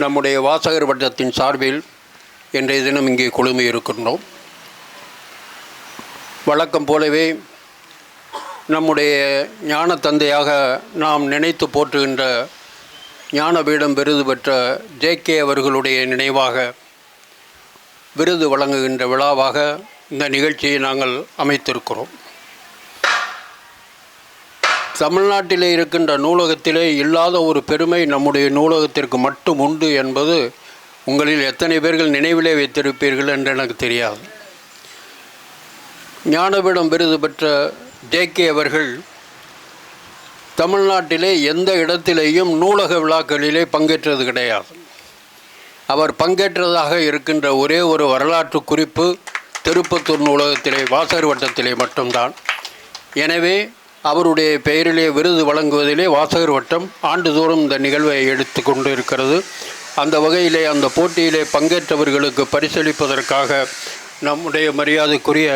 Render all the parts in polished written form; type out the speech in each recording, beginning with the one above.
நம்முடைய வாசகர் வட்டத்தின் சார்பில் இன்றைய தினம் இங்கே குழுமி இருக்கின்றோம். வழக்கம் போலவே நம்முடைய ஞான தந்தையாக நாம் நினைத்து போற்றுகின்ற ஞானபீடம் விருது பெற்ற ஜே.கே. அவர்களுடைய நினைவாக விருது வழங்குகின்ற விழாவாக இந்த நிகழ்ச்சியை நாங்கள் அமைத்திருக்கிறோம். தமிழ்நாட்டிலே இருக்கின்ற நூலகத்திலே இல்லாத ஒரு பெருமை நம்முடைய நூலகத்திற்கு மட்டும் உண்டு என்பது உங்களில் எத்தனை பேர்கள் நினைவிலே வைத்திருப்பீர்கள் என்று எனக்கு தெரியாது. ஞானபீடம் விருது பெற்ற ஜே.கே. அவர்கள் தமிழ்நாட்டிலே எந்த இடத்திலேயும் நூலக விழாக்களிலே பங்கேற்றது கிடையாது. அவர் பங்கேற்றதாக இருக்கின்ற ஒரே ஒரு வரலாற்று குறிப்பு திருப்பத்தூர் நூலகத்திலே வாசகர் வட்டத்திலே மட்டும்தான். எனவே அவருடைய பெயரிலே விருது வழங்குவதிலே வாசகர் வட்டம் ஆண்டுதோறும் இந்த நிகழ்வை எடுத்து கொண்டு இருக்கிறது. அந்த வகையிலே அந்த போட்டியிலே பங்கேற்றவர்களுக்கு பரிசளிப்பதற்காக நம்முடைய மரியாதைக்குரிய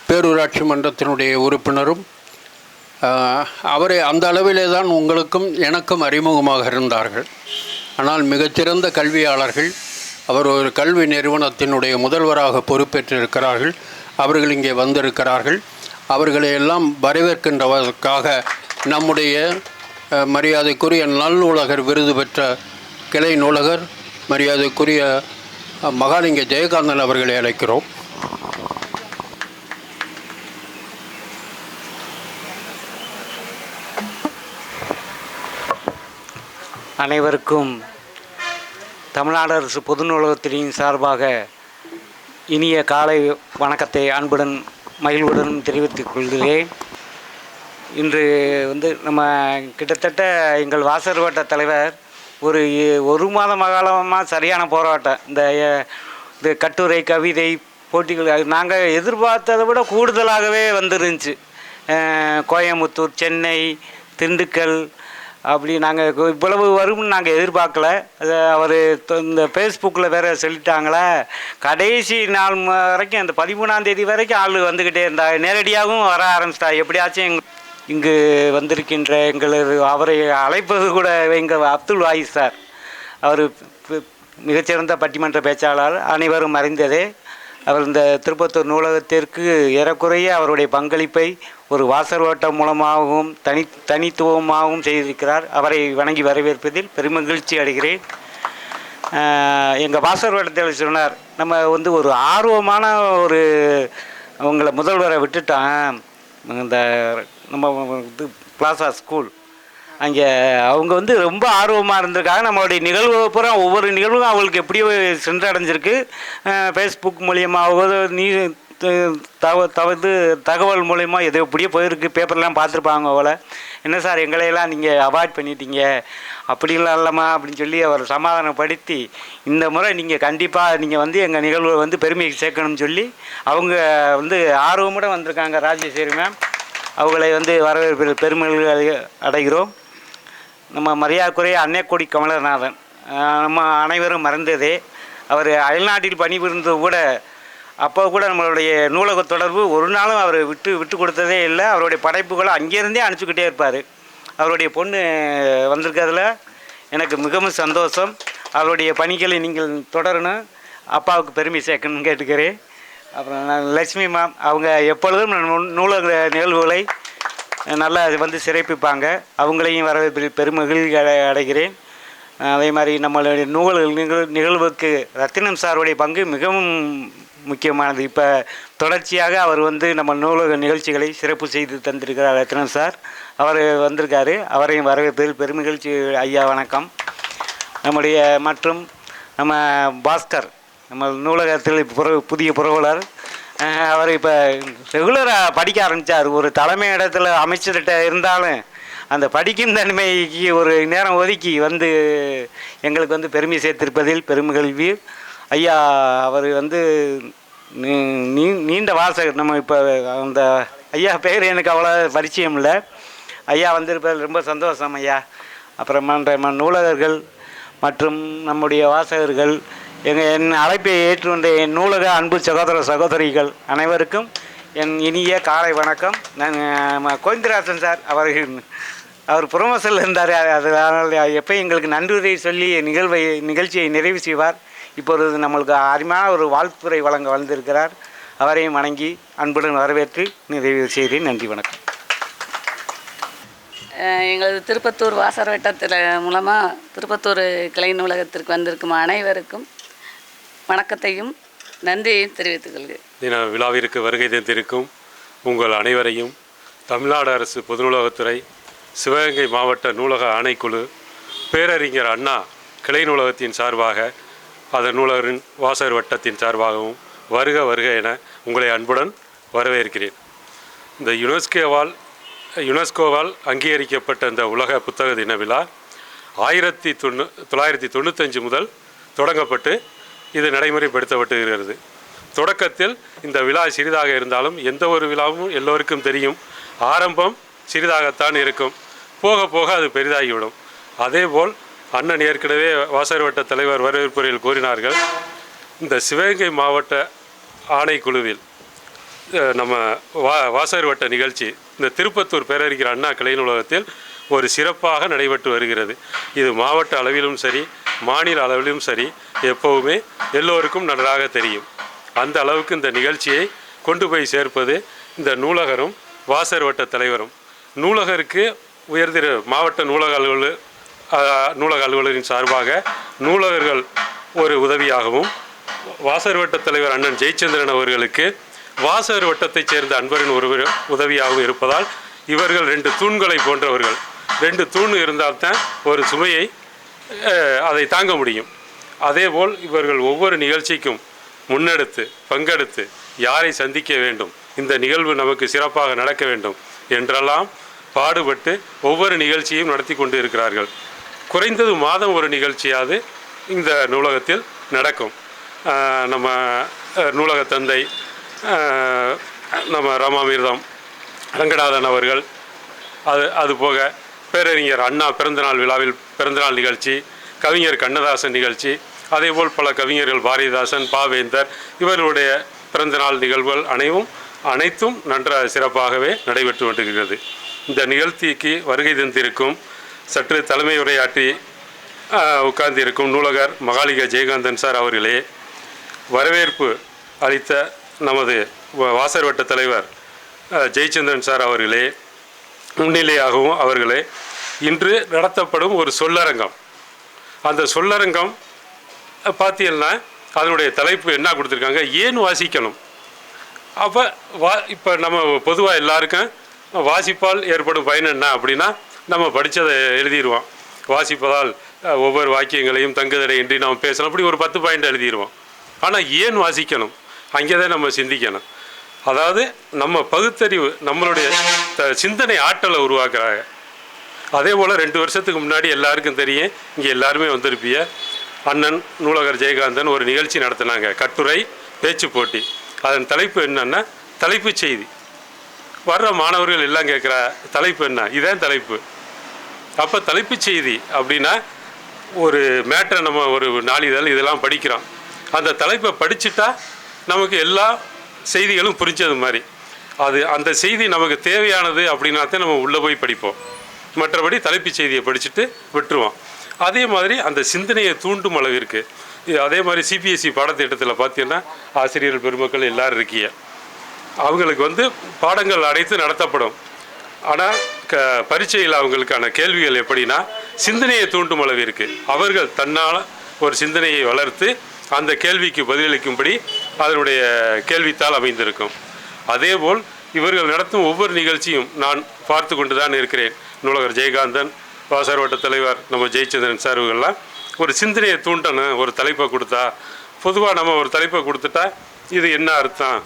பேரூராட்சி மன்றத்தினுடைய உறுப்பினரும் அவரை அந்த அளவிலே தான் உங்களுக்கும் எனக்கும் அறிமுகமாக இருந்தார்கள். ஆனால் மிகச்சிறந்த கல்வியாளர்கள். அவர் ஒரு கல்வி நிறுவனத்தினுடைய முதல்வராக பொறுப்பேற்றிருக்கிறார்கள். அவர்கள் இங்கே வந்திருக்கிறார்கள். அவர்களை எல்லாம் வரவேற்கின்றதற்காக நம்முடைய மரியாதைக்குரிய நல்நூலகர் விருது பெற்ற கிளை நூலகர் மரியாதைக்குரிய மகாலிங்க ஜெயகாந்தன் அவர்களை அழைக்கிறோம். அனைவருக்கும் தமிழ்நாடு அரசு பொது நூலகத்தின் சார்பாக இனிய காலை வணக்கத்தை அன்புடன் மகிழ்வுடன் தெரிவித்துக் கொள்கிறேன். இன்று நம்ம கிட்டத்தட்ட எங்கள் வாசகர் வட்ட தலைவர் ஒரு மாத காலமாக சரியான போராட்டம். இந்த கட்டுரை கவிதை போட்டிகள் நாங்கள் எதிர்பார்த்ததை விட கூடுதலாகவே வந்துருந்துச்சு. கோயம்புத்தூர், சென்னை, திண்டுக்கல் அப்படி நாங்கள் இவ்வளவு வரும்னு நாங்கள் எதிர்பார்க்கல. அது அவர் இந்த ஃபேஸ்புக்கில் வேறு சொல்லிட்டாங்களே, கடைசி நாள் வரைக்கும் அந்த 13ஆம் தேதி வரைக்கும் ஆள் வந்துக்கிட்டே இருந்தாங்க. நேரடியாகவும் வர ஆரம்பிச்சிட்டா. எப்படியாச்சும் இங்கு வந்திருக்கின்ற அவரை அழைப்பது கூட எங்கள் அப்துல் வாயிஸ் சார், அவர் மிகச்சிறந்த பட்டிமன்ற பேச்சாளர், அனைவரும் அறிந்ததே. அவர் இந்த திருப்பத்தூர் நூலகத்திற்கு ஏறக்குறைய அவருடைய பங்களிப்பை ஒரு வாசகர் வட்டம் மூலமாகவும் தனித்துவமாகவும் செய்திருக்கிறார். அவரை வணங்கி வரவேற்பதில் பெருமகிழ்ச்சி அடைகிறேன். எங்கள் வாசகர் வட்டத்தில் சொன்னார், நம்ம ஒரு ஆர்வமான அவங்கள முதல்வரை விட்டுட்டான். இந்த நம்ம பிளாசா ஸ்கூல் அங்கே அவங்க ரொம்ப ஆர்வமாக இருந்திருக்காங்க. நம்மளுடைய நிகழ்வு பூரா ஒவ்வொரு நிகழ்வும் அவங்களுக்கு எப்படியோ சென்றடைஞ்சிருக்கு. ஃபேஸ்புக் மூலியமாக தகவல் மூலயமா எது எப்படியோ போயிருக்கு. பேப்பர்லாம் பார்த்துருப்பாங்க போல். என்ன சார் எங்களையெல்லாம் நீங்கள் அவாய்ட் பண்ணிட்டீங்க, அப்படிலாம் இல்லைம்மா அப்படின்னு சொல்லி அவர் சமாதானப்படுத்தி, இந்த முறை நீங்கள் கண்டிப்பாக நீங்கள் எங்கள் நிகழ்வை பெருமைக்கு சேர்க்கணும்னு சொல்லி அவங்க ஆர்வமுடன் வந்திருக்காங்க. ராஜேஸ்வரி மேம் அவங்களை வரவேற்பு பெருமைகள் அடைகிறோம். நம்ம மரியாதைக்குரிய அன்னைக்கொடி கமலநாதன் நம்ம அனைவரும் மறந்ததே. அவர் அயல்நாட்டில் பணிபுரிந்தது கூட அப்போ கூட நம்மளுடைய நூலக தொடர்பு ஒரு நாளும் அவர் விட்டு கொடுத்ததே இல்லை. அவருடைய படைப்புகளை அங்கேருந்தே அனுப்பிச்சிக்கிட்டே இருப்பார். அவருடைய பொண்ணு வந்திருக்கிறதுல எனக்கு மிகவும் சந்தோஷம். அவருடைய பணிகளை நீங்கள் தொடரணும், அப்பாவுக்கு பெருமை சேர்க்கணும்னு கேட்டுக்கிறேன். அப்புறம் லட்சுமி மேம் அவங்க எப்பொழுதும் நூலக நிகழ்வுகளை நல்லா சிறப்பிப்பாங்க. அவங்களையும் வரவேற்பு பெருமகிழ்ச்சி அடைகிறேன். அதே மாதிரி நம்மளுடைய நிகழ்வுக்கு ரத்தினம் சாருடைய பங்கு மிகவும் முக்கியமானது. இப்போ தொடர்ச்சியாக அவர் நம்ம நூலக நிகழ்ச்சிகளை சிறப்பு செய்து தந்திருக்கிறார் ரத்தினம் சார். அவர் வந்திருக்காரு. அவரையும் வரவேற்பதில் பெருமகிழ்ச்சி. ஐயா வணக்கம். நம்முடைய மற்றும் நம்ம பாஸ்கர் நம்ம நூலகத்தில் புதிய புரவலர். அவர் இப்போ ரெகுலராக படிக்க ஆரம்பித்தார். ஒரு தலைமை இடத்துல அமைச்சர்கிட்ட இருந்தாலும் அந்த படிக்கும் தன்மைக்கு ஒரு நேரம் ஒதுக்கி எங்களுக்கு பெருமை சேர்த்திருப்பதில் பெருமகிழ்ச்சி. ஐயா அவர் நீண்ட வாசகர். நம்ம இப்போ அந்த ஐயா பெயர் எனக்கு அவ்வளோ பரிச்சயம் இல்லை. ஐயா வந்திருப்பதில் ரொம்ப சந்தோஷம் ஐயா. அப்புறம் நூலகர்கள் மற்றும் நம்முடைய வாசகர்கள் என் அழைப்பை ஏற்று வந்த என் நூலக அன்பு சகோதர சகோதரிகள் அனைவருக்கும் என் இனிய காலை வணக்கம். நான் கோவிந்தராசன் சார் அவர்கள் அவர் ப்ரொமோஷனில் இருந்தார். அதனால் எப்போ எங்களுக்கு நன்றியுரை சொல்லி நிகழ்ச்சியை நிறைவு செய்வார். இப்பொழுது நம்மளுக்கு அருமையான ஒரு வாழ்த்துறை வழங்க வந்திருக்கிறார். அவரையும் வணங்கி அன்புடன் வரவேற்று நிறைவு செய்கிறேன். நன்றி, வணக்கம். எங்களது திருப்பத்தூர் வாசர் வட்டத்தில் மூலமாக திருப்பத்தூர் கிளை நூலகத்திற்கு வந்திருக்கும் அனைவருக்கும் வணக்கத்தையும் நன்றியையும் தெரிவித்துக் கொள்கிறேன். தின விழாவிற்கு வருகை தந்திருக்கும் உங்கள் அனைவரையும் தமிழ்நாடு அரசு பொது நூலகத்துறை, சிவகங்கை மாவட்ட நூலக ஆணைக்குழு, பேரறிஞர் அண்ணா கிளை நூலகத்தின் சார்பாக, அதன் நூலகரின் வாசகர் வட்டத்தின் சார்பாகவும் வருக வருக என உங்களை அன்புடன் வரவேற்கிறேன். இந்த யுனெஸ்கோவால் அங்கீகரிக்கப்பட்ட இந்த உலக புத்தக தின விழா 1995 முதல் தொடங்கப்பட்டு இது நடைமுறைப்படுத்தப்பட்டு இருக்கிறது. தொடக்கத்தில் இந்த விழா சிறிதாக இருந்தாலும் எந்த ஒரு விழாவும் எல்லோருக்கும் தெரியும், ஆரம்பம் சிறிதாகத்தான் இருக்கும், போக போக அது பெரிதாகிவிடும். அதேபோல் அண்ணன் ஏற்கனவே வாசகர் வட்ட தலைவர் வரவேற்புரையில் கூறினார்கள், இந்த சிவகங்கை மாவட்ட ஆணைக்குழுவில் நம்ம வாசகர் வட்ட நிகழ்ச்சி இந்த திருப்பத்தூர் பேரறிஞர் அண்ணா கிளை நூலகத்தில் ஒரு சிறப்பாக நடைபெற்று வருகிறது. இது மாவட்ட அளவிலும் சரி, மாநில அளவிலும் சரி, எப்போவுமே எல்லோருக்கும் நன்றாக தெரியும். அந்த அளவுக்கு இந்த நிகழ்ச்சியை கொண்டு போய் சேர்ப்பது இந்த நூலகரும் வாசகர் வட்ட தலைவரும். நூலகருக்கு உயர்திரு மாவட்ட நூலக அலுவலரின் சார்பாக நூலகர்கள் ஒரு உதவியாகவும், வாசகர் வட்ட தலைவர் அண்ணன் ஜெயச்சந்திரன் அவர்களுக்கு வாசகர் வட்டத்தைச் சேர்ந்த அன்பரின் ஒரு உதவியாகவும் இருப்பதால் இவர்கள் 2 தூண்களை போன்றவர்கள். 2 தூண் இருந்தால்தான் ஒரு சுமையை அதை தாங்க முடியும். அதேபோல் இவர்கள் ஒவ்வொரு நிகழ்ச்சிக்கும் முன்னெடுத்து பங்கெடுத்து யாரை சந்திக்க வேண்டும், இந்த நிகழ்வு நமக்கு சிறப்பாக நடக்க வேண்டும் என்றெல்லாம் பாடுபட்டு ஒவ்வொரு நிகழ்ச்சியும் நடத்தி கொண்டு இருக்கிறார்கள். குறைந்தது மாதம் ஒரு நிகழ்ச்சியாவது இந்த நூலகத்தில் நடக்கும். நம்ம நூலக தந்தை நம்ம ராமாமிர்தம் ரங்கநாதன் அவர்கள், அதுபோக பேரறிஞர் அண்ணா பிறந்தநாள் விழாவில் பிறந்தநாள் நிகழ்ச்சி, கவிஞர் கண்ணதாசன் நிகழ்ச்சி, அதேபோல் பல கவிஞர்கள் பாரதிதாசன், பாவேந்தர் இவர்களுடைய பிறந்தநாள் நிகழ்வுகள் அனைத்தும் நன்றாக சிறப்பாகவே நடைபெற்று கொண்டிருக்கிறது. இந்த நிகழ்ச்சிக்கு வருகை தந்திருக்கும், சற்று தலைமை உரையாற்றி உட்கார்ந்திருக்கும் நூலகர் மகாலிக ஜெயகாந்தன் சார் அவர்களே, வரவேற்பு அளித்த நமது வாசகர் வட்ட தலைவர் ஜெயச்சந்திரன் சார் அவர்களே, முன்னிலையாகவும் அவர்களே, இன்று நடத்தப்படும் ஒரு சொல்லரங்கம், அந்த சொல்லரங்கம் பார்த்தீங்கன்னா அதனுடைய தலைப்பு என்ன கொடுத்துருக்காங்க, ஏன் வாசிக்கணும். அப்போ இப்போ நம்ம பொதுவாக எல்லாருக்கும் வாசிப்பால் ஏற்படும் பயன் என்ன அப்படின்னா, நம்ம படித்ததை எழுதிடுவோம். வாசிப்பதால் ஒவ்வொரு வாக்கியங்களையும் தங்குதடையின்றி நாம் பேசணும், அப்படி ஒரு 10 பாயிண்ட் எழுதிடுவோம். ஆனால் ஏன் வாசிக்கணும், அங்கே தான் நம்ம சிந்திக்கணும். அதாவது நம்ம பகுத்தறிவு, நம்மளுடைய சிந்தனை ஆற்றலை உருவாக்குறாங்க. அதே போல் 2 வருஷத்துக்கு முன்னாடி எல்லாருக்கும் தெரியும், இங்கே எல்லாருமே வந்திருப்பிய, அண்ணன் நூலகர் ஜெயகாந்தன் ஒரு நிகழ்ச்சி நடத்தினாங்க, கட்டுரை பேச்சு போட்டி. அதன் தலைப்பு என்னன்னா தலைப்பு செய்தி. வர்ற மாணவர்கள் எல்லாம் கேட்குற தலைப்பு என்ன, இதான் தலைப்பு. அப்போ தலைப்பு செய்தி அப்படின்னா ஒரு மேட்டரை நம்ம ஒரு நாளிதழ் இதெல்லாம் படிக்கிறோம், அந்த தலைப்பை படிச்சுட்டா நமக்கு எல்லா செய்திகளும் புரிஞ்சது மாதிரி. அந்த செய்தி நமக்கு தேவையானது அப்படின்னா தான் நம்ம உள்ளே போய் படிப்போம். மற்றபடி தலைப்பு செய்தியை படிச்சுட்டு விட்டுருவோம். அதே மாதிரி அந்த சிந்தனையை தூண்டும் அளவிற்கு, அதே மாதிரி சிபிஎஸ்சி பாடத்திட்டத்தில் பார்த்தீங்கன்னா ஆசிரியர்கள் பெருமக்கள் எல்லோரும் இருக்கீங்க, அவங்களுக்கு பாடங்கள் அனைத்து நடத்தப்படும். ஆனால் பரீட்சையில் அவங்களுக்கான கேள்விகள் எப்படின்னா சிந்தனையை தூண்டும் அளவிற்கு அவர்கள் தன்னால் ஒரு சிந்தனையை வளர்த்து அந்த கேள்விக்கு பதிலளிக்கும்படி அதனுடைய கேள்வித்தாள் அமைந்திருக்கும். அதேபோல் இவர்கள் நடத்தும் ஒவ்வொரு நிகழ்ச்சியும் நான் பார்த்து கொண்டு தான் இருக்கிறேன். நூலகர் ஜெயகாந்தன், வாசகர் வட்ட தலைவர் நம்ம ஜெயச்சந்திரன் சார்வர்கள்லாம் ஒரு சிந்தனையை தூண்டணும். ஒரு தலைப்பை கொடுத்தா, பொதுவாக நம்ம ஒரு தலைப்பை கொடுத்துட்டா இது என்ன அர்த்தம்,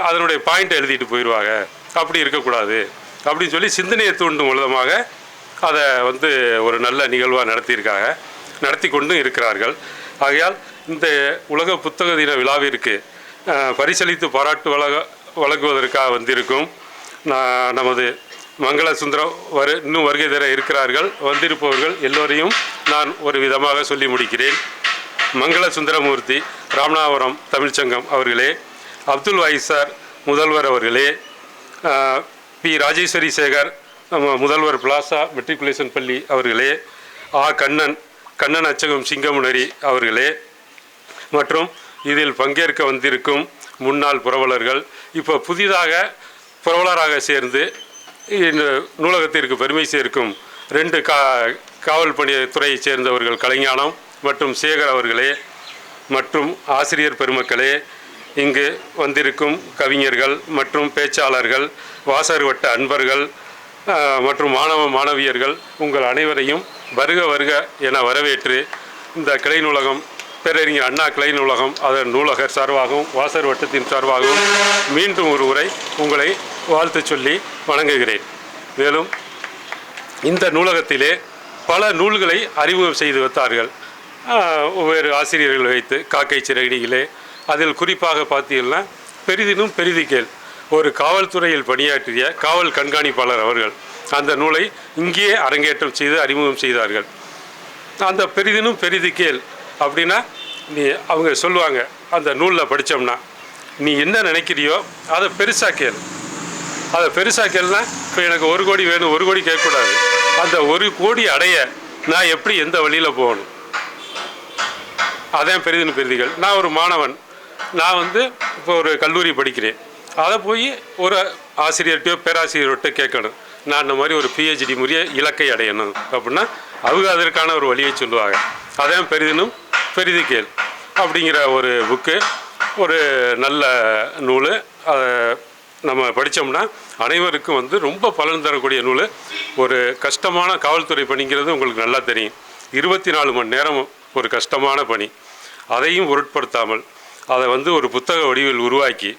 அதனுடைய பாயிண்ட்டை எழுதிட்டு போயிடுவாங்க, அப்படி இருக்கக்கூடாது அப்படின்னு சொல்லி சிந்தனையை தூண்டும் விதமாக அதை ஒரு நல்ல நிகழ்வாக நடத்தி கொண்டும் இருக்கிறார்கள். ஆகையால் இந்த உலக புத்தக தின விழாவிற்கு பரிசளித்து பாராட்டு வழங்குவதற்காக வந்திருக்கும் நமது மங்கள சுந்தரம் இன்னும் வருகை தர இருக்கிறார்கள். வந்திருப்பவர்கள் எல்லோரையும் நான் ஒரு விதமாக சொல்லி முடிக்கிறேன். மங்கள சுந்தரமூர்த்தி ராமநாதபுரம் தமிழ்ச்சங்கம் அவர்களே, அப்துல் வாயிஸ் சார் முதல்வர் அவர்களே, பி ராஜேஸ்வரி சேகர் நம்ம முதல்வர் பிளாசா மெட்ரிகுலேஷன் பள்ளி அவர்களே, கண்ணன் அச்சகம் சிங்கமுனரி அவர்களே, மற்றும் இதில் பங்கேற்க வந்திருக்கும் முன்னாள் புரவலர்கள், இப்போ புதிதாக புரவலராக சேர்ந்து இந்த நூலகத்திற்கு பெருமை சேர்க்கும் 2 காவல் பணித்துறையைச் சேர்ந்தவர்கள் கலைஞானம் மற்றும் சேகர் அவர்களே, மற்றும் ஆசிரியர் பெருமக்களே, இங்கு வந்திருக்கும் கவிஞர்கள் மற்றும் பேச்சாளர்கள், வாசகர் வட்ட அன்பர்கள் மற்றும் மாணவியர்கள், உங்கள் அனைவரையும் வருக வருக என வரவேற்று இந்த கிளை நூலகம், பேரறிஞர் அண்ணா கிளை நூலகம், அதன் நூலகர் சார்பாகவும் வாசகர் வட்டத்தின் சார்பாகவும் மீண்டும் ஒரு முறை உங்களை வாழ்த்து சொல்லி வணங்குகிறேன். மேலும் இந்த நூலகத்திலே பல நூல்களை அறிமுகம் செய்து வைத்தார்கள் ஒவ்வொரு ஆசிரியர்கள் வைத்து, காக்கை சிறகிலே. அதில் குறிப்பாக பார்த்தீங்கன்னா பெரிதினும் பெரிதி கேள், ஒரு காவல்துறையில் பணியாற்றிய காவல் கண்காணிப்பாளர் அவர்கள் அந்த நூலை இங்கேயே அரங்கேற்றம் செய்து அறிமுகம் செய்தார்கள். அந்த பெரிதினும் பெரிதி கேள் அப்படின்னா அவங்க சொல்லுவாங்க, அந்த நூலில் படித்தோம்னா நீ என்ன நினைக்கிறியோ அதை பெருசாக கேள். அதை பெருசாக கேள்னா, இப்போ எனக்கு 1 கோடி வேணும், 1 கோடி கேட்கக்கூடாது. அந்த 1 கோடி அடைய நான் எப்படி எந்த வழியில் போகணும், அதான் பெரிதினும் பெரிதிகள். நான் ஒரு மாணவன், நான் இப்போ ஒரு கல்லூரி படிக்கிறேன். அதை போய் ஒரு ஆசிரியர்கிட்டயோ பேராசிரியர்கிட்ட கேட்கணும், நான் இந்த மாதிரி ஒரு PhD முறைய இலக்கை அடையணும் அப்படின்னா அவங்க அதற்கான ஒரு வழியை சொல்லுவாங்க. அதான் பெரிதினும் பெரிதி கேள் அப்படிங்கிற ஒரு புக்கு, ஒரு நல்ல நூல். அதை நம்ம படித்தோம்னா அனைவருக்கும் ரொம்ப பலன் தரக்கூடிய நூல். ஒரு கஷ்டமான காவல்துறை பணிங்கிறது உங்களுக்கு நல்லா தெரியும். 24 மணி நேரம் ஒரு கஷ்டமான பணி. அதையும் பொருட்படுத்தாமல் அதை ஒரு புத்தக வடிவில் உருவாக்கி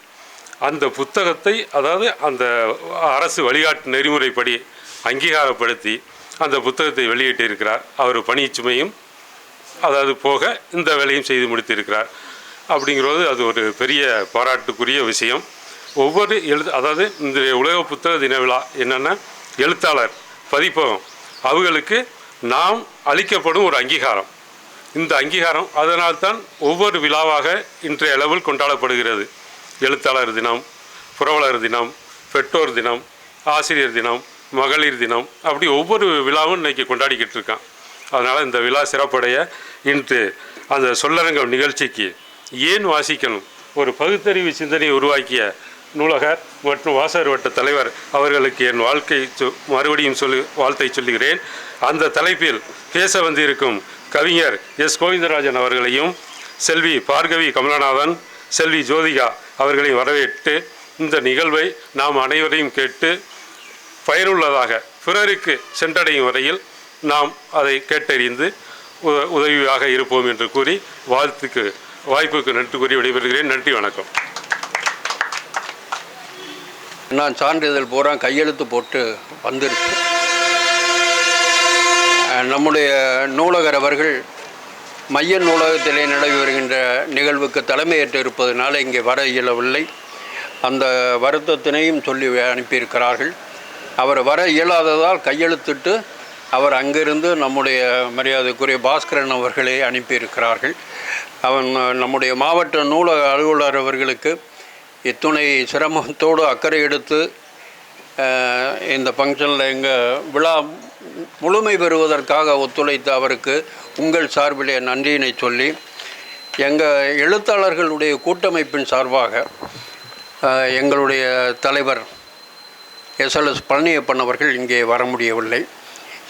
அந்த புத்தகத்தை, அதாவது அந்த அரசு வழிகாட்டு நெறிமுறைப்படி அங்கீகாரப்படுத்தி அந்த புத்தகத்தை வெளியிட்டிருக்கிறார். அவர் பணி சுமையும் அதாவது போக இந்த வேலையும் செய்து முடித்திருக்கிறார். அப்படிங்கிறது அது ஒரு பெரிய பாராட்டுக்குரிய விஷயம். ஒவ்வொரு அதாவது இந்த உலக புத்தக தின விழா என்னென்னா, எழுத்தாளர், பதிப்பகம் அவர்களுக்கு நாம் அளிக்கப்படும் ஒரு அங்கீகாரம். இந்த அங்கீகாரம் அதனால்தான் ஒவ்வொரு விழாவாக இன்றைய அளவில் கொண்டாடப்படுகிறது. எழுத்தாளர் தினம், புரவலர் தினம், பெற்றோர் தினம், ஆசிரியர் தினம், மகளிர் தினம், அப்படி ஒவ்வொரு விழாவும் இன்றைக்கி கொண்டாடிக்கிட்டு இருக்கான். அதனால் இந்த விழா சிறப்படைய இன்று அந்த சொல்லரங்கம் நிகழ்ச்சிக்கு ஏன் வாசிக்கணும், ஒரு பகுத்தறிவு சிந்தனையை உருவாக்கிய நூலகர் மற்றும் வாசகர் வட்ட தலைவர் அவர்களுக்கு என் மறுபடியும் வாழ்த்தை சொல்லுகிறேன். அந்த தலைப்பில் பேச வந்திருக்கும் கவிஞர் எஸ். கோவிந்தராஜன் அவர்களையும், செல்வி பார்கவி கமலநாதன், செல்வி ஜோதிகா அவர்களையும் வரவேற்று இந்த நிகழ்வை நாம் அனைவரையும் கேட்டு பயனுள்ளதாக பிறருக்கு சென்றடையும் வரையில் நாம் அதை கேட்டறிந்து உதவியாக இருப்போம் என்று கூறி வாய்ப்புக்கு நன்றி கூறி விடைபெறுகிறேன். நன்றி, வணக்கம். நான் சான்றிதழ் பூரா கையெழுத்து போட்டு வந்திருக்கு. நம்முடைய நூலகர் அவர்கள் மைய நூலகத்திலே நடைபெறுகின்ற நிகழ்வுக்கு தலைமையேற்று இருப்பதனால இங்கே வர இயலவில்லை. அந்த வருத்தத்தினையும் சொல்லி அனுப்பியிருக்கிறார்கள். அவர் வர இயலாததால் கையெழுத்திட்டு அவர் அங்கிருந்து நம்முடைய மரியாதைக்குரிய பாஸ்கரன் அவர்களை அனுப்பியிருக்கிறார்கள். நம்முடைய மாவட்ட நூலக அலுவலர் அவர்களுக்கு இத்துணை சிரமத்தோடு அக்கறை எடுத்து இந்த ஃபங்க்ஷனில் எங்கள் விழா முழுமை பெறுவதற்காக ஒத்துழைத்த அவருக்கு உங்கள் சார்பிலே நன்றியினை சொல்லி, எங்கள் எழுத்தாளர்களுடைய கூட்டமைப்பின் சார்பாக எங்களுடைய தலைவர் SLS பழனியப்பன் அவர்கள் இங்கே வர முடியவில்லை.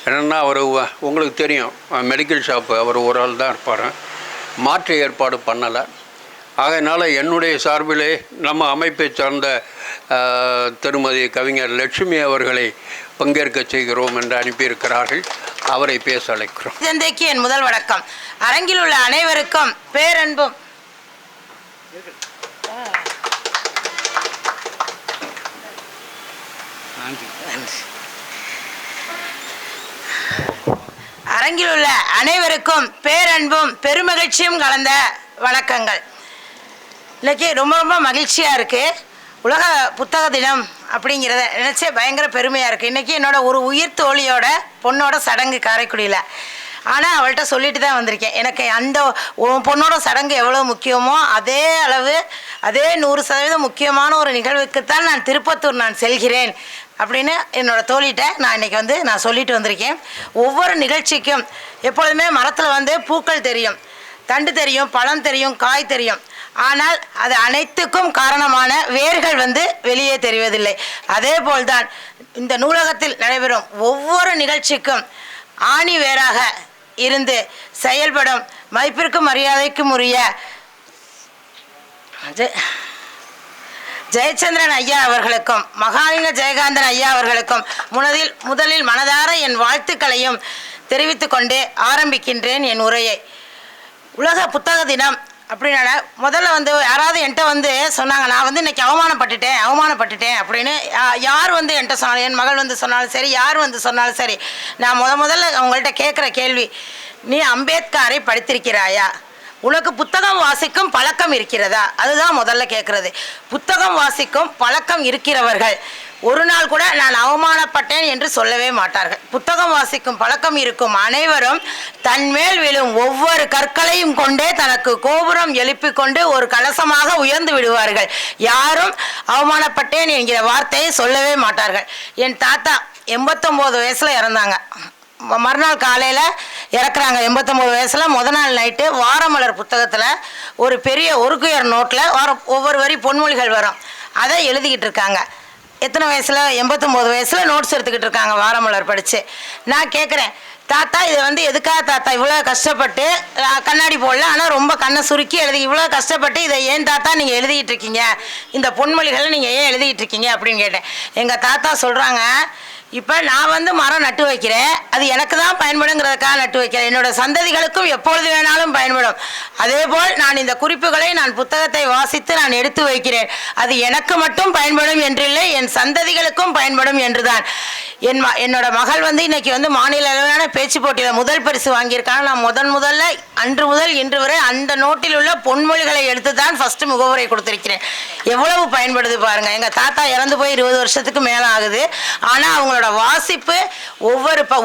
என்னென்னா அவர் உங்களுக்கு தெரியும், மெடிக்கல் ஷாப்பு அவர் ஒரு ஆள் தான் இருப்பார், மாற்று ஏற்பாடு பண்ணலை. ஆகையினால் என்னுடைய சார்பிலே நம்ம அமைப்பை சார்ந்த திருமதி கவிஞர் லட்சுமி அவர்களை பங்கேற்க செய்கிறோம் என்று அனுப்பியிருக்கிறார்கள். அவரை பேச அழைக்கிறோம். தந்தைக்கு என் முதல் வணக்கம். அரங்கில் உள்ள அனைவருக்கும் பேரன்பும் அரங்கில் உள்ள அனைவருக்கும் பேரன்பும் பெருமகிழ்ச்சியும் கலந்த வணக்கங்கள். இன்னைக்கு ரொம்ப ரொம்ப மகிழ்ச்சியாக இருக்குது. உலக புத்தக தினம் அப்படிங்கிறத நினச்சே பயங்கர பெருமையாக இருக்குது. இன்றைக்கி என்னோட ஒரு உயிர் தோழியோட பொண்ணோட சடங்கு காரைக்குடியில். ஆனால் அவள்கிட்ட சொல்லிட்டு தான் வந்திருக்கேன், எனக்கு அந்த பொண்ணோட சடங்கு எவ்வளோ முக்கியமோ அதே அளவு, அதே 100% முக்கியமான ஒரு நிகழ்வுக்குத்தான் நான் திருப்பத்தூர் செல்கிறேன் அப்படின்னு என்னோடய தோழிகிட்ட நான் இன்றைக்கி வந்து நான் சொல்லிட்டு வந்திருக்கேன். ஒவ்வொரு நிகழ்ச்சிக்கும் எப்பொழுதுமே மரத்தில் வந்து பூக்கள் தெரியும், தண்டு தெரியும், பழம் தெரியும், காய் தெரியும். ஆனால் அது அனைத்துக்கும் காரணமான வேர்கள் வந்து வெளியே தெரிவதில்லை. அதே போல்தான் இந்த நூலகத்தில் நடைபெறும் ஒவ்வொரு நிகழ்ச்சிக்கும் ஆணி வேராக இருந்து செயல்படும் மதிப்பிற்கும் மரியாதைக்கும் உரிய ஜெயச்சந்திரன் ஐயா அவர்களுக்கும் மகாலிங்க ஜெயகாந்தன் ஐயா அவர்களுக்கும் முதலில் மனதார என் வாழ்த்துக்களையும் தெரிவித்துக் கொண்டு ஆரம்பிக்கின்றேன் என் உரையை. உலக புத்தக தினம் அப்படின்னா முதல்ல வந்து யாராவது என்கிட்ட வந்து சொன்னாங்க, நான் வந்து இன்றைக்கி அவமானப்பட்டுட்டேன் அப்படின்னு யார் வந்து என்கிட்ட சொன்னாலும், என் மகள் வந்து சொன்னாலும் சரி, யார் வந்து சொன்னாலும் சரி, நான் முதல்ல அவங்கள்ட்ட கேட்குற கேள்வி, நீ அம்பேத்கரை படித்திருக்கிறாயா? உனக்கு புத்தகம் வாசிக்கும் பழக்கம் இருக்கிறதா? அதுதான் முதல்ல கேட்குறது. புத்தகம் வாசிக்கும் பழக்கம் இருக்கிறவர்கள் ஒரு நாள் கூட நான் அவமானப்பட்டேன் என்று சொல்லவே மாட்டார்கள். புத்தகம் வாசிக்கும் பழக்கம் இருக்கும் அனைவரும் தன்மேல் விழும் ஒவ்வொரு கற்களையும் கொண்டே தனக்கு கோபுரம் எழுப்பிக் கொண்டு ஒரு கலசமாக உயர்ந்து விடுவார்கள். யாரும் அவமானப்பட்டேன் என்கிற வார்த்தையை சொல்லவே மாட்டார்கள். என் தாத்தா 89 வயசில் இறந்தாங்க. மறுநாள் காலையில் இறக்குறாங்க. 89 வயசில் முத நாள் நைட்டு வாரமலர் புத்தகத்தில் ஒரு பெரிய ஒருக்குயர் நோட்டில் ஒவ்வொரு வரி பொன்மொழிகள் வரும், அதை எழுதிக்கிட்டு இருக்காங்க. எத்தனை வயசில்? 89 வயசில் நோட்ஸ் எடுத்துக்கிட்டு இருக்காங்க வாரமலர் படித்து. நான் கேட்குறேன், தாத்தா இதை வந்து எதுக்காக தாத்தா இவ்வளோ கஷ்டப்பட்டு, கண்ணாடி போடல ஆனால் ரொம்ப கண்ணை சுருக்கி இவ்வளோ கஷ்டப்பட்டு இதை ஏன் தாத்தா நீங்கள் எழுதிக்கிட்டு இருக்கீங்க, இந்த பொன்மொழிகளை நீங்கள் ஏன் எழுதிக்கிட்டு இருக்கீங்க அப்படின்னு கேட்டேன். எங்கள் தாத்தா சொல்கிறாங்க, இப்போ நான் வந்து மரம் நட்டு வைக்கிறேன், அது எனக்கு தான் பயன்படுங்கிறதுக்காக நட்டு வைக்கிறேன், என்னோடய சந்ததிகளுக்கும் எப்பொழுது வேணாலும் பயன்படும். அதேபோல் நான் இந்த குறிப்புகளை நான் புத்தகத்தை வாசித்து நான் எடுத்து வைக்கிறேன், அது எனக்கு மட்டும் பயன்படும் என்றில்லை, என் சந்ததிகளுக்கும் பயன்படும் என்றுதான். என்னோட மகள் வந்து இன்னைக்கு வந்து மாநில அளவிலான பேச்சு போட்டியில் முதல் பரிசு வாங்கியிருக்காங்க. நான் முதல்ல அன்று முதல் இன்று வரை அந்த நோட்டில் உள்ள பொன்மொழிகளை எடுத்து தான் ஃபஸ்ட்டு முகவுரை கொடுத்துருக்கிறேன். எவ்வளவு பயன்படுது பாருங்கள். எங்கள் தாத்தா இறந்து போய் 20 வருஷத்துக்கு மேலே ஆகுது. ஆனால் அவங்களோட வாசிப்பு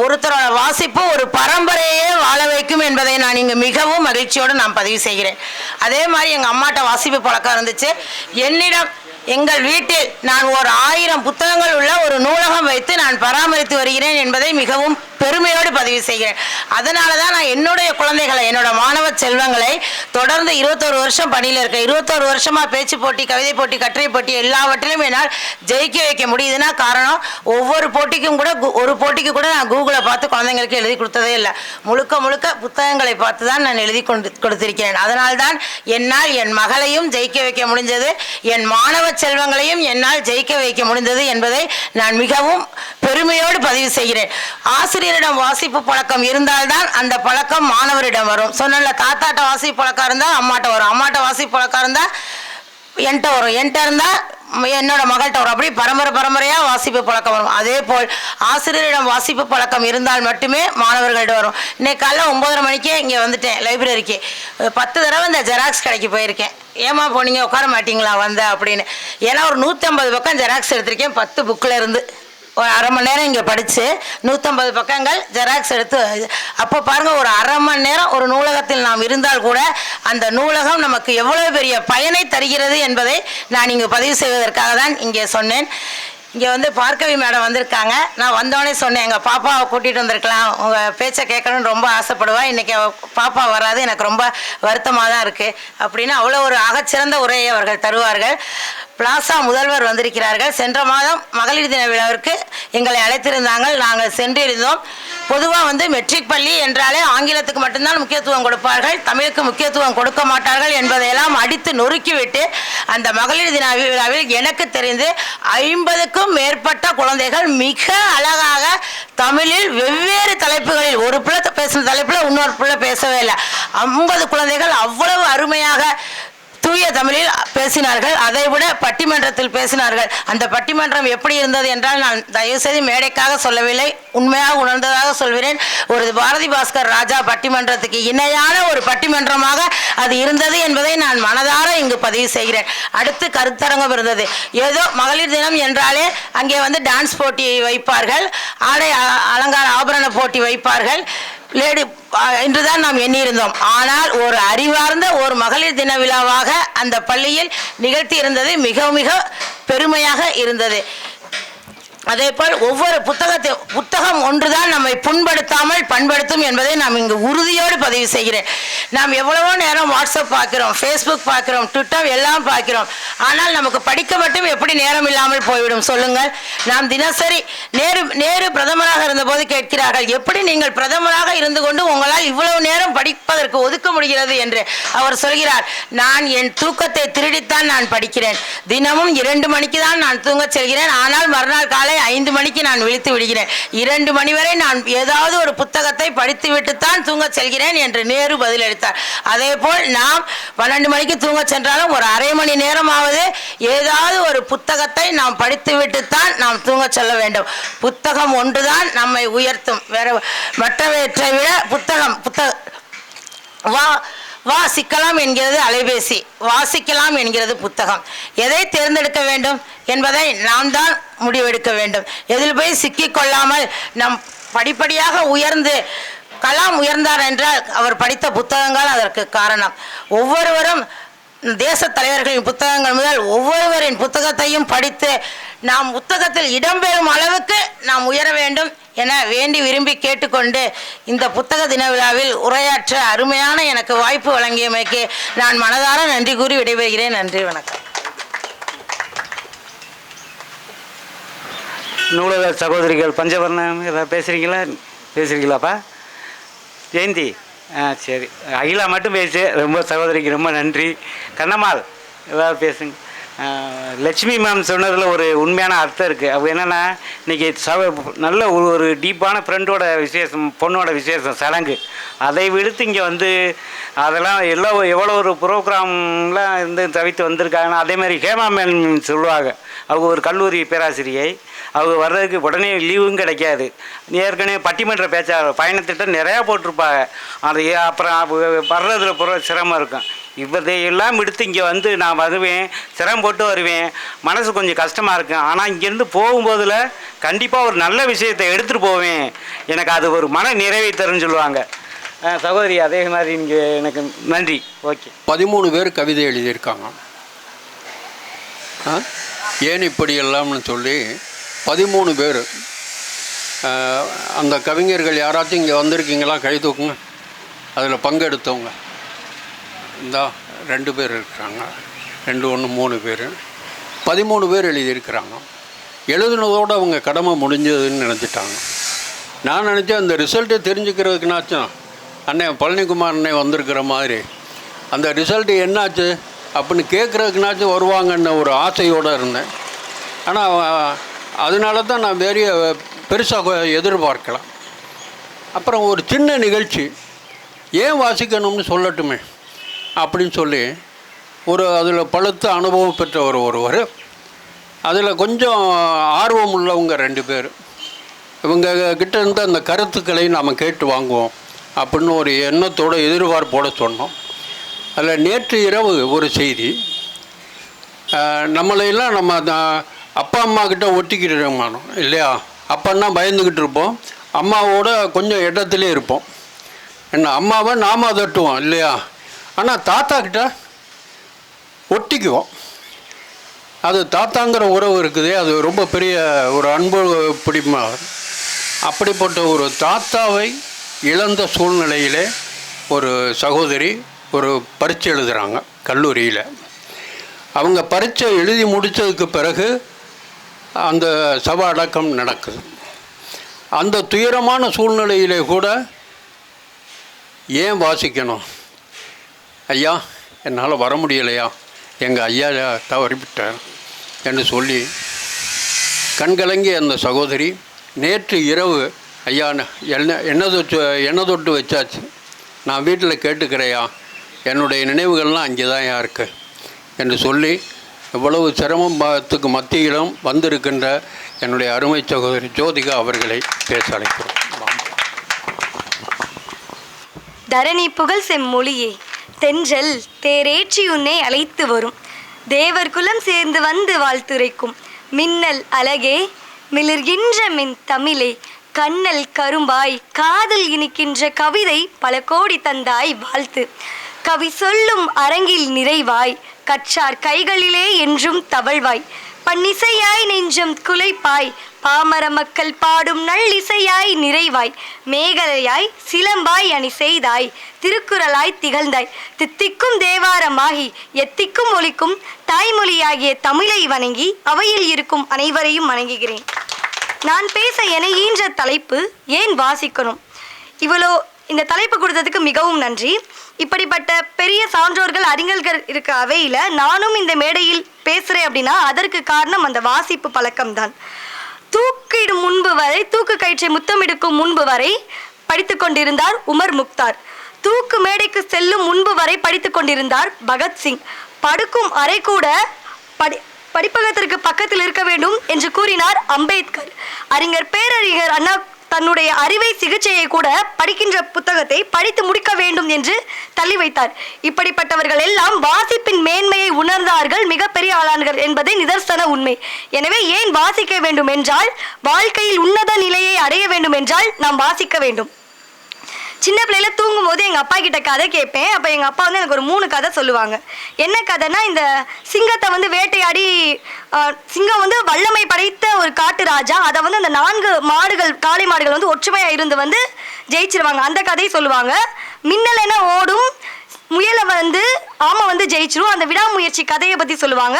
ஒருத்தரோட வாசிப்பு ஒரு பரம்பரையே வாழ வைக்கும் என்பதை நான் இங்கு மிகவும் மகிழ்ச்சியோடு நான் பதிவு செய்கிறேன். அதே மாதிரி எங்கள் அம்மாட்ட வாசிப்பு பழக்கம் இருந்துச்சு. என்னிடம் எங்கள் வீட்டில் நான் ஒரு 1000 புத்தகங்கள் உள்ள ஒரு நூலகம் வைத்து நான் பராமரித்து வருகிறேன் என்பதை மிகவும் பெருமையோடு பதிவு செய்கிறேன். அதனால தான் நான் என்னுடைய குழந்தைகளை, என்னோட மாணவ செல்வங்களை தொடர்ந்து 21 வருஷம் பணியில் இருக்கேன். 21 வருஷமாக பேச்சு போட்டி, கவிதை போட்டி, கட்டுரை போட்டி எல்லாவற்றிலும் என்னால் ஜெயிக்க வைக்க முடியுதுன்னா காரணம் ஒவ்வொரு போட்டிக்கும் கூட ஒரு போட்டிக்கு கூட நான் கூகுளை பார்த்து குழந்தைங்களுக்கு எழுதி கொடுத்ததே இல்லை. முழுக்க புத்தகங்களை பார்த்து தான் நான் எழுதி கொடுத்திருக்கிறேன். அதனால்தான் என்னால் என் மகளையும் ஜெயிக்க வைக்க முடிஞ்சது, என் மாணவ செல்வங்களையும் என்னால் ஜெயிக்க வைக்க முடிந்தது என்பதை நான் மிகவும் பெருமையோடு பதிவு செய்கிறேன். ஆசிரியரிடம் வாசிப்பு பழக்கம் இருந்தால்தான் அந்த பழக்கம் மாணவரிடம் வரும். சொன்ன தாத்தாட்ட வாசிப்பு பழக்கம் இருந்தால் அம்மாட்ட வரும், அம்மாட்ட வாசிப்பு பழக்கம் இருந்தால் என்கிட்ட வரும், என்கிட்ட இருந்தால் என்னோட மகள்கிட்ட வரும். அப்படி பரம்பரையாக வாசிப்பு பழக்கம் வரும். அதே போல் ஆசிரியரிடம் வாசிப்பு பழக்கம் இருந்தால் மட்டுமே மாணவர்கள்ட்ட வரும். இன்னைக்கு காலைல 9:30 மணிக்கே இங்கே வந்துட்டேன் லைப்ரரிக்கு. 10 தடவை இந்த ஜெராக்ஸ் கடைக்கு போயிருக்கேன். ஏமா போனீங்க, உட்கார மாட்டிங்களா வந்த அப்படின்னு. ஏன்னா ஒரு 150 பக்கம் ஜெராக்ஸ் எடுத்திருக்கேன் 10 புக்கில் இருந்து. ஒரு அரை மணி நேரம் இங்கே படித்து 150 பக்கங்கள் ஜெராக்ஸ் எடுத்து, அப்போ பாருங்கள் ஒரு அரை மணி நேரம் ஒரு நூலகத்தில் நாம் இருந்தால் கூட அந்த நூலகம் நமக்கு எவ்வளோ பெரிய பயனை தருகிறது என்பதை நான் இங்கே பதிவு செய்வதற்காக தான் இங்கே சொன்னேன். இங்கே வந்து பார்க்கவி மேடம் வந்திருக்காங்க. நான் வந்தோடனே சொன்னேன், எங்கள் பாப்பாவை கூட்டிகிட்டு வந்திருக்கலாம், உங்கள் பேச்சை கேட்கணும்னு ரொம்ப ஆசைப்படுவா, இன்றைக்கி பாப்பா வராது, எனக்கு ரொம்ப வருத்தமாக தான் இருக்குது அப்படின்னு அவ்வளோ ஒரு ஆகச்சிறந்த உரையை அவர்கள் தருவார்கள். பிளாசா முதல்வர் வந்திருக்கிறார்கள். சென்ற மாதம் மகளிர் தின விழாவிற்கு எங்களை அழைத்திருந்தாங்க, நாங்கள் சென்றிருந்தோம். பொதுவாக வந்து மெட்ரிக் பள்ளி என்றாலே ஆங்கிலத்துக்கு மட்டும்தான் முக்கியத்துவம் கொடுப்பார்கள், தமிழுக்கு முக்கியத்துவம் கொடுக்க மாட்டார்கள் என்பதையெல்லாம் அடித்து நொறுக்கிவிட்டு அந்த மகளிர் தின விழாவில் எனக்கு தெரிந்து 50க்கும் மேற்பட்ட குழந்தைகள் மிக அழகாக தமிழில் வெவ்வேறு தலைப்புகளில், ஒரு பிள்ளை பேசின தலைப்பில் இன்னொரு பிள்ளை பேசவே இல்லை, 50 குழந்தைகள் அவ்வளவு அருமையாக தூய தமிழில் பேசினார்கள். அதை விட பட்டிமன்றத்தில் பேசினார்கள். அந்த பட்டிமன்றம் எப்படி இருந்தது என்றால் நான் தயவுசெய்து மேடைக்காக சொல்லவில்லை, உண்மையாக உணர்ந்ததாக சொல்கிறேன். ஒரு பாரதி பாஸ்கர் ராஜா பட்டிமன்றத்துக்கு இணையான ஒரு பட்டிமன்றமாக அது இருந்தது என்பதை நான் மனதார இங்கு பதிவு செய்கிறேன். அடுத்து கருத்தரங்கம் இருந்தது. ஏதோ மகளிர் தினம் என்றாலே அங்கே வந்து டான்ஸ் போட்டி வைப்பார்கள், ஆடை அலங்கார ஆபரண போட்டி வைப்பார்கள், லேடி என்றுதான் நாம் எண்ணியிருந்தோம். ஆனால் ஒரு அறிவார்ந்த ஒரு மகளிர் தின விழாவாக அந்த பள்ளியில் நிகழ்த்தி இருந்தது மிக மிக பெருமையாக இருந்தது. அதேபோல் ஒவ்வொரு புத்தகம் ஒன்றுதான் நம்மை புண்படுத்தாமல் பண்படுத்தும் என்பதை நாம் இங்கு உறுதியோடு பதிவு செய்கிறேன். நாம் எவ்வளவோ நேரம் வாட்ஸ்அப் பார்க்கிறோம், ஃபேஸ்புக் பார்க்கிறோம், ட்விட்டர் எல்லாம் பார்க்கிறோம். ஆனால் நமக்கு படிக்க மட்டும் எப்படி நேரம் இல்லாமல் போய்விடும் சொல்லுங்கள். நாம் தினசரி நேரு பிரதமராக இருந்தபோது கேட்கிறார்கள், எப்படி நீங்கள் பிரதமராக இருந்து கொண்டு உங்களால் இவ்வளவு நேரம் படிப்பதற்கு ஒதுக்க முடிகிறது என்று. அவர் சொல்கிறார், நான் என் தூக்கத்தை திருடித்தான் நான் படிக்கிறேன். தினமும் 2 மணிக்கு தான் நான் தூங்க செல்கிறேன். ஆனால் மறுநாள் காலை 5 மணிக்கு நான் விழித்து விடுகிறேன். 2 மணி வரை நான் ஏதாவது ஒரு புத்தகத்தை படித்து விட்டுத்தான் தூங்க செல்கிறேன் என்று நேரு பதிலளித்தார். அதே போல் நாம் 12 மணிக்கு தூங்க சென்றாலும் ஒரு அரை மணி நேரமாவது ஏதாவது ஒரு புத்தகத்தை நாம் படித்து விட்டுத்தான் நாம் தூங்க செல்ல வேண்டும். புத்தகம் ஒன்றுதான் நம்மை உயர்த்தும். வேற மற்றவற்றை விட புத்தகம் வாசிக்கலாம் என்கிறது அலைபேசி, வாசிக்கலாம் என்கிறது புத்தகம். எதை தேர்ந்தெடுக்க வேண்டும் என்பதை நாம் தான் முடிவெடுக்க வேண்டும். எதில் போய் சிக்கிக்கொள்ளாமல் நம் படிப்படியாக உயர்ந்து கலாம் உயர்ந்தார் என்றால் அவர் படித்த புத்தகங்கள் அதற்கு காரணம். ஒவ்வொருவரும் தேச தலைவர்களின் புத்தகங்கள் முதல் ஒவ்வொருவரின் புத்தகத்தையும் படித்து நாம் புத்தகத்தில் இடம்பெறும் அளவுக்கு நாம் உயர வேண்டும் என வேண்டி விரும்பி கேட்டுக்கொண்டு இந்த புத்தக தின விழாவில் உரையாற்ற அருமையான எனக்கு வாய்ப்பு வழங்கியமைக்கு நான் மனதார நன்றி கூறி விடைபெறுகிறேன். நன்றி, வணக்கம். நூலக சகோதரிகள் பஞ்சவர்ணம் ஏதாவது பேசுகிறீங்களாப்பா? ஜெயந்தி சரி, அகிலா மட்டும் பேசு. ரொம்ப சகோதரிக்கு ரொம்ப நன்றி. கண்ணம்மாள் ஏதாவது பேசுங்க. லட்சுமி மேம் சொன்னதில் ஒரு உண்மையான அர்த்தம் இருக்குது. அது என்னென்னா, இன்றைக்கி நல்ல ஒரு டீப்பான ஃப்ரெண்டோட விசேஷம், பொண்ணோட விசேஷம், சடங்கு. அதை விடுத்து இங்கே வந்து அதெல்லாம் எவ்வளோ ஒரு ப்ரோக்ராம்லாம் இருந்து தவித்து வந்திருக்காங்கன்னா, அதேமாதிரி ஹேமா மேம் சொல்லுவாங்க. அவங்க ஒரு கல்லூரி பேராசிரியை. அவங்க வர்றதுக்கு உடனே லீவும் கிடைக்காது. ஏற்கனவே பட்டிமன்ற பேச்சாளர் பயணத்திட்டம் நிறையா போட்டிருப்பாங்க. அது அப்புறம் வர்றதுல சிரமம் இருக்கும். இவதையெல்லாம் எடுத்து இங்கே வந்து நான் வருவேன், சிரமம் போட்டு வருவேன், மனசு கொஞ்சம் கஷ்டமாக இருக்கும். ஆனால் இங்கேருந்து போகும்போதில் கண்டிப்பாக ஒரு நல்ல விஷயத்தை எடுத்துகிட்டு போவேன், எனக்கு அது ஒரு மன நிறைவை தருன்னு சொல்லுவாங்க. சகோதரி அதே மாதிரி இங்கே எனக்கு நன்றி. ஓகே. 13 பேர் கவிதை எழுதியிருக்காங்க. ஏன் இப்படி எல்லாம்னு சொல்லி 13 பேர். அந்த கவிஞர்கள் யாராச்சும் இங்கே வந்திருக்கீங்களா? கை தூக்குங்க. அதில் பங்கெடுத்தவங்க இந்தா 2 பேர் இருக்கிறாங்க. 2 1 3 பேர். 13 பேர் எழுதியிருக்கிறாங்க. எழுதுனதோடு அவங்க கடமை முடிஞ்சதுன்னு நினச்சிட்டாங்க. நான் நினச்சேன் அந்த ரிசல்ட்டை தெரிஞ்சுக்கிறதுக்குனாச்சும் அண்ணன் பழனிக்குமார் அண்ணன் வந்திருக்கிற மாதிரி அந்த ரிசல்ட்டு என்னாச்சு அப்படின்னு கேட்குறதுக்குனாச்சும் வருவாங்கன்னு ஒரு ஆசையோடு இருந்தேன். ஆனால் அதனால தான் நான் பெருசாக எதிர்பார்க்கலாம். அப்புறம் ஒரு சின்ன நிகழ்ச்சி, ஏன் வாசிக்கணும்னு சொல்லட்டுமே அப்படின்னு சொல்லி அதில் பழுத்த அனுபவம் பெற்ற ஒருவர், அதில் கொஞ்சம் ஆர்வம் உள்ளவங்க 2 பேர். இவங்க கிட்ட இருந்து அந்த கருத்துக்களை நாம் கேட்டு வாங்குவோம் அப்படின்னு ஒரு எண்ணத்தோடு எதிர்பார்ப்போடு சொன்னோம். அதில் நேற்று இரவு ஒரு செய்தி, நம்மளையெல்லாம் நம்ம அப்பா அம்மா கிட்ட ஒட்டிக்கிட்டு இல்லையா? அப்பன்னா பயந்துக்கிட்டு இருப்போம், அம்மாவோட கொஞ்சம் இடத்துலேயே இருப்போம். என்ன, அம்மாவை நாம தட்டுவோம் இல்லையா? ஆனால் தாத்தா கிட்ட ஒட்டிக்குவோம். அது தாத்தாங்கிற உறவு இருக்குதே, அது ரொம்ப பெரிய ஒரு அன்பு பிடிமாக. அப்படிப்பட்ட ஒரு தாத்தாவை இழந்த சூழ்நிலையிலே ஒரு சகோதரி ஒரு பரீட்சை எழுதுகிறாங்க கல்லூரியில். அவங்க பரீட்சை எழுதி முடித்ததுக்கு பிறகு அந்த சபை அடக்கம் நடக்குது. அந்த துயரமான சூழ்நிலையிலே கூட ஏன் வாசிக்கணும் ஐயா, என்னால் வர முடியலையா, எங்கள் ஐயா தவறிவிட்டார் என்று சொல்லி கண்கலங்கி அந்த சகோதரி நேற்று இரவு, ஐயா என்ன தொட்டு வச்சாச்சு, நான் வீட்டில் கேட்டுக்கிறையா, என்னுடைய நினைவுகள்லாம் அங்கே தான் இருக்குது என்று சொல்லி இவ்வளவு சிரமத்துக்கு மத்தியிலும் வந்திருக்கின்ற என்னுடைய அருமை சகோதரி ஜோதிகா அவர்களை பேச அழைக்கிறோம். தரணி புகழ் செம்மொழியே, தென்றல் தேரேற்றி உன்னை அழைத்து வரும், தேவர் குலம் சேர்ந்து வந்து வாழ்த்துரைக்கும் மின்னல் அழகே, மிளிர்கின்ற மின் தமிழே, கண்ணல் கரும்பாய் காதல் இனிக்கின்ற கவிதை பல கோடி தந்தாய் வாழ்த்து, கவி சொல்லும் அரங்கில் நிறைவாய், கற்றார் கைகளிலே என்றும் தவழ்வாய், பன்னிசையாய் நெஞ்சம் குலைப்பாய் பாமர மக்கள் பாடும் நல்லிசையாய் நிறைவாய் மேகலையாய் சிலம்பாய் அணி செய்தாய் திருக்குறளாய் திகழ்ந்தாய் தித்திக்கும் தேவாரமாகி எத்திக்கும் ஒலிக்கும் தாய்மொழியாகிய தமிழை வணங்கி அவையில் இருக்கும் அனைவரையும் வணங்குகிறேன். நான் பேச என ஈன்ற தலைப்பு ஏன் வாசிக்கணும். இவ்வளோ இந்த தலைப்பு கொடுத்ததுக்கு மிகவும் நன்றி. இப்படிப்பட்ட பெரிய சான்றோர்கள் அறிஞர்கள் இருக்க அவையில் நானும் இந்த மேடையில் பேசுகிறேன் அப்படின்னா அதற்கு காரணம் அந்த வாசிப்பு பழக்கம்தான். தூக்கிடும் முன்பு வரை, தூக்கு கயிற்றை முத்தமிடுக்கும் முன்பு வரை படித்து கொண்டிருந்தார் உமர் முக்தார். தூக்கு மேடைக்கு செல்லும் முன்பு வரை படித்து கொண்டிருந்தார் பகத்சிங். படுக்கும் அறை கூட படிப்பகத்திற்கு பக்கத்தில் இருக்க வேண்டும் என்று கூறினார் அம்பேத்கர். அறிஞர் பேரறிஞர் அண்ணா தன்னுடைய அறுவை சிகிச்சையை கூட படிக்கின்ற புத்தகத்தை படித்து முடிக்க வேண்டும் என்று தள்ளி வைத்தார். இப்படிப்பட்டவர்கள் எல்லாம் வாசிப்பின் மேன்மையை உணர்ந்தார்கள், மிகப்பெரிய ஆளானார்கள் என்பதை நிதர்சன உண்மை. எனவே ஏன் வாசிக்க வேண்டும் என்றால், வாழ்க்கையில் உன்னத நிலையை அடைய வேண்டும் என்றால் நாம் வாசிக்க வேண்டும். சின்ன பிள்ளையில தூங்கும் போது எங்கள் அப்பா கிட்ட கதை கேட்பேன். அப்போ எங்கள் அப்பா வந்து எனக்கு ஒரு 3 கதை சொல்லுவாங்க. என்ன கதைன்னா, இந்த சிங்கத்தை வந்து வேட்டையாடி, சிங்கம் வந்து வல்லமை படைத்த ஒரு காட்டு ராஜா, அதை வந்து அந்த 4 மாடுகள், காளை மாடுகள் வந்து ஒற்றுமையாக இருந்து வந்து ஜெயிச்சிருவாங்க. அந்த கதையை சொல்லுவாங்க. மின்னல் என ஓடும் முயலை வந்து ஆமை வந்து ஜெயிச்சிரும், அந்த விடாமுயற்சி கதையை பற்றி சொல்லுவாங்க.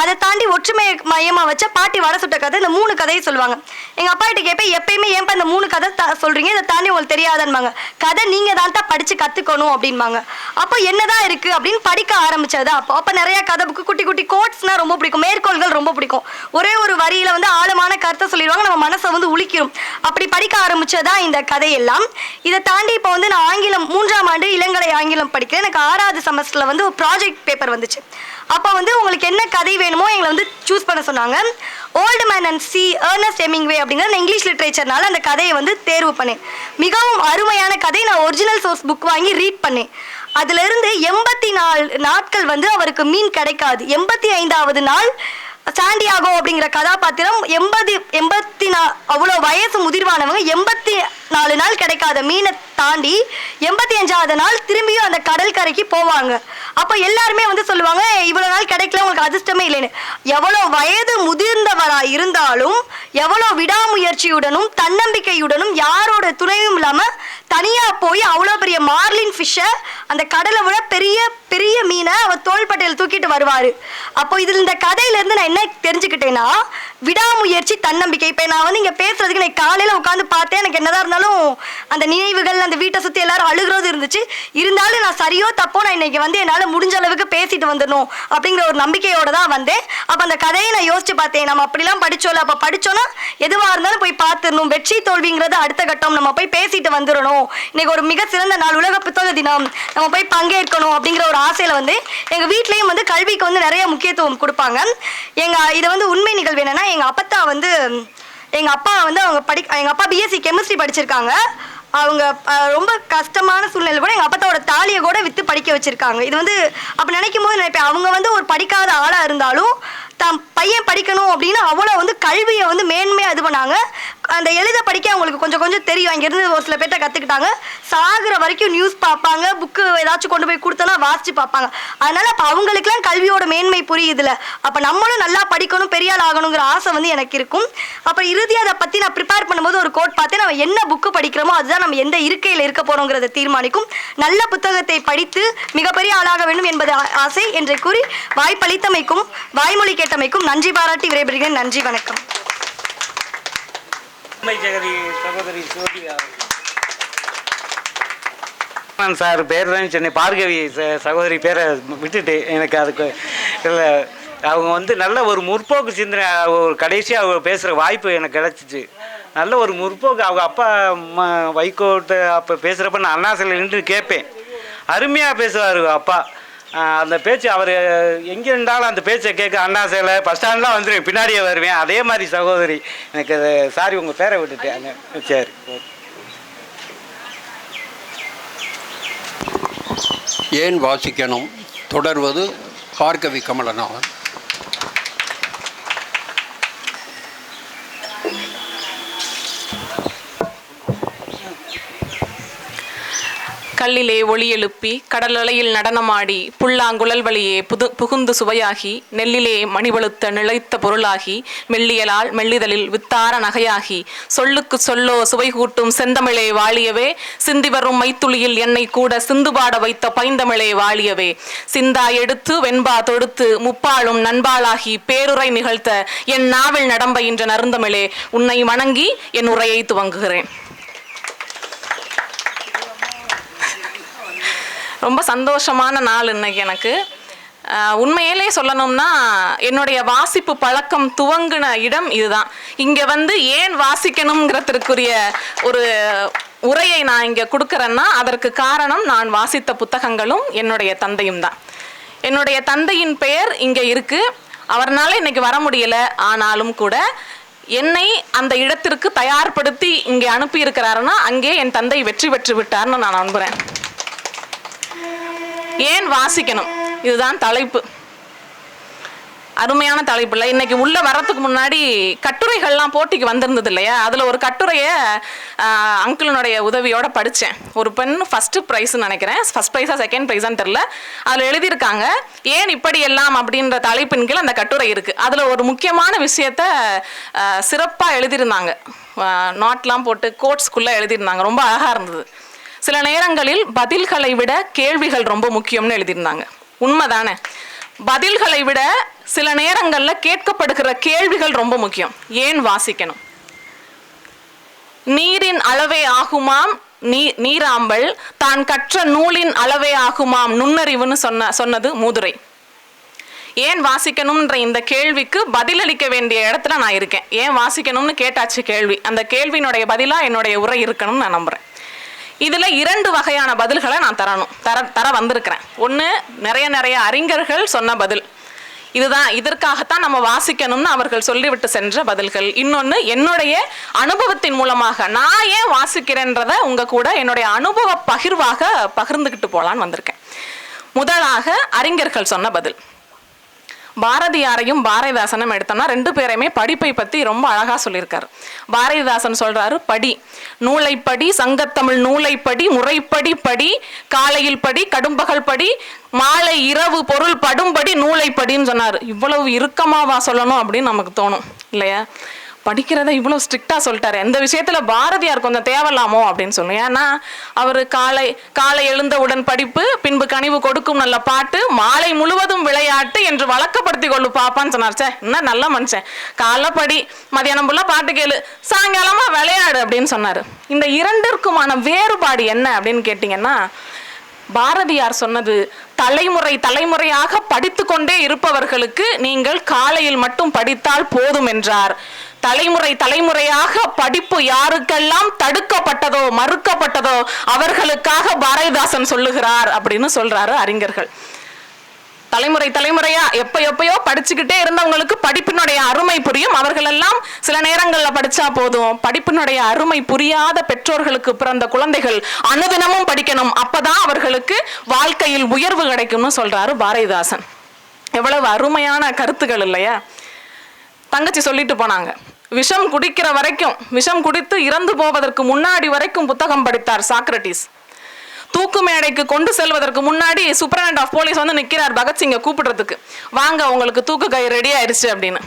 அதை தாண்டி ஒற்றுமை மையமாக வச்ச பாட்டி வடை சுட்ட கதை, இந்த 3 கதையை சொல்லுவாங்க. எங்கள் அப்பா கிட்ட கேட்பேன், எப்பயுமே ஏன்ப்பா இந்த 3 கதை சொல்கிறீங்க, இதை தாண்டி உங்களுக்கு தெரியாதுன்பாங்க. கதை நீங்கள் தான் படித்து கற்றுக்கணும் அப்படின்பாங்க. அப்போ என்னதான் இருக்குது அப்படின்னு படிக்க ஆரம்பித்தது. அப்போ நிறையா கதை புக்கு, குட்டி குட்டி கோட்ஸ்னால் ரொம்ப பிடிக்கும், மேற்கோள்கள் ரொம்ப பிடிக்கும். ஒரே ஒரு வரியில் வந்து ஆழமான கருத்தை சொல்லிடுவாங்க, நம்ம மனசை வந்து உளிக்கிறோம். அப்படி படிக்க ஆரம்பித்ததா இந்த கதையெல்லாம். இதை தாண்டி இப்போ வந்து நான் ஆங்கிலம் 3ஆம் ஆண்டு இளங்கலை ஆங்கிலம் படிக்கிறேன். எனக்கு 6வது செமஸ்டரில் வந்து ஒரு ப்ராஜெக்ட் பேப்பர் வந்துச்சு. அப்போ வந்து உங்களுக்கு என்ன கதை வேணுமோ எங்களை வந்து சூஸ் பண்ண சொன்னாங்க. Old man and C, Ernest Hemingway அப்படிங்கிற இங்கிலீஷ் லிட்ரேச்சர்னால அந்த கதையை வந்து தேர்வு பண்ணேன். மிகவும் அருமையான கதை. நான் ஒரிஜினல் சோர்ஸ் புக் வாங்கி ரீட் பண்ணேன். அதிலிருந்து 84 நாட்கள் வந்து அவருக்கு மீன் கிடைக்காது. 85வது நாள் சாண்டியாகோ அப்படிங்கிற கதாபாத்திரம் 84 அவ்வளோ வயசு முதிர்வானவங்க 84 நாள் கிடைக்காத மீனை தாண்டி 85வது நாள் திரும்பியும் அந்த கடல் கரைக்கு போவாங்க. அப்போ எல்லாருமே வந்து சொல்லுவாங்க, இவ்வளோ நாள் கிடைக்கல, உங்களுக்கு அதிர்ஷ்டமே இல்லைன்னு. எவ்வளோ வயது முதிர்ந்தவராக இருந்தாலும், எவ்வளோ விடாமுயற்சியுடனும் தன்னம்பிக்கையுடனும் யாரோட துணையும் இல்லாமல் தனியாக போய் அவ்வளோ பெரிய மார்லின் ஃபிஷ்ஷை, அந்த கடலை விட பெரிய பெரிய மீனை அவர் தோள்பட்டையில் தூக்கிட்டு வருவார். அப்போ இதில் இந்த கதையிலேருந்து நான் என்ன தெரிஞ்சுக்கிட்டேன்னா, விடாமுயற்சி, தன்னம்பிக்கை. இப்போ நான் வந்து இங்கே பேசுறதுக்கு நான் காலையில் உட்காந்து பார்த்தேன். எனக்கு என்னதான் இருந்தாலும் அந்த நினைவுகள், அந்த வீட்டை சுற்றி எல்லாரும் அழுகிறது இருந்துச்சு. இருந்தாலும் நான் சரியோ தப்போ நான் இன்னைக்கு வந்து என்னால் முடிஞ்ச அளவுக்கு பேசிட்டு வந்துடணும் அப்படிங்கிற ஒரு நம்பிக்கையோடு தான் வந்தேன். அப்போ அந்த கதையை நான் யோசிச்சு பார்த்தேன். நம்ம அப்படிலாம் படித்தோம்ல, அப்போ படித்தோன்னா எதுவாக இருந்தாலும் போய் பார்த்துடணும். வெற்றி தோல்விங்கிறது அடுத்த கட்டம், நம்ம போய் பேசிட்டு வந்துடணும். இன்னைக்கு ஒரு மிக சிறந்த நாள், உலக புத்தக தினம், நம்ம போய் பங்கேற்கணும் அப்படிங்கிற ஒரு ஆசையில் வந்து எங்கள் வீட்லேயும் வந்து கல்விக்கு வந்து நிறைய முக்கியத்துவம் கொடுப்பாங்க. இதை வந்து உண்மை நிகழ்வு என்னன்னா, எங்கள் அப்பா வந்து எங்கள் அப்பா பிஎஸ்சி கெமிஸ்ட்ரி படிச்சிருக்காங்க. அவங்க ரொம்ப கஷ்டமான சூழ்நிலை கூட எங்கள் அப்பத்தாவோட தாலியை கூட விற்று படிக்க வச்சுருக்காங்க. இது வந்து அப்போ நினைக்கும் போது நினைப்பேன், அவங்க வந்து ஒரு படிக்காத ஆளாக இருந்தாலும் தான் பையன் படிக்கணும் அப்படின்னு அவ்வளோ வந்து கல்வியை வந்து மேன்மையாக இது பண்ணாங்க. அந்த எழுத படிக்க அவங்களுக்கு கொஞ்சம் கொஞ்சம் தெரியும். அங்கேருந்து ஒரு சில பேர்ட்ட கற்றுக்கிட்டாங்க. சாகிற வரைக்கும் நியூஸ் பார்ப்பாங்க, புக்கு ஏதாச்சும் கொண்டு போய் கொடுத்தோன்னா வாசித்து பார்ப்பாங்க. அதனால் அப்போ அவங்களுக்குலாம் கல்வியோட மேன்மை புரியுதுல. அப்போ நம்மளும் நல்லா படிக்கணும், பெரிய ஆள் ஆகணுங்கிற ஆசை வந்து எனக்கு இருக்கும். அப்புறம் இறுதியாக அதை பற்றி நான் ப்ரிப்பேர் பண்ணும்போது ஒரு கோட் பார்த்தேன், நம்ம என்ன புக்கு படிக்கிறோமோ அதுதான் நம்ம எந்த இருக்கையில் இருக்க போகிறோங்கிறத தீர்மானிக்கும். நல்ல புத்தகத்தை படித்து மிகப்பெரிய ஆளாக வேண்டும் என்பது ஆசை என்று கூறி வாய்ப்பளித்தமைக்கும் வாய்மொழி கேட்டமைக்கும் நன்றி பாராட்டி விடைபெறுகிறேன். நன்றி, வணக்கம். சகோதரி சோதிகா சார் பேர் தான் சொன்னேன், பார்கவி சகோதரி பேரை விட்டுட்டு எனக்கு அதுக்கு இல்லை, அவங்க வந்து நல்ல ஒரு முற்போக்கு சிந்தனை, ஒரு கடைசியாக அவங்க பேசுகிற வாய்ப்பு எனக்கு கிடச்சிச்சு. நல்ல ஒரு முற்போக்கு. அவங்க அப்பா வைகோட்டு அப்போ பேசுகிறப்ப நான் அண்ணா சிலையில் நின்று கேட்பேன். அருமையாக பேசுவார் அப்பா. அந்த பேச்சு அவர் எங்கே இருந்தாலும் அந்த பேச்சை கேட்க அண்ணா சிலை பஸ் ஸ்டாண்ட்லாம் வந்துடுவேன், பின்னாடியே வருவேன். அதே மாதிரி சகோதரி எனக்கு சாரி உங்கள் பேரை விட்டுட்டேன். சரி, ஏன் வாசிக்கணும் தொடர்வது பார்கவி கமலநாதன். கல்லிலே ஒளி எழுப்பி கடலலையில் நடனமாடி புல்லாங்குழல் வழியே புகுந்து சுவையாகி நெல்லிலே மணிவழுத்த நிலைத்த பொருளாகி மெல்லியலால் மெல்லிதலில் வித்தார நகையாகி சொல்லுக்கு சொல்லோ சுவை கூட்டும் செந்தமிழே வாழியவே சிந்தி வரும் மைத்துளியில் என்னை கூட சிந்துபாட வைத்த பைந்தமிழே வாழியவே சிந்தா எடுத்து வெண்பா தொடுத்து முப்பாளும் நண்பாளாகி பேருரை நிகழ்த்த என் நாவில் நடம்பையின்ற நருந்தமிழே உன்னை வணங்கி என் உரையை துவங்குகிறேன். ரொம்ப சந்தோஷமான நாள் இன்னைக்கு எனக்கு. உண்மையிலே சொல்லணும்னா என்னுடைய வாசிப்பு பழக்கம் துவங்கின இடம் இதுதான். இங்கே வந்து ஏன் வாசிக்கணுங்கிறதுக்குரிய ஒரு உரையை நான் இங்கே கொடுக்குறேன்னா அதற்கு காரணம் நான் வாசித்த புத்தகங்களும் என்னுடைய தந்தையும் தான். என்னுடைய தந்தையின் பெயர் இங்கே இருக்குது. அவர்னால இன்னைக்கு வர முடியலை. ஆனாலும் கூட என்னை அந்த இடத்திற்கு தயார்படுத்தி இங்கே அனுப்பியிருக்கிறாருன்னா அங்கே என் தந்தை வெற்றி பெற்று விட்டார்னு நான் நம்புகிறேன். ஏன் வாசிக்கணும், இதுதான் தலைப்பு. அருமையான தலைப்பு இல்லை. இன்னைக்கு உள்ள வர்றதுக்கு முன்னாடி கட்டுரைகள்லாம் போட்டிக்கு வந்திருந்தது இல்லையா, அதில் ஒரு கட்டுரையை அங்கிளினுடைய உதவியோட படித்தேன். ஒரு பெண் ஃபஸ்ட்டு ப்ரைஸ்ன்னு நினைக்கிறேன், ஃபஸ்ட் ப்ரைஸாக செகண்ட் ப்ரைஸான்னு தெரில. அதில் எழுதியிருக்காங்க ஏன் இப்படி எல்லாம் அப்படின்ற தலைப்பின் கீழ் அந்த கட்டுரை இருக்குது. அதில் ஒரு முக்கியமான விஷயத்த சிறப்பாக எழுதியிருந்தாங்க. நோட்லாம் போட்டு கோட்ஸ்குள்ளே எழுதியிருந்தாங்க. ரொம்ப அழகாக இருந்தது. சில நேரங்களில் பதில்களை விட கேள்விகள் ரொம்ப முக்கியம்னு எழுதியிருந்தாங்க. உண்மைதானே? பதில்களை விட சில நேரங்களில் கேட்கப்படுகிற கேள்விகள் ரொம்ப முக்கியம். ஏன் வாசிக்கணும்? நீரின் அளவே ஆகுமாம் நீராம்பல், தான் கற்ற நூலின் அளவே ஆகுமாம் நுண்ணறிவுன்னு சொன்னது மூதுரை. ஏன் வாசிக்கணும்ன்ற இந்த கேள்விக்கு பதிலளிக்க வேண்டிய இடத்துல நான் இருக்கேன். ஏன் வாசிக்கணும்னு கேட்டாச்சு கேள்வி. அந்த கேள்வியினுடைய பதிலாக என்னுடைய உரை இருக்கணும்னு நான் நம்புகிறேன். இதில் 2 வகையான பதில்களை நான் தர வந்திருக்கிறேன். ஒன்று, நிறைய அறிஞர்கள் சொன்ன பதில், இதுதான் இதற்காகத்தான் நம்ம வாசிக்கணும்னு அவர்கள் சொல்லிவிட்டு சென்ற பதில்கள். இன்னொன்று, என்னுடைய அனுபவத்தின் மூலமாக நான் ஏன் வாசிக்கிறேன்றத உங்கள் கூட என்னுடைய அனுபவ பகிர்வாக பகிர்ந்துக்கிட்டு போகலான்னு வந்திருக்கேன். முதலாக அறிஞர்கள் சொன்ன பதில். பாரதியாரையும் பாரதிதாசனும் எடுத்தோம்னா 2 பேரையுமே படிப்பை பற்றி ரொம்ப அழகாக சொல்லியிருக்காரு. பாரதிதாசன் சொல்கிறாரு, படி, நூலை படி, சங்கத்தமிழ் நூலை படி, முறைப்படி படி, காலையில் படி, கடும்பகல் படி, மாலை இரவு பொருள் படும்படி நூலை படின்னு சொன்னார். இவ்வளவு இறுக்கமாவா சொல்லணும் அப்படின்னு நமக்கு தோணும் இல்லையா? படிக்கிறத இவ்வளோ ஸ்ட்ரிக்டாக சொல்லிட்டாரு. எந்த விஷயத்தில் பாரதியார் கொஞ்சம் தேவலாமோ அப்படின்னு சொல்லுவேன். ஏன்னா அவர் காலை எழுந்தவுடன் படிப்பு, பின்பு கனிவு கொடுக்கும் நல்ல பாட்டு, மாலை முழுவதும் விளையாட்டு என்று வழக்கப்படுத்தி கொள்ளு பாப்பான்னு சொன்னார். சே, என்ன நல்ல மனுஷன். காலை படி, மதியானம் ஃபுல்லாக பாட்டு கேளு, சாயங்காலமாக விளையாடு அப்படின்னு சொன்னார். இந்த 2ற்குமான வேறுபாடு என்ன அப்படின்னு கேட்டிங்கன்னா, பாரதியார் சொன்னது தலைமுறையாக படித்து கொண்டே இருப்பவர்களுக்கு நீங்கள் காலையில் மட்டும் படித்தால் போதும் என்றார். தலைமுறையாக படிப்பு யாருக்கெல்லாம் தடுக்கப்பட்டதோ மறுக்கப்பட்டதோ அவர்களுக்காக பாரதிதாசன் சொல்லுகிறார் அப்படின்னு சொல்றாரு அறிஞர்கள். தலைமுறையா எப்பயோ படிச்சுக்கிட்டே இருந்தவங்களுக்கு படிப்பினுடைய அருமை புரியும். அவர்கள் எல்லாம் சில நேரங்கள்ல படிச்சா போதும். படிப்பினுடைய அருமை புரியாத பெற்றோர்களுக்கு பிறந்த குழந்தைகள் அனுதினமும் படிக்கணும், அப்பதான் அவர்களுக்கு வாழ்க்கையில் உயர்வு கிடைக்கும்னு சொல்றாரு பாரதிதாசன். எவ்வளவு அருமையான கருத்துக்கள் இல்லையா? தங்கச்சி சொல்லிட்டு போனாங்க, விஷம் குடிக்கிற வரைக்கும், விஷம் குடித்து இறந்து போவதற்கு முன்னாடி வரைக்கும் புத்தகம் படித்தார் சாக்ரட்டிஸ். தூக்கு மேடைக்கு கொண்டு செல்வதற்கு முன்னாடி சூப்பரண்ட் ஆஃப் போலீஸ் வந்து நிற்கிறார் பகத்சிங்கை கூப்பிடுறதுக்கு. வாங்க, உங்களுக்கு தூக்கு கை ரெடி ஆயிடுச்சு அப்படின்னு.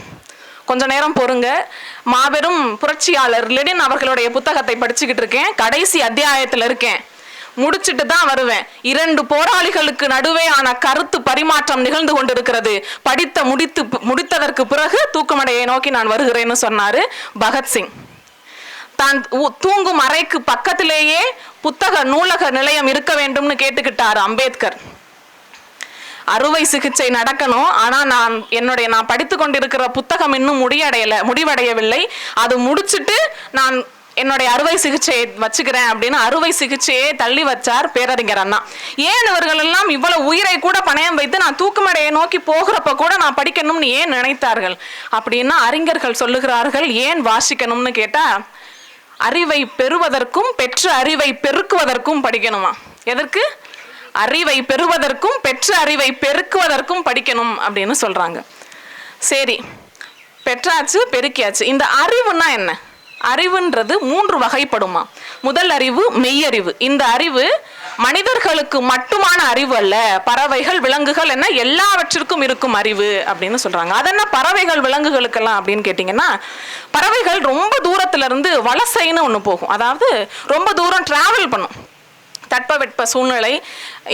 கொஞ்ச நேரம் பொறுங்க, மாபெரும் புரட்சியாளர் லெனின் அவர்களுடைய புத்தகத்தை படிச்சுக்கிட்டு இருக்கேன், கடைசி அத்தியாயத்தில் இருக்கேன், முடிச்சுட்டு தான் வருவேன். 2 போராளிகளுக்கு நடுவே ஆன கருத்து பரிமாற்றம் நிகழ்ந்து கொண்டிருக்கிறது. முடித்ததற்கு பிறகு தூக்குமடையை நோக்கி நான் வருகிறேன்னு சொன்னாரு பகத்சிங். தான் தூங்கும் அறைக்கு பக்கத்திலேயே புத்தக நூலக நிலையம் இருக்க வேண்டும்னு கேட்டுக்கிட்டாரு அம்பேத்கர். அறுவை சிகிச்சை நடக்கணும், ஆனா நான் படித்து கொண்டிருக்கிற புத்தகம் இன்னும் முடிவடையவில்லை, அது முடிச்சுட்டு நான் என்னுடைய அறுவை சிகிச்சையை வச்சுக்கிறேன் அப்படின்னு அறுவை சிகிச்சையை தள்ளி வச்சார் பேரறிஞர் அண்ணா. ஏன் இவர்கள் எல்லாம் இவ்வளவு உயிரை கூட பணயம் வைத்து நான் தூக்குமடையை நோக்கி போகிறப்ப கூட நான் படிக்கணும்னு ஏன் நினைத்தார்கள் அப்படின்னா, அறிஞர்கள் சொல்லுகிறார்கள் ஏன் வாசிக்கணும்னு கேட்டா, அறிவை பெறுவதற்கும் பெற்ற அறிவை பெருக்குவதற்கும் படிக்கணுமா. எதற்கு? அறிவை பெறுவதற்கும் பெற்ற அறிவை பெருக்குவதற்கும் படிக்கணும் அப்படின்னு சொல்றாங்க. சரி, பெற்றாச்சு, பெருக்கியாச்சு. இந்த அறிவுன்னா என்ன? அறிவுன்றது 3 வகைப்படுமா. முதல் அறிவு மெய்யறிவு. இந்த அறிவு மனிதர்களுக்கு மட்டுமான அறிவு அல்ல, பறவைகள் விலங்குகள் என்ன எல்லாவற்றிற்கும் இருக்கும் அறிவு அப்படின்னு சொல்றாங்க. அது என்ன பறவைகள் விலங்குகளுக்கெல்லாம் அப்படின்னு கேட்டிங்கன்னா, பறவைகள் ரொம்ப தூரத்துல இருந்து வலசைன்னு ஒன்று போகும், அதாவது ரொம்ப தூரம் டிராவல் பண்ணும். தட்பவெட்ப சூழ்நிலை,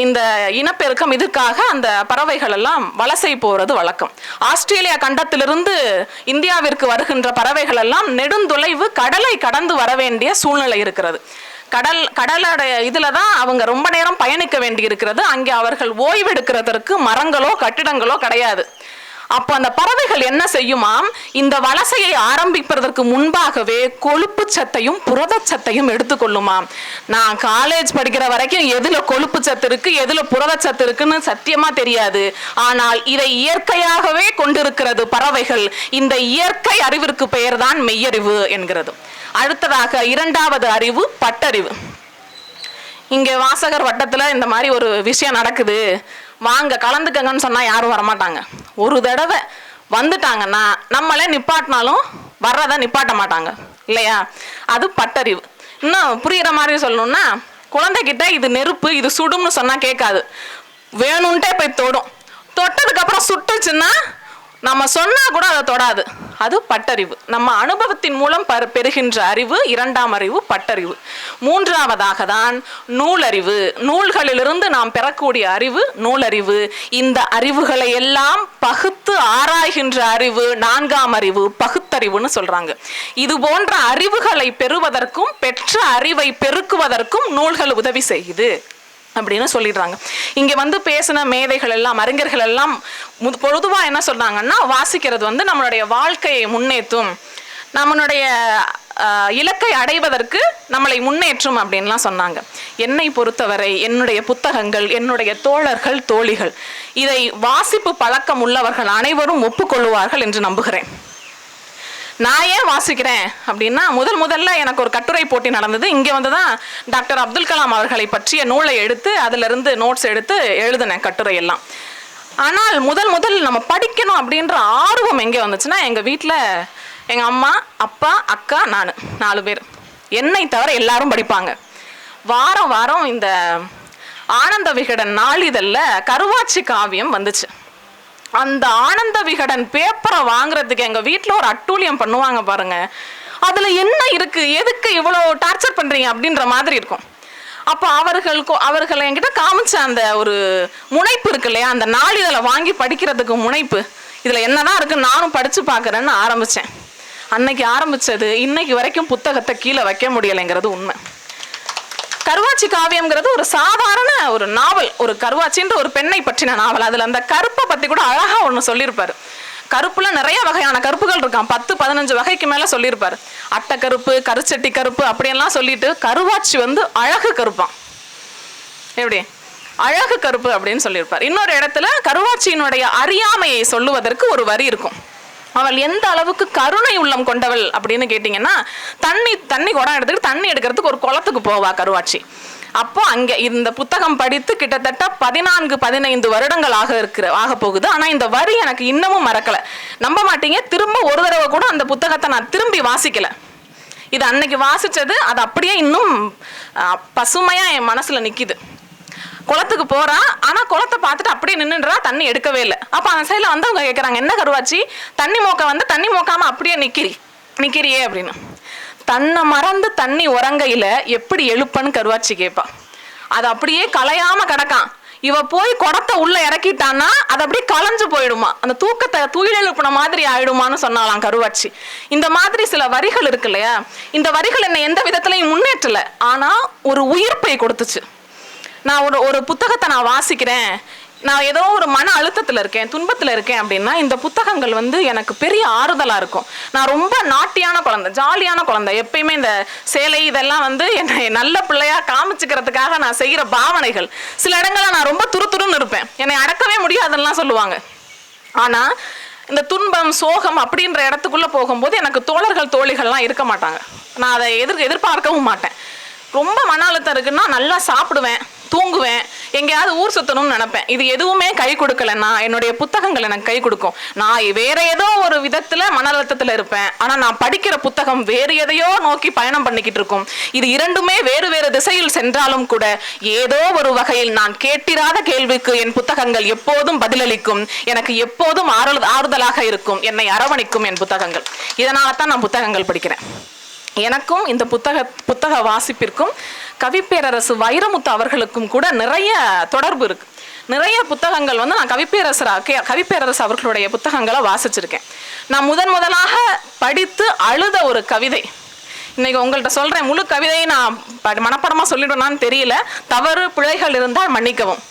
இந்த இனப்பெருக்கம், இதுக்காக அந்த பறவைகள் எல்லாம் வலசை போகிறது வழக்கம். ஆஸ்திரேலியா கண்டத்திலிருந்து இந்தியாவிற்கு வருகின்ற பறவைகள் எல்லாம் நெடுந்தொலைவு கடலை கடந்து வர வேண்டிய சூழ்நிலை இருக்கிறது. கடலோட இதில் தான் அவங்க ரொம்ப நேரம் பயணிக்க வேண்டி இருக்கிறது. அங்கே அவர்கள் ஓய்வெடுக்கிறதற்கு மரங்களோ கட்டிடங்களோ கிடையாது. அப்போ அந்த பறவைகள் என்ன செய்யுமாம், இந்த வலசையை ஆரம்பிப்பதற்கு முன்பாகவே கொழுப்பு சத்தையும் புரதச்சத்தையும் எடுத்துக்கொள்ளுமாம். நான் காலேஜ் படிக்கிற வரைக்கும் எதுல கொழுப்பு சத்து இருக்கு எதுல புரதச்சத்து இருக்குன்னு சத்தியமா தெரியாது. ஆனால் இதை இயற்கையாகவே கொண்டிருக்கிறது பறவைகள். இந்த இயற்கை அறிவிற்கு பெயர் தான் மெய்யறிவு என்கிறது. அடுத்ததாக 2வது அறிவு பட்டறிவு. இங்கே வாசகர் வட்டத்தில் இந்த மாதிரி ஒரு விஷயம் நடக்குது, வாங்க கலந்துக்கங்கன்னு சொன்னால் யாரும் வரமாட்டாங்க. ஒரு தடவை வந்துட்டாங்கன்னா நம்மளே நிப்பாட்டினாலும் வர்றதை நிப்பாட்ட மாட்டாங்க இல்லையா. அது பட்டறிவு. இன்னும் புரிகிற மாதிரி சொல்லணும்னா, குழந்தைகிட்ட இது நெருப்பு இது சுடும்னு சொன்னால் கேட்காது, வேணும்ன்ட்டே போய் தொடும். தொட்டதுக்கப்புறம் சுட்டுச்சுன்னா நம்ம சொன்னால் கூட அதை தொடாது. அது பட்டறிவு. நம்ம அனுபவத்தின் மூலம் பெறுகின்ற அறிவு 2ஆம் அறிவு பட்டறிவு. 3ஆவதாக தான் நூலறிவு. நூல்களிலிருந்து நாம் பெறக்கூடிய அறிவு நூலறிவு. இந்த அறிவுகளை எல்லாம் பகுத்து ஆராய்கின்ற அறிவு 4ஆம் அறிவு பகுத்தறிவுன்னு சொல்றாங்க. இது போன்ற அறிவுகளை பெறுவதற்கும் பெற்ற அறிவை பெருக்குவதற்கும் நூல்கள் உதவி செய்யுது அப்படின்னு சொல்லிடுறாங்க. இங்க வந்து பேசின மேதைகள் எல்லாம் அறிஞர்கள் எல்லாம் பொதுவா என்ன சொல்றாங்கன்னா, வாசிக்கிறது வந்து நம்மளுடைய வாழ்க்கையை முன்னேற்றும், நம்மளுடைய இலக்கை அடைவதற்கு நம்மளை முன்னேற்றும் அப்படின்லாம் சொன்னாங்க. என்னை பொறுத்தவரை என்னுடைய புத்தகங்கள், என்னுடைய தோழர்கள் தோழிகள், இதை வாசிப்பு பழக்கம் உள்ளவர்கள் அனைவரும் ஒப்புக்கொள்வார்கள் என்று நம்புகிறேன். நான் ஏன் வாசிக்கிறேன் அப்படின்னா, முதல்ல எனக்கு ஒரு கட்டுரை போட்டி நடந்தது. இங்கே வந்து தான் டாக்டர் அப்துல் கலாம் அவர்களை பற்றிய நூலை எடுத்து அதிலிருந்து நோட்ஸ் எடுத்து எழுதினேன் கட்டுரை எல்லாம். ஆனால் முதல் நம்ம படிக்கணும் அப்படின்ற ஆர்வம் எங்கே வந்துச்சுன்னா, எங்கள் வீட்டில் எங்கள் அம்மா அப்பா அக்கா நான் 4 பேர், என்னை தவிர எல்லாரும் படிப்பாங்க. வாரம் வாரம் இந்த ஆனந்த விகடன் நாளிதழில் கருவாச்சி காவியம் வந்துச்சு. அந்த ஆனந்த விகடன் பேப்பரை வாங்குறதுக்கு எங்கள் வீட்டில் ஒரு அட்டூழியம் பண்ணுவாங்க பாருங்க. அதில் என்ன இருக்கு, எதுக்கு இவ்வளோ டார்ச்சர் பண்ணுறீங்க அப்படின்ற மாதிரி இருக்கும். அப்போ அவர்கள் என்கிட்ட காமிச்ச அந்த ஒரு முனைப்பு இருக்கு இல்லையா, அந்த நாளிதழை வாங்கி படிக்கிறதுக்கு முனைப்பு, இதில் என்னதான் இருக்குன்னு நானும் படித்து பார்க்குறேன்னு ஆரம்பித்தேன். அன்னைக்கு ஆரம்பித்தது இன்னைக்கு வரைக்கும் புத்தகத்தை கீழே வைக்க முடியலைங்கிறது உண்மை. கருவாச்சி காவியம்ங்கிறது ஒரு சாதாரண ஒரு நாவல், ஒரு கருவாச்சின்ற ஒரு பெண்ணை பற்றின நாவல். அதில் அந்த கருப்பை பற்றி கூட அழகாக ஒன்று சொல்லியிருப்பார். கருப்புல நிறைய வகையான கருப்புகள் இருக்கான், 10-15 வகைக்கு மேலே சொல்லியிருப்பார். அட்டை கருப்பு, கருச்சட்டி கருப்பு அப்படியெல்லாம் சொல்லிட்டு கருவாச்சி வந்து அழகு கருப்பான், எப்படி அழகு கருப்பு அப்படின்னு சொல்லியிருப்பார். இன்னொரு இடத்துல கருவாச்சியினுடைய அறியாமையை சொல்லுவதற்கு ஒரு வரி இருக்கும். அவள் எந்த அளவுக்கு கருணை உள்ளம் கொண்டவள் அப்படின்னு கேட்டிங்கன்னா, தண்ணி குடம் எடுத்துக்கிட்டு தண்ணி எடுக்கிறதுக்கு ஒரு குளத்துக்கு போவா கருவாச்சி. அப்போ அங்கே இந்த புத்தகம் படித்து கிட்டத்தட்ட 14-15 வருடங்கள் ஆக போகுது. ஆனால் இந்த வரி எனக்கு இன்னமும் மறக்கலை. நம்ப மாட்டீங்க, திரும்ப ஒரு தடவை கூட அந்த புத்தகத்தை நான் திரும்பி வாசிக்கலை. இது அன்னைக்கு வாசித்தது, அது அப்படியே இன்னும் பசுமையாக என் மனசில் நிற்கிது. குளத்துக்கு போறா, ஆனா குளத்தை பார்த்துட்டு அப்படியே நின்றுன்றா, தண்ணி எடுக்கவே இல்லை. அப்ப அந்த சைட்ல வந்து அவங்க கேட்கறாங்க, என்ன கருவாச்சி தண்ணி மோக்க வந்து தண்ணி மோக்காம அப்படியே நிக்கிறியே அப்படின்னு. தன்னை மறந்து தண்ணி உறங்கையில எப்படி எழுப்பன்னு கருவாச்சி கேட்பா. அது அப்படியே கலையாம கிடக்கான். இவ போய் குடத்தை உள்ள இறக்கிட்டான்னா அது அப்படியே களைஞ்சு போயிடுமா, அந்த தூக்கத்தை துயில் எழுப்பின மாதிரி ஆயிடுமான்னு சொன்னாலாம் கருவாச்சி. இந்த மாதிரி சில வரிகள் இருக்கு இல்லையா, இந்த வரிகள் என்னை எந்த விதத்திலையும் முன்னேற்றல, ஆனா ஒரு உயிர்ப்பை கொடுத்துச்சு. நான் ஒரு புத்தகத்தை நான் வாசிக்கிறேன், நான் ஏதோ ஒரு மன அழுத்தத்தில் இருக்கேன், துன்பத்தில் இருக்கேன் அப்படின்னா இந்த புத்தகங்கள் வந்து எனக்கு பெரிய ஆறுதலாக இருக்கும். நான் ரொம்ப நாட்டியான குழந்தை, ஜாலியான குழந்தை, எப்பயுமே இந்த சேலை இதெல்லாம் வந்து என்னை நல்ல பிள்ளையாக காமிச்சுக்கிறதுக்காக நான் செய்கிற பாவனைகள். சில இடங்களில் நான் ரொம்ப துருத்துருன்னு இருப்பேன், என்னை அடக்கவே முடியாதுன்னெலாம் சொல்லுவாங்க. ஆனால் இந்த துன்பம் சோகம் அப்படின்ற இடத்துக்குள்ளே போகும்போது எனக்கு தோழர்கள் தோழிகள்லாம் இருக்க மாட்டாங்க. நான் அதை எதிர்பார்க்கவும் மாட்டேன். ரொம்ப மன அழுத்தம் இருக்குன்னா நல்லா சாப்பிடுவேன், தூங்குவேன், எங்கேயாவது ஊர் சுற்றணும்னு நினைப்பேன். இது எதுவுமே கை கொடுக்கலன்னா என்னுடைய புத்தகங்கள் எனக்கு கை கொடுக்கும். நான் வேற ஏதோ ஒரு விதத்தில் மன அழுத்தத்தில் இருப்பேன், ஆனால் நான் படிக்கிற புத்தகம் வேறு எதையோ நோக்கி பயணம் பண்ணிக்கிட்டு இருக்கும். இது இரண்டுமே வேறு வேறு திசையில் சென்றாலும் கூட ஏதோ ஒரு வகையில் நான் கேட்டிராத கேள்விக்கு என் புத்தகங்கள் எப்போதும் பதிலளிக்கும். எனக்கு எப்போதும் ஆறுதலாக இருக்கும், என்னை அரவணைக்கும் என் புத்தகங்கள். இதனால தான் நான் புத்தகங்கள் படிக்கிறேன். எனக்கும் இந்த புத்தக வாசிப்பிற்கும் கவிப்பேரரசு வைரமுத்து அவர்களுக்கும் கூட நிறைய தொடர்பு இருக்கு. நிறைய புத்தகங்கள் வந்து நான் கவிப்பேரரசு அவர்களுடைய புத்தகங்களை வாசிச்சிருக்கேன். நான் முதலாக படித்து அழுத ஒரு கவிதை இன்னைக்கு உங்கள்கிட்ட சொல்றேன். முழு கவிதையை நான் மனப்படமா சொல்லிடுவேனான்னு தெரியல, தவறு பிழைகள் இருந்தால் மன்னிக்கவும்.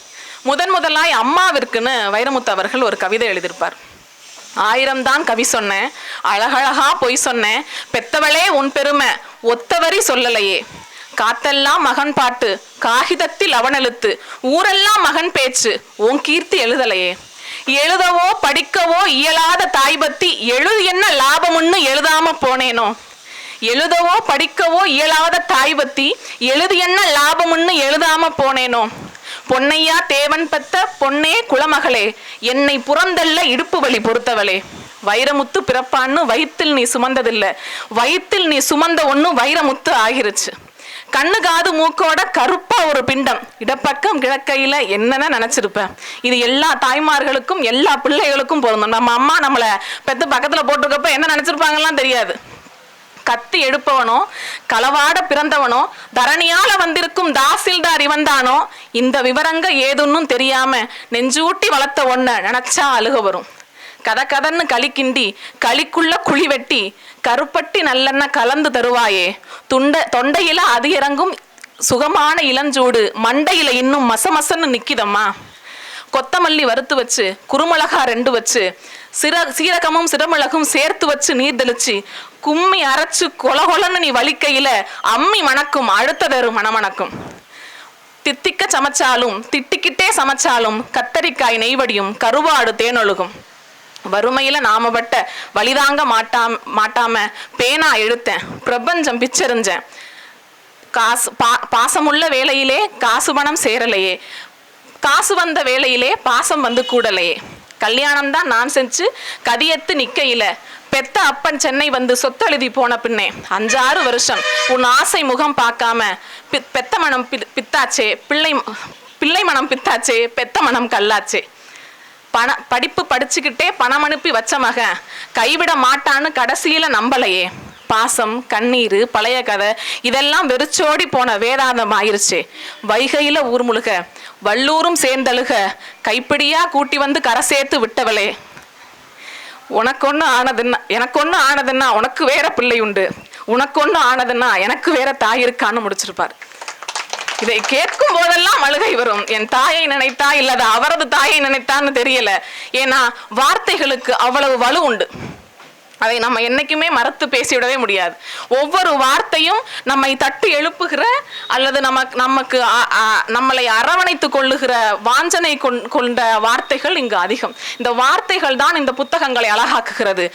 முதலாய் அம்மாவிற்குன்னு வைரமுத்து அவர்கள் ஒரு கவிதை எழுதியிருப்பார். 1000 தான் கவி சொன்னேன், அழகழகா பொய் சொன்னேன், பெத்தவளே உன் பெருமை ஒத்தவரி சொல்லலையே, காத்தெல்லாம் மகன் பாட்டு காகிதத்தில் அவனெழுத்து, ஊரெல்லாம் மகன் பேச்சு உன் கீர்த்தி எழுதலையே, எழுதவோ படிக்கவோ இயலாத தாய் பத்தி எழுது என்ன லாபம்னு எழுதாம போனேனோ, எழுதவோ படிக்கவோ இயலாத தாய் பத்தி எழுது என்ன லாபம்னு எழுதாம போனேனோ, பொன்னையா தேவன் பெத்த பொன்னே குலமகளே என்னை புறந்தல்ல இடுப்பு வலி பொறுத்தவளே, வைரமுத்து பிறப்பான்னு வயிற்றில் நீ சுமந்ததில்லை, வயிற்றில் நீ சுமந்த ஒண்ணு வைரமுத்து ஆகிருச்சு, கண்ணு காது மூக்கோட கருப்பா ஒரு பிண்டம் இடப்பக்கம் கிழக்கையில என்னென்ன நினைச்சிருப்பேன். இது எல்லா தாய்மார்களுக்கும் எல்லா பிள்ளைகளுக்கும் பொருந்தும். நம்ம அம்மா நம்மளை பெத்து பக்கத்துல போட்டிருக்கப்ப என்ன நினைச்சிருப்பாங்கலாம் தெரியாது. கத்தி எடுப்பவனோ களவாட பிறந்தவனோ தரணியால வந்திருக்கும் தாசில்தார் இவன்தானோ, இந்த விவரங்க ஏதுன்னும் தெரியாம நெஞ்சூட்டி வளர்த்த ஒன்ன நினைச்சா அழுக வரும். கதன்னு களிக்கிண்டி களிக்குள்ள குழி வெட்டி கருப்பட்டி நல்லெண்ண கலந்து தருவாயே, தொண்டையில அது இறங்கும் சுகமான இளஞ்சூடு மண்டையில இன்னும் மசமசன்னு நிக்கிதம்மா, கொத்தமல்லி வறுத்து வச்சு குறுமிளகா 2 வச்சு சீரகமும் சிறமிளகும் சேர்த்து வச்சு நீர் தெளிச்சு கும்மி அரைச்சு கொலகொலன்னு நீ வலிக்கையில அம்மி மணக்கும் அழுத்ததரு மணமணக்கும், தித்திக்க சமைச்சாலும் திட்டிக்கிட்டே சமைச்சாலும் கத்தரிக்காய் நெய்வடியும் கருவாடு தேனொழுகும், வறுமையில நாம பட்ட வலிதாங்க மாட்டாம பேனா எழுத்தேன் பிரபஞ்சம் பிச்சரிஞ்சேன், பாசமுள்ள வேளையிலே காசு பணம் சேரலையே, காசு வந்த வேளையிலே பாசம் வந்து கூடலையே, கல்யாணம் தான் நான் செஞ்சு கதியத்து நிக்கையில பெத்த அப்பன் சென்னை வந்து சொத்தெழுதி போன பின்னே 5-6 வருஷம் உன் ஆசை முகம் பார்க்காம பெத்த மனம் பித்தாச்சே, பிள்ளை மனம் பித்தாச்சே, பெத்த மனம் கல்லாச்சே, படிப்பு படிச்சுக்கிட்டே பணம் அனுப்பி வச்ச மகன் கைவிட மாட்டான்னு கடைசியில நம்பலையே, பாசம் கண்ணீர் பழைய கதை இதெல்லாம் வெறிச்சோடி போன வேதாந்தம் ஆயிருச்சே, வைகையில ஊர் முழுக வள்ளூரும் சேர்ந்தழுக கைப்பிடியா கூட்டி வந்து கரை சேர்த்து விட்டவளே, உனக்கொன்னு ஆனதுன்னா எனக்கொன்னு ஆனதுன்னா உனக்கு வேற பிள்ளை உண்டு, உனக்கொன்னு ஆனதுன்னா எனக்கு வேற தாய் இருக்கான்னு முடிச்சிருப்பார். இதை கேட்கும் போதெல்லாம் அழுகை வரும். என் தாயை நினைத்தா இல்லது அவரது தாயை நினைத்தான்னு தெரியல. ஏன்னா வார்த்தைகளுக்கு அவ்வளவு வலு உண்டு. அதை நம்ம என்னைக்குமே மறுத்து பேசிவிடவே முடியாது. ஒவ்வொரு வார்த்தையும் நம்மை தட்டி எழுப்புகிற அல்லது நமக்கு நம்மளை அரவணைத்து கொள்ளுகிற வாஞ்சனை கொண்ட வார்த்தைகள் இங்கு அதிகம். இந்த வார்த்தைகள் தான் இந்த புத்தகங்களை அழகாக்குகிறது.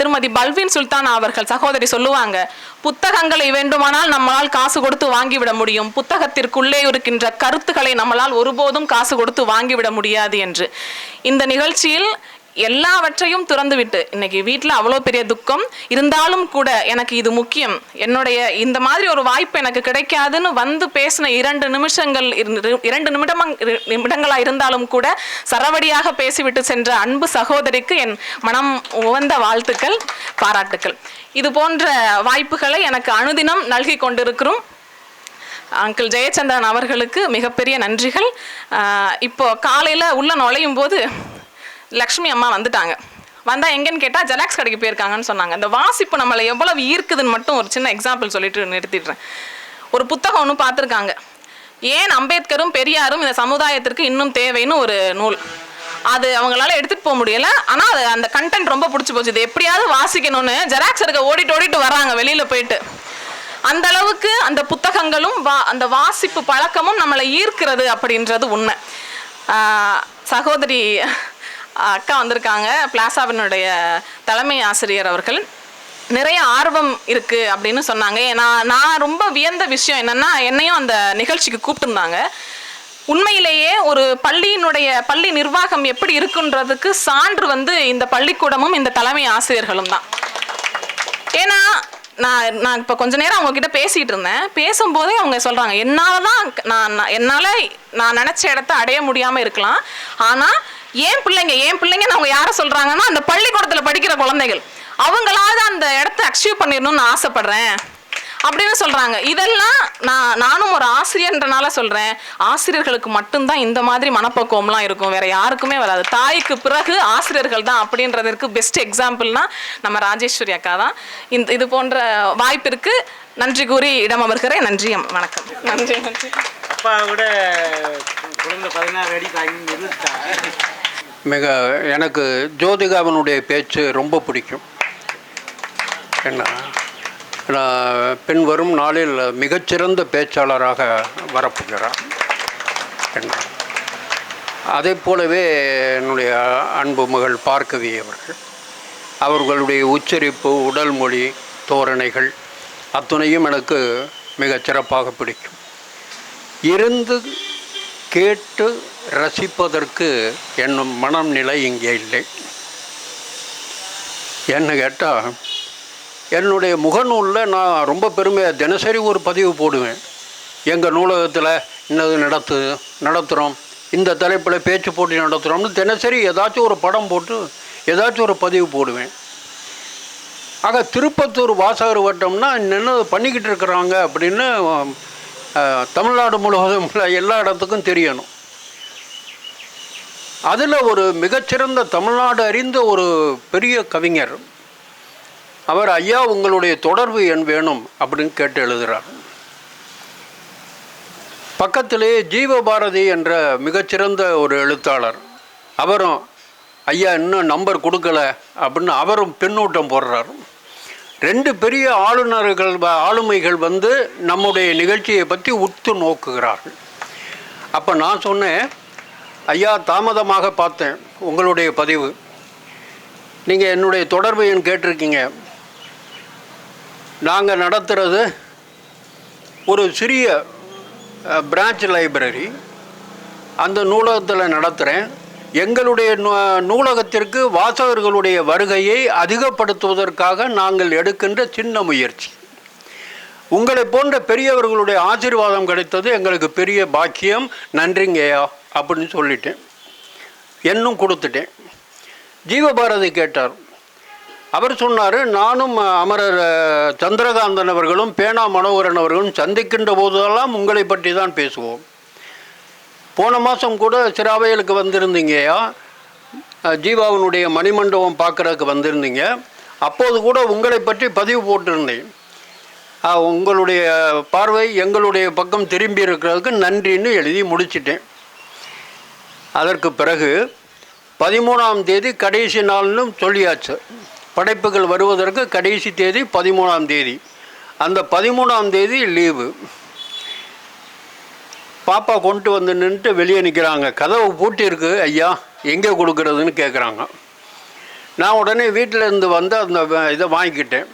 திருமதி பல்வின் சுல்தான் அவர்கள் சகோதரி சொல்லுவாங்க, புத்தகங்களை வேண்டுமானால் நம்மளால் காசு கொடுத்து வாங்கிவிட முடியும், புத்தகத்திற்குள்ளே இருக்கின்ற கருத்துக்களை நம்மளால் ஒருபோதும் காசு கொடுத்து வாங்கிவிட முடியாது என்று. இந்த நிகழ்ச்சியில் எல்லாவற்றையும் துறந்துவிட்டு இன்னைக்கு வீட்டில் அவ்வளோ பெரிய துக்கம் இருந்தாலும் கூட எனக்கு இது முக்கியம், என்னுடைய இந்த மாதிரி ஒரு வாய்ப்பு எனக்கு கிடைக்காதுன்னு வந்து பேசின 2 நிமிடங்களா இருந்தாலும் கூட சரவடியாக பேசிவிட்டு சென்ற அன்பு சகோதரிக்கு என் மனம் உவந்த வாழ்த்துக்கள், பாராட்டுக்கள். இது போன்ற வாய்ப்புகளை எனக்கு அனுதினம் நல்கி கொண்டிருக்கிறோம் அங்கிள் ஜெயச்சந்திரன் அவர்களுக்கு மிகப்பெரிய நன்றிகள். இப்போ காலையில் உள்ள நுழையும் போது லக்ஷ்மி அம்மா வந்துட்டாங்க. வந்தால் எங்கன்னு கேட்டால் ஜெராக்ஸ் கடைக்கு போயிருக்காங்கன்னு சொன்னாங்க. இந்த வாசிப்பு நம்மளை எவ்வளவு ஈர்க்குதுன்னு மட்டும் ஒரு சின்ன எக்ஸாம்பிள் சொல்லிட்டு நிறுத்திடுறேன். ஒரு புத்தகம் ஒன்று பார்த்துருக்காங்க, ஏன் அம்பேத்கரும் பெரியாரும் இந்த சமுதாயத்திற்கு இன்னும் தேவைன்னு ஒரு நூல். அது அவங்களால எடுத்துகிட்டு போக முடியலை, ஆனால் அது அந்த கண்டென்ட் ரொம்ப பிடிச்சி போச்சு. இது எப்படியாவது வாசிக்கணும்னு ஜெராக்ஸ் எடுக்க ஓடிட்டு வராங்க வெளியில் போயிட்டு. அந்த அளவுக்கு அந்த புத்தகங்களும் அந்த வாசிப்பு பழக்கமும் நம்மளை ஈர்க்கிறது அப்படின்றது உண்மை. சகோதரி அக்கா வந்திருக்காங்க, பிளாசாவினுடைய தலைமை ஆசிரியர் அவர்கள். நிறைய ஆர்வம் இருக்குது அப்படின்னு சொன்னாங்க. நான் ரொம்ப வியந்த விஷயம் என்னென்னா, என்னையும் அந்த நிகழ்ச்சிக்கு கூப்பிட்டுருந்தாங்க. உண்மையிலேயே ஒரு பள்ளி நிர்வாகம் எப்படி இருக்குன்றதுக்கு சான்று வந்து இந்த பள்ளிக்கூடமும் இந்த தலைமை ஆசிரியர்களும் தான். ஏன்னா நான் இப்போ கொஞ்ச நேரம் அவங்க கிட்ட பேசிட்டு இருந்தேன். பேசும்போதே அவங்க சொல்றாங்க, என்னால் நான் நினைச்ச இடத்த அடைய முடியாம இருக்கலாம், ஆனா ஏன் பிள்ளைங்க அவங்க யாரை சொல்றாங்கன்னா அந்த பள்ளிக்கூடத்தில் படிக்கிற குழந்தைகள், அவங்களாவது அந்த இடத்த அச்சீவ் பண்ணிடணும்னு நான் ஆசைப்படுறேன் அப்படின்னு சொல்றாங்க. இதெல்லாம் நானும் ஒரு ஆசிரியர்ன்றனால சொல்றேன், ஆசிரியர்களுக்கு மட்டும்தான் இந்த மாதிரி மனப்பக்குவம்லாம் இருக்கும், வேற யாருக்குமே வராது. தாய்க்கு பிறகு ஆசிரியர்கள் தான் அப்படின்றதற்கு பெஸ்ட் எக்ஸாம்பிள்னா நம்ம ராஜேஸ்வரி அக்கா தான். இது போன்ற வாய்ப்பிற்கு நன்றி கூறி இடம் அமர்கிறேன். நன்றி, வணக்கம். நன்றி. அப்பா விட குழந்தை 16 அடி தாங்கி. மிக எனக்கு ஜோதிகாவினுடைய பேச்சு ரொம்ப பிடிக்கும். என்ன பின்வரும் நாளில் மிகச்சிறந்த பேச்சாளராக வரப்போகிறார். அதே போலவே என்னுடைய அன்பு மகள் பார்க்கவி அவர்களுடைய உச்சரிப்பு, உடல் மொழி, தோரணைகள் அத்துணையும் எனக்கு மிகச் சிறப்பாக பிடிக்கும். இருந்து கேட்டு ரசிப்பதற்கு என்னும் மனநிலை இங்கே இல்லை. என்ன கேட்டால், என்னுடைய முகநூலில் நான் ரொம்ப பெருமையாக தினசரி ஒரு பதிவு போடுவேன். எங்கள் நூலகத்தில் இன்னது நடத்துகிறோம், இந்த தலைப்பில் பேச்சு போட்டி நடத்துகிறோம்னு தினசரி ஏதாச்சும் ஒரு படம் போட்டு ஏதாச்சும் ஒரு பதிவு போடுவேன். ஆக திருப்பத்தூர் வாசகர் வட்டம்னா என்னென்ன பண்ணிக்கிட்டு இருக்கிறாங்க அப்படின்னு தமிழ்நாடு முழுவதும் எல்லா இடத்துக்கும் தெரியணும். அதில் ஒரு மிகச்சிறந்த தமிழ்நாடு அறிந்த ஒரு பெரிய கவிஞர் அவர், ஐயா உங்களுடைய தொடர்பு எண் வேணும் அப்படின்னு கேட்டு எழுதுகிறார். பக்கத்திலேயே ஜீவபாரதி என்ற மிகச்சிறந்த ஒரு எழுத்தாளர், அவரும் ஐயா இன்னும் நம்பர் கொடுக்கல அப்படின்னு அவரும் பின்னூட்டம் போடுறார். 2 பெரிய ஆளுமைகள் வந்து நம்முடைய நிகழ்ச்சியை பற்றி உத்து நோக்குகிறார்கள். அப்போ நான் சொன்னேன், ஐயா தாமதமாக பார்த்தேன் உங்களுடைய பதிவு, நீங்கள் என்னுடைய தொடர்பு எண் கேட்டிருக்கீங்க. நாங்கள் நடத்துகிறது ஒரு சிறிய பிரான்ச் லைப்ரரி, அந்த நூலகத்தில் நடத்துகிறேன். எங்களுடைய நூலகத்திற்கு வாசகர்களுடைய வருகையை அதிகப்படுத்துவதற்காக நாங்கள் எடுக்கின்ற சின்ன முயற்சி. உங்களை போன்ற பெரியவர்களுடைய ஆசீர்வாதம் கிடைத்தது எங்களுக்கு பெரிய பாக்கியம், நன்றிங்கய்யா அப்படின்னு சொல்லிட்டேன். என்னும் கொடுத்துட்டேன். ஜீவபாரதி கேட்டார். அவர் சொன்னார், நானும் அமரர் சந்திரகாந்தன் அவர்களும் பேனா மனோகரன் அவர்களும் சந்திக்கின்ற போதெல்லாம் உங்களை பற்றி தான் பேசுவோம். போன மாதம் கூட சிராவையலுக்கு வந்திருந்தீங்கயா, ஜீவாவினுடைய மணிமண்டபம் பார்க்குறதுக்கு வந்திருந்தீங்க. அப்போது கூட உங்களை பற்றி பதிவு போட்டிருந்தேன். உங்களுடைய பார்வை எங்களுடைய பக்கம் திரும்பி இருக்கிறதுக்கு நன்றின்னு எழுதி முடிச்சிட்டேன். அதற்கு பிறகு 13ஆம் தேதி கடைசி நாள்னு சொல்லியாச்சு. படைப்புகள் வருவதற்கு கடைசி தேதி 13ஆம் தேதி. அந்த 13ஆம் தேதி லீவு. பாப்பா கொண்டு வந்து நின்றுட்டு வெளியே நிற்கிறாங்க. கதவு பூட்டியிருக்கு ஐயா, எங்கே கொடுக்குறதுன்னு கேட்குறாங்க. நான் உடனே வீட்டில் இருந்து வந்து அந்த இதை வாங்கிக்கிட்டேன்.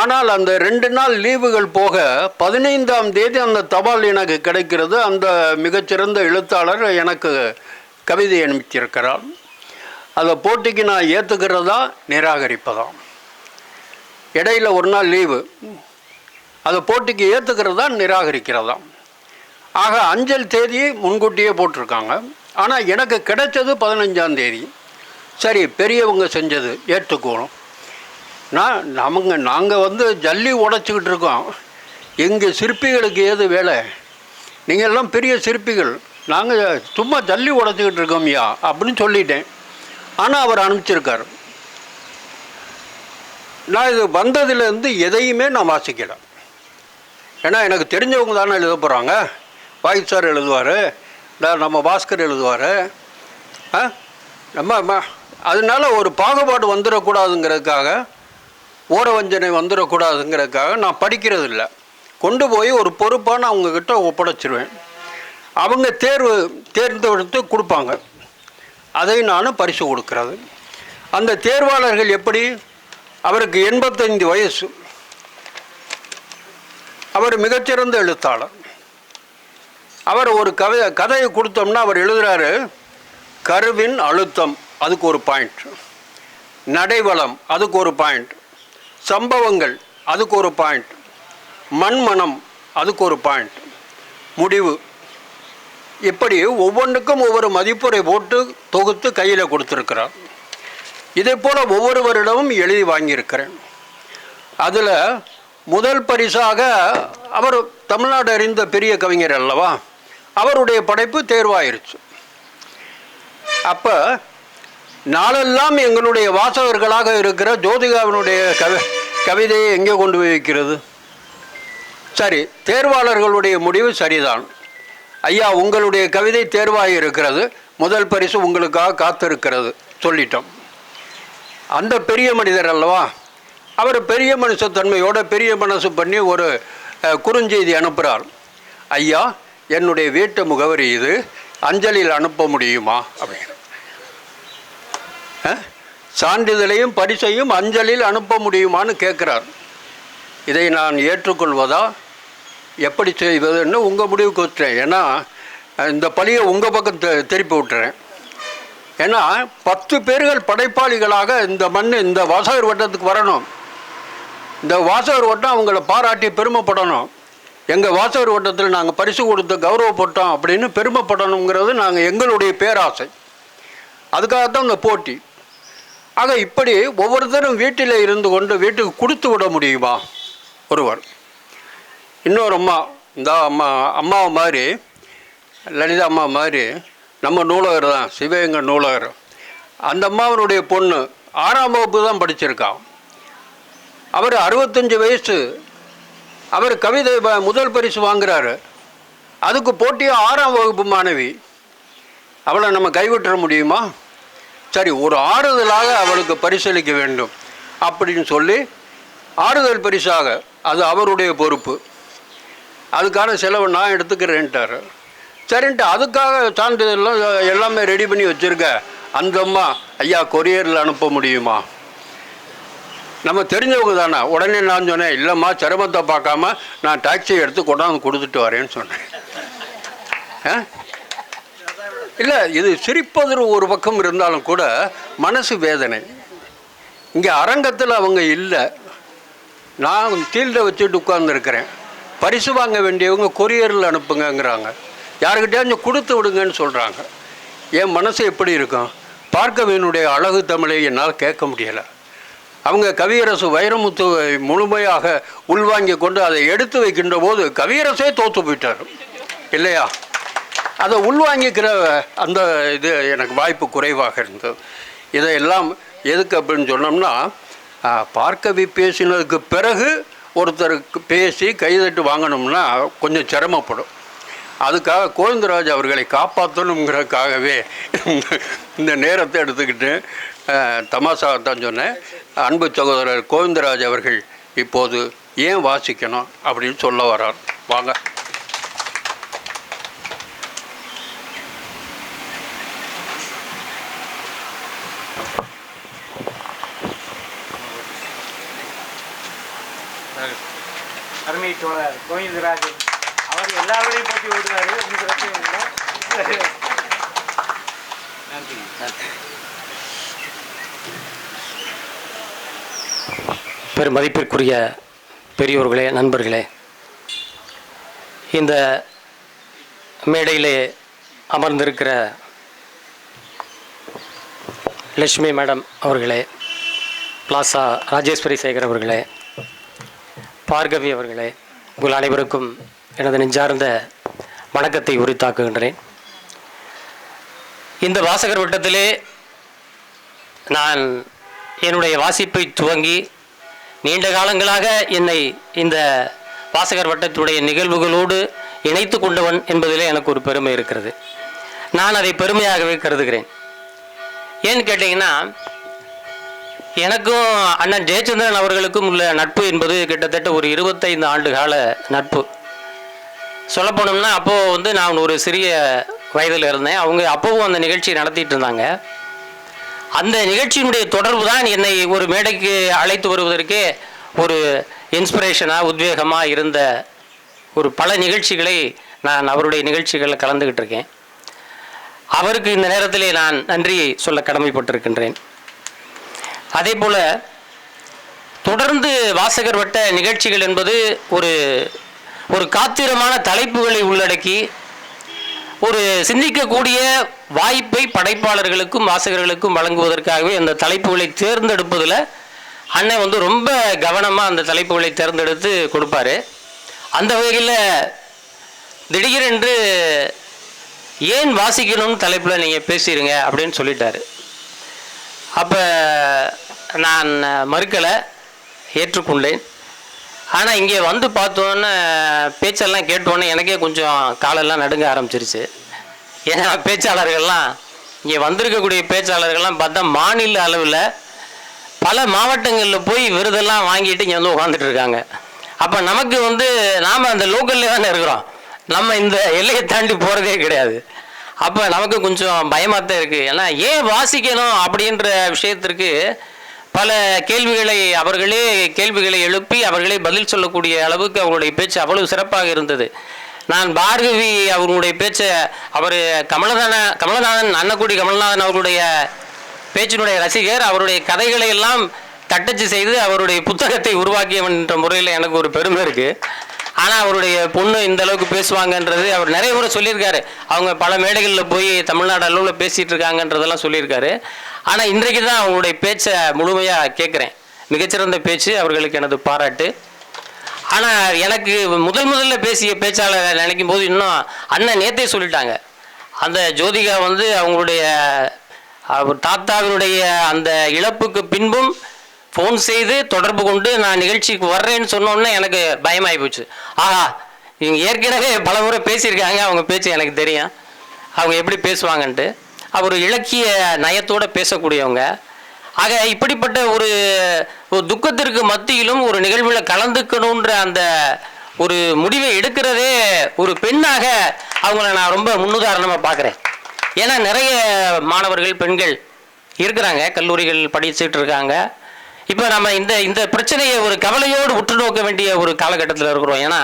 ஆனால் அந்த 2 நாள் லீவுகள் போக 15ஆம் தேதி அந்த தபால் எனக்கு கிடைக்கிறது. அந்த மிகச்சிறந்த எழுத்தாளர் எனக்கு கவிதை அனுப்பிச்சிருக்கிறார். அதை போட்டிக்கு நான் ஏற்றுக்கிறதா நிராகரிப்பதா? இடையில் ஒரு நாள் லீவு, அதை போட்டிக்கு ஏற்றுக்கிறதா நிராகரிக்கிறதா? ஆக அஞ்சல் தேதியை முன்கூட்டியே போட்டிருக்காங்க. ஆனால் எனக்கு கிடைச்சது 15ஆம் தேதி. சரி, பெரியவங்க செஞ்சது ஏற்றுக்கணும். நாங்கள் வந்து ஜல்லி உடைச்சிக்கிட்டு இருக்கோம். எங்கள் சிற்பிகளுக்கு ஏது வேலை? நீங்கள் எல்லாம் பெரிய சிற்பிகள், நாங்கள் சும்மா ஜல்லி உடைச்சிக்கிட்டு இருக்கோம்யா அப்படின்னு சொல்லிட்டேன். ஆனால் அவர் அனுப்பிச்சிருக்கார். நான் இது வந்ததுலேருந்து எதையுமே நான் வாசிக்கலை. ஏன்னா எனக்கு தெரிஞ்சவங்க தானே எழுத போகிறாங்க. வாய்ஸ் சார் எழுதுவார், நம்ம பாஸ்கர் எழுதுவார். நம்ம அதனால ஒரு பாகுபாடு வந்துடக்கூடாதுங்கிறதுக்காக, ஓரவஞ்சனை வந்துடக்கூடாதுங்கிறதுக்காக நான் படிக்கிறது இல்லை. கொண்டு போய் ஒரு பொறுப்பான அவங்கக்கிட்ட ஒப்படைச்சிருவேன். அவங்க தேர்ந்தெடுத்து கொடுப்பாங்க. அதை நான் பரிசு கொடுக்கிறது. அந்த தேர்வாளர்கள் எப்படி? அவருக்கு 85 வயசு. அவர் மிகச்சிறந்த எழுத்தாளர். அவர் ஒரு கதையை கொடுத்தோம்னா அவர் எழுதுகிறாரு, கருவின் அழுத்தம் அதுக்கு ஒரு பாயிண்ட், நடைவளம் அதுக்கு ஒரு பாயிண்ட், சம்பவங்கள் அதுக்கு ஒரு பாயிண்ட், மண்மனம் அதுக்கு ஒரு பாயிண்ட், முடிவு. இப்படி ஒவ்வொன்றுக்கும் ஒவ்வொரு மதிப்புரை போட்டு தொகுத்து கையில் கொடுத்துருக்கிறார். இதே போல் ஒவ்வொரு வருடமும் எழுதி வாங்கியிருக்கிறேன். அதில் முதல் பரிசாக அவர் தமிழ்நாடு அறிந்த பெரிய கவிஞர் அல்லவா, அவருடைய படைப்பு தேர்வாயிருச்சு. அப்போ நாளெல்லாம் எங்களுடைய வாசகர்களாக இருக்கிற ஜோதிகாவினுடைய கவிதையை எங்கே கொண்டு போய் வைக்கிறது? சரி, தேர்வாளர்களுடைய முடிவு சரிதான். ஐயா, உங்களுடைய கவிதை தேர்வாகி இருக்கிறது, முதல் பரிசு உங்களுக்காக காத்திருக்கிறது சொல்லிட்டோம். அந்த பெரிய மனிதர் அல்லவா, அவர் பெரிய மனுஷத்தன்மையோட பெரிய மனசு பண்ணி ஒரு குறுஞ்செய்தி அனுப்புகிறார். ஐயா, என்னுடைய வீட்டு முகவரி இது, அஞ்சலில் அனுப்ப முடியுமா அப்படின்னு. சான்றிதழையும் பரிசையும் அஞ்சலில் அனுப்ப முடியுமான்னு கேட்குறார். இதை நான் ஏற்றுக்கொள்வதா, எப்படி செய்வதுன்னு உங்கள் முடிவுக்கு வச்சுட்டேன். ஏன்னா இந்த பழியை உங்கள் பக்கம் திருப்பி விட்டுறேன். ஏன்னா 10 பேர்கள் படைப்பாளிகளாக இந்த இந்த வாசகர் வட்டத்துக்கு வரணும். இந்த வாசகர் வட்டம் அவங்கள பாராட்டி பெருமைப்படணும். எங்கள் வாசகர் வட்டத்தில் நாங்கள் பரிசு கொடுத்து கௌரவப்பட்டோம் அப்படின்னு பெருமைப்படணுங்கிறது நாங்கள் எங்களுடைய பேராசை. அதுக்காகத்தான் இந்த போட்டி. ஆக இப்படி ஒவ்வொருத்தரும் வீட்டில் இருந்து கொண்டு வீட்டுக்கு கொடுத்து விட முடியுமா ஒருவர்? இன்னொரு அம்மா, இந்த அம்மாவை மாதிரி, லலிதா அம்மா மாதிரி நம்ம நூலகர் தான், சிவகங்கை நூலகர். அந்த அம்மாவனுடைய பொண்ணு 6ஆம் வகுப்பு தான் படிச்சிருக்கான். அவர் 65 வயசு. அவர் கவிதை முதல் பரிசு வாங்குறாரு. அதுக்கு போட்டியாக 6ஆம் வகுப்பு மாணவி. அவளை நம்ம கைவிட்டுற முடியுமா? சரி, ஒரு ஆறுதலாக அவளுக்கு பரிசளிக்க வேண்டும் அப்படின்னு சொல்லி ஆறுதல் பரிசாக, அது அவருடைய பொறுப்பு, அதுக்கான செலவு நான் எடுத்துக்கிறேன்ட்டார். சரின்ட்டு அதுக்காக சான்றிதழ்லாம் எல்லாமே ரெடி பண்ணி வச்சுருக்க அந்த அம்மா, ஐயா கொரியரில் அனுப்ப முடியுமா? நம்ம தெரிஞ்சவங்க தானே. உடனே நான் சொன்னேன், இல்லைம்மா சிரமத்தை பார்க்காம நான் டாக்ஸி எடுத்து கொண்டாந்து கொடுத்துட்டு வரேன்னு சொன்னேன். இல்லை, இது சிரிப்பது ஒரு பக்கம் இருந்தாலும் கூட மனசு வேதனை. இங்கே அரங்கத்தில் அவங்க இல்லை, நான் ஃபீல்டை வச்சுட்டு உட்கார்ந்துருக்கிறேன். பரிசு வாங்க வேண்டியவங்க கொரியரில் அனுப்புங்கங்கிறாங்க, யாருக்கிட்டேயாச்சும் கொடுத்து விடுங்கன்னு சொல்கிறாங்க. என் மனசு எப்படி இருக்கும்? பார்க்கவினுடைய அழகு தமிழை என்னால் கேட்க முடியலை. அவங்க கவியரசு வைரமுத்து முழுமையாக உள்வாங்கி கொண்டு அதை எடுத்து வைக்கின்ற போது கவியரசே தோற்று போயிட்டார் இல்லையா? அதை உள்வாங்கிக்கிற அந்த இது எனக்கு வாய்ப்பு குறைவாக இருந்தது. இதையெல்லாம் எதுக்கு அப்படின்னு சொன்னோம்னா, பார்க்கவி பேசினதுக்கு பிறகு ஒருத்தருக்கு பேசி கைதட்டு வாங்கணும்னா கொஞ்சம் சிரமப்படும். அதுக்காக கோவிந்தராஜ் அவர்களை காப்பாற்றணுங்கிறதுக்காகவே இந்த நேரத்தை எடுத்துக்கிட்டு தமாஷாகத்தான் சொன்னேன். அன்பு சகோதரர் கோவிந்தராஜ் அவர்கள் இப்போது ஏன் வாசிக்கணும் அப்படின்னு சொல்ல வர்றார். வாங்க. அருமை தோழர் கோவிந்தராஜ் அவர் எல்லாரோடையும் போட்டி ஓடுவார், ஒன்றும் பிரச்சனை இல்லை. நன்றி. பெருமதிப்பிற்குரிய பெரியோர்களே, நண்பர்களே, இந்த மேடையிலே அமர்ந்திருக்கிற லட்சுமி மேடம் அவர்களே, பிளாசா ராஜேஸ்வரி சேகர் அவர்களே, பார்கவி அவர்களே, உங்கள் அனைவருக்கும் எனது நெஞ்சார்ந்த வணக்கத்தை உரித்தாக்குகின்றேன். இந்த வாசகர் வட்டத்திலே நான் என்னுடைய வாசிப்பை துவங்கி நீண்ட காலங்களாக என்னை இந்த வாசகர் வட்டத்துடைய நிகழ்வுகளோடு இணைத்து கொண்டவன் என்பதிலே எனக்கு ஒரு பெருமை இருக்கிறது. நான் அதை பெருமையாகவே கருதுகிறேன். ஏன்னு கேட்டிங்கன்னா, எனக்கும் அண்ணன் ஜெயச்சந்திரன் அவர்களுக்கும் உள்ள நட்பு என்பது கிட்டத்தட்ட ஒரு 25 ஆண்டு கால நட்பு. சொல்லப்போனோம்னா அப்போது நான் ஒரு சிறிய வயதில் இருந்தேன். அவங்க அப்போவும் அந்த நிகழ்ச்சியை நடத்திட்டு இருந்தாங்க. அந்த நிகழ்ச்சியினுடைய தொடர்பு தான் என்னை ஒரு மேடைக்கு அழைத்து வருவதற்கே ஒரு இன்ஸ்பிரேஷனாக உத்வேகமாக இருந்த ஒரு பல நிகழ்ச்சிகளை நான் அவருடைய நிகழ்ச்சிகளில் கலந்துக்கிட்டு இருக்கேன். அவருக்கு இந்த நேரத்திலே நான் நன்றியை சொல்ல கடமைப்பட்டிருக்கின்றேன். அதே போல் தொடர்ந்து வாசகர் வட்ட நிகழ்ச்சிகள் என்பது ஒரு காத்திரமான தலைப்புகளை உள்ளடக்கி ஒரு சிந்திக்கக்கூடிய வாய்ப்பை படைப்பாளர்களுக்கும் வாசகர்களுக்கும் வழங்குவதற்காகவே அந்த தலைப்புகளை தேர்ந்தெடுப்பதில் அண்ணன் வந்து ரொம்ப கவனமாக அந்த தலைப்புகளை தேர்ந்தெடுத்து கொடுப்பாரு. அந்த வகையில் திடீரென்று ஏன் வாசிக்கணும்னு தலைப்பில் நீங்கள் பேசிடுங்க அப்படின்னு சொல்லிட்டாரு. அப்போ நான் மறுக்கலை, ஏற்றுக்கொண்டேன். ஆனால் இங்கே வந்து பார்த்தோன்னே பேச்செல்லாம் கேட்டோன்னே எனக்கே கொஞ்சம் காலெல்லாம் நடுங்க ஆரம்பிச்சிருச்சு. ஏன்னா பேச்சாளர்கள்லாம் இங்கே வந்திருக்கக்கூடிய பேச்சாளர்கள்லாம் பார்த்தா மாநில அளவில் பல மாவட்டங்களில் போய் விருதெல்லாம் வாங்கிட்டு இங்கே வந்து உட்காந்துட்டு இருக்காங்க. அப்போ நமக்கு வந்து நாம் அந்த லோக்கல்லே தானே இருக்கிறோம், நம்ம இந்த எல்லையை தாண்டி போகிறதே கிடையாது. அப்போ நமக்கு கொஞ்சம் பயமாக தான் இருக்குது. ஏன்னா ஏன் வாசிக்கணும் அப்படின்ற விஷயத்திற்கு பல கேள்விகளை அவர்களே கேள்விகளை எழுப்பி அவர்களே பதில் சொல்லக்கூடிய அளவுக்கு அவருடைய பேச்சு அவ்வளவு சிறப்பாக இருந்தது. நான் பார்கவி அவர்களுடைய பேச்சை அவர் கமலநாதன் அன்னக்குடி கமல்நாதன் அவர்களுடைய பேச்சினுடைய ரசிகர், அவருடைய கதைகளை எல்லாம் தட்டச்சு செய்து அவருடைய புத்தகத்தை உருவாக்கியவன் என்ற முறையில் எனக்கு ஒரு பெருமை இருக்குது. ஆனால் அவருடைய பொண்ணு இந்த அளவுக்கு பேசுவாங்கன்றது அவர் நிறைய முறை சொல்லியிருக்காரு. அவங்க பல மேடைகளில் போய் தமிழ்நாடு அளவில் பேசிகிட்டு இருக்காங்கன்றதெல்லாம் சொல்லியிருக்காரு. ஆனால் இன்றைக்கு தான் அவங்களுடைய பேச்சை முழுமையாக கேட்குறேன். மிகச்சிறந்த பேச்சு, அவர்களுக்கு எனது பாராட்டு. ஆனால் எனக்கு முதல்ல பேசிய பேச்சாளரை நினைக்கும் போது இன்னும் அண்ணன் நேத்தே சொல்லிட்டாங்க. அந்த ஜோதிகா வந்து அவங்களுடைய தாத்தாவினுடைய அந்த இழப்புக்கு பின்பும் ஃபோன் செய்து தொடர்பு கொண்டு நான் நிகழ்ச்சிக்கு வர்றேன்னு சொன்னோன்னே எனக்கு பயமாகி போச்சு. ஆஹா, இவங்க ஏற்கனவே பல முறை பேசியிருக்காங்க, அவங்க பேச்சு எனக்கு தெரியும், அவங்க எப்படி பேசுவாங்கன்ட்டு. அவர் இலக்கிய நயத்தோடு பேசக்கூடியவங்க. ஆக இப்படிப்பட்ட ஒரு துக்கத்திற்கு மத்தியிலும் ஒரு நிகழ்வில் கலந்துக்கணுன்ற அந்த ஒரு முடிவை எடுக்கிறதே ஒரு பெண்ணாக அவங்கள நான் ரொம்ப முன்னுதாரணமாக பார்க்குறேன். ஏன்னா நிறைய மாணவர்கள் பெண்கள் இருக்கிறாங்க, கல்லூரிகள் படிச்சுட்டு இருக்காங்க. இப்போ நம்ம இந்த பிரச்சனையை ஒரு கவலையோடு உற்று நோக்க வேண்டிய ஒரு காலகட்டத்தில் இருக்கிறோம். ஏன்னா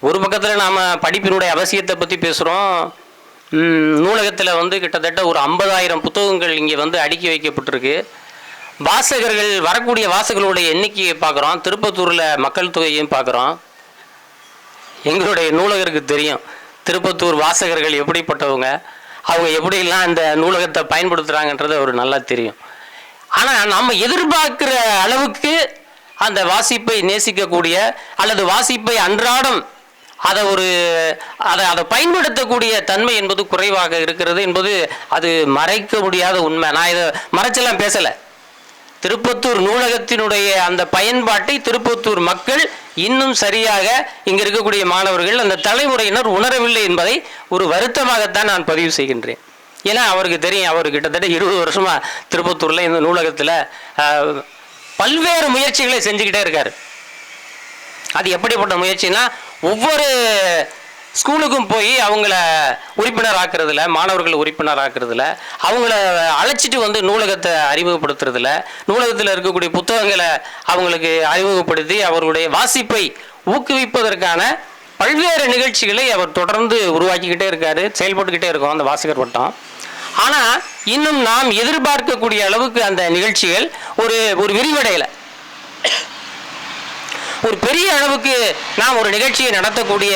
ஒரு பக்கத்தில் நாம் படிப்பினுடைய அவசியத்தை பற்றி பேசுகிறோம். நூலகத்தில் வந்து கிட்டத்தட்ட ஒரு 50,000 புத்தகங்கள் இங்கே வந்து அடுக்கி வைக்கப்பட்டிருக்கு. வாசகர்கள் வரக்கூடிய வாசகர்களுடைய எண்ணிக்கையை பார்க்குறோம், திருப்பத்தூரில் மக்கள் தொகையையும் பார்க்குறோம். எங்களுடைய நூலகருக்கு தெரியும் திருப்பத்தூர் வாசகர்கள் எப்படிப்பட்டவங்க, அவங்க எப்படிலாம் இந்த நூலகத்தை பயன்படுத்துகிறாங்கன்றது அவர் நல்லா தெரியும். ஆனால் நம்ம எதிர்பார்க்குற அளவுக்கு அந்த வாசிப்பை நேசிக்கக்கூடிய அல்லது வாசிப்பை அன்றாடம் அதை பயன்படுத்தக்கூடிய தன்மை என்பது குறைவாக இருக்கிறது என்பது அது மறைக்க முடியாத உண்மை. நான் இதை மறைச்செல்லாம் பேசலை. திருப்பத்தூர் நூலகத்தினுடைய அந்த பயன்பாட்டை திருப்பத்தூர் மக்கள் இன்னும் சரியாக இங்கே இருக்கக்கூடிய மாணவர்கள் அந்த தலைமுறையினர் உணரவில்லை என்பதை ஒரு வருத்தமாகத்தான் நான் பதிவு செய்கின்றேன். ஏன்னா அவருக்கு தெரியும், அவர் கிட்டத்தட்ட 20 வருஷமாக திருப்பத்தூரில் இந்த நூலகத்தில் பல்வேறு முயற்சிகளை செஞ்சுக்கிட்டே இருக்கார். அது எப்படிப்பட்ட முயற்சினா, ஒவ்வொரு ஸ்கூலுக்கும் போய் அவங்கள உறுப்பினர் ஆக்குறதுல, மாணவர்கள் உறுப்பினர் ஆக்குறதுல, அவங்கள அழைச்சிட்டு வந்து நூலகத்தை அறிமுகப்படுத்துறதுல, நூலகத்தில் இருக்கக்கூடிய புத்தகங்களை அவங்களுக்கு அறிமுகப்படுத்தி அவர்களுடைய வாசிப்பை ஊக்குவிப்பதற்கான பல்வேறு நிகழ்ச்சிகளை அவர் தொடர்ந்து உருவாக்கிக்கிட்டே இருக்காரு, செயல்பட்டுக்கிட்டே இருக்கோம் அந்த வாசகர் வட்டம். ஆனால் இன்னும் நாம் எதிர்பார்க்கக்கூடிய அளவுக்கு அந்த நிகழ்ச்சிகள் ஒரு விரிவடையலை. ஒரு பெரிய அளவுக்கு நாம் ஒரு நிகழ்ச்சியை நடத்தக்கூடிய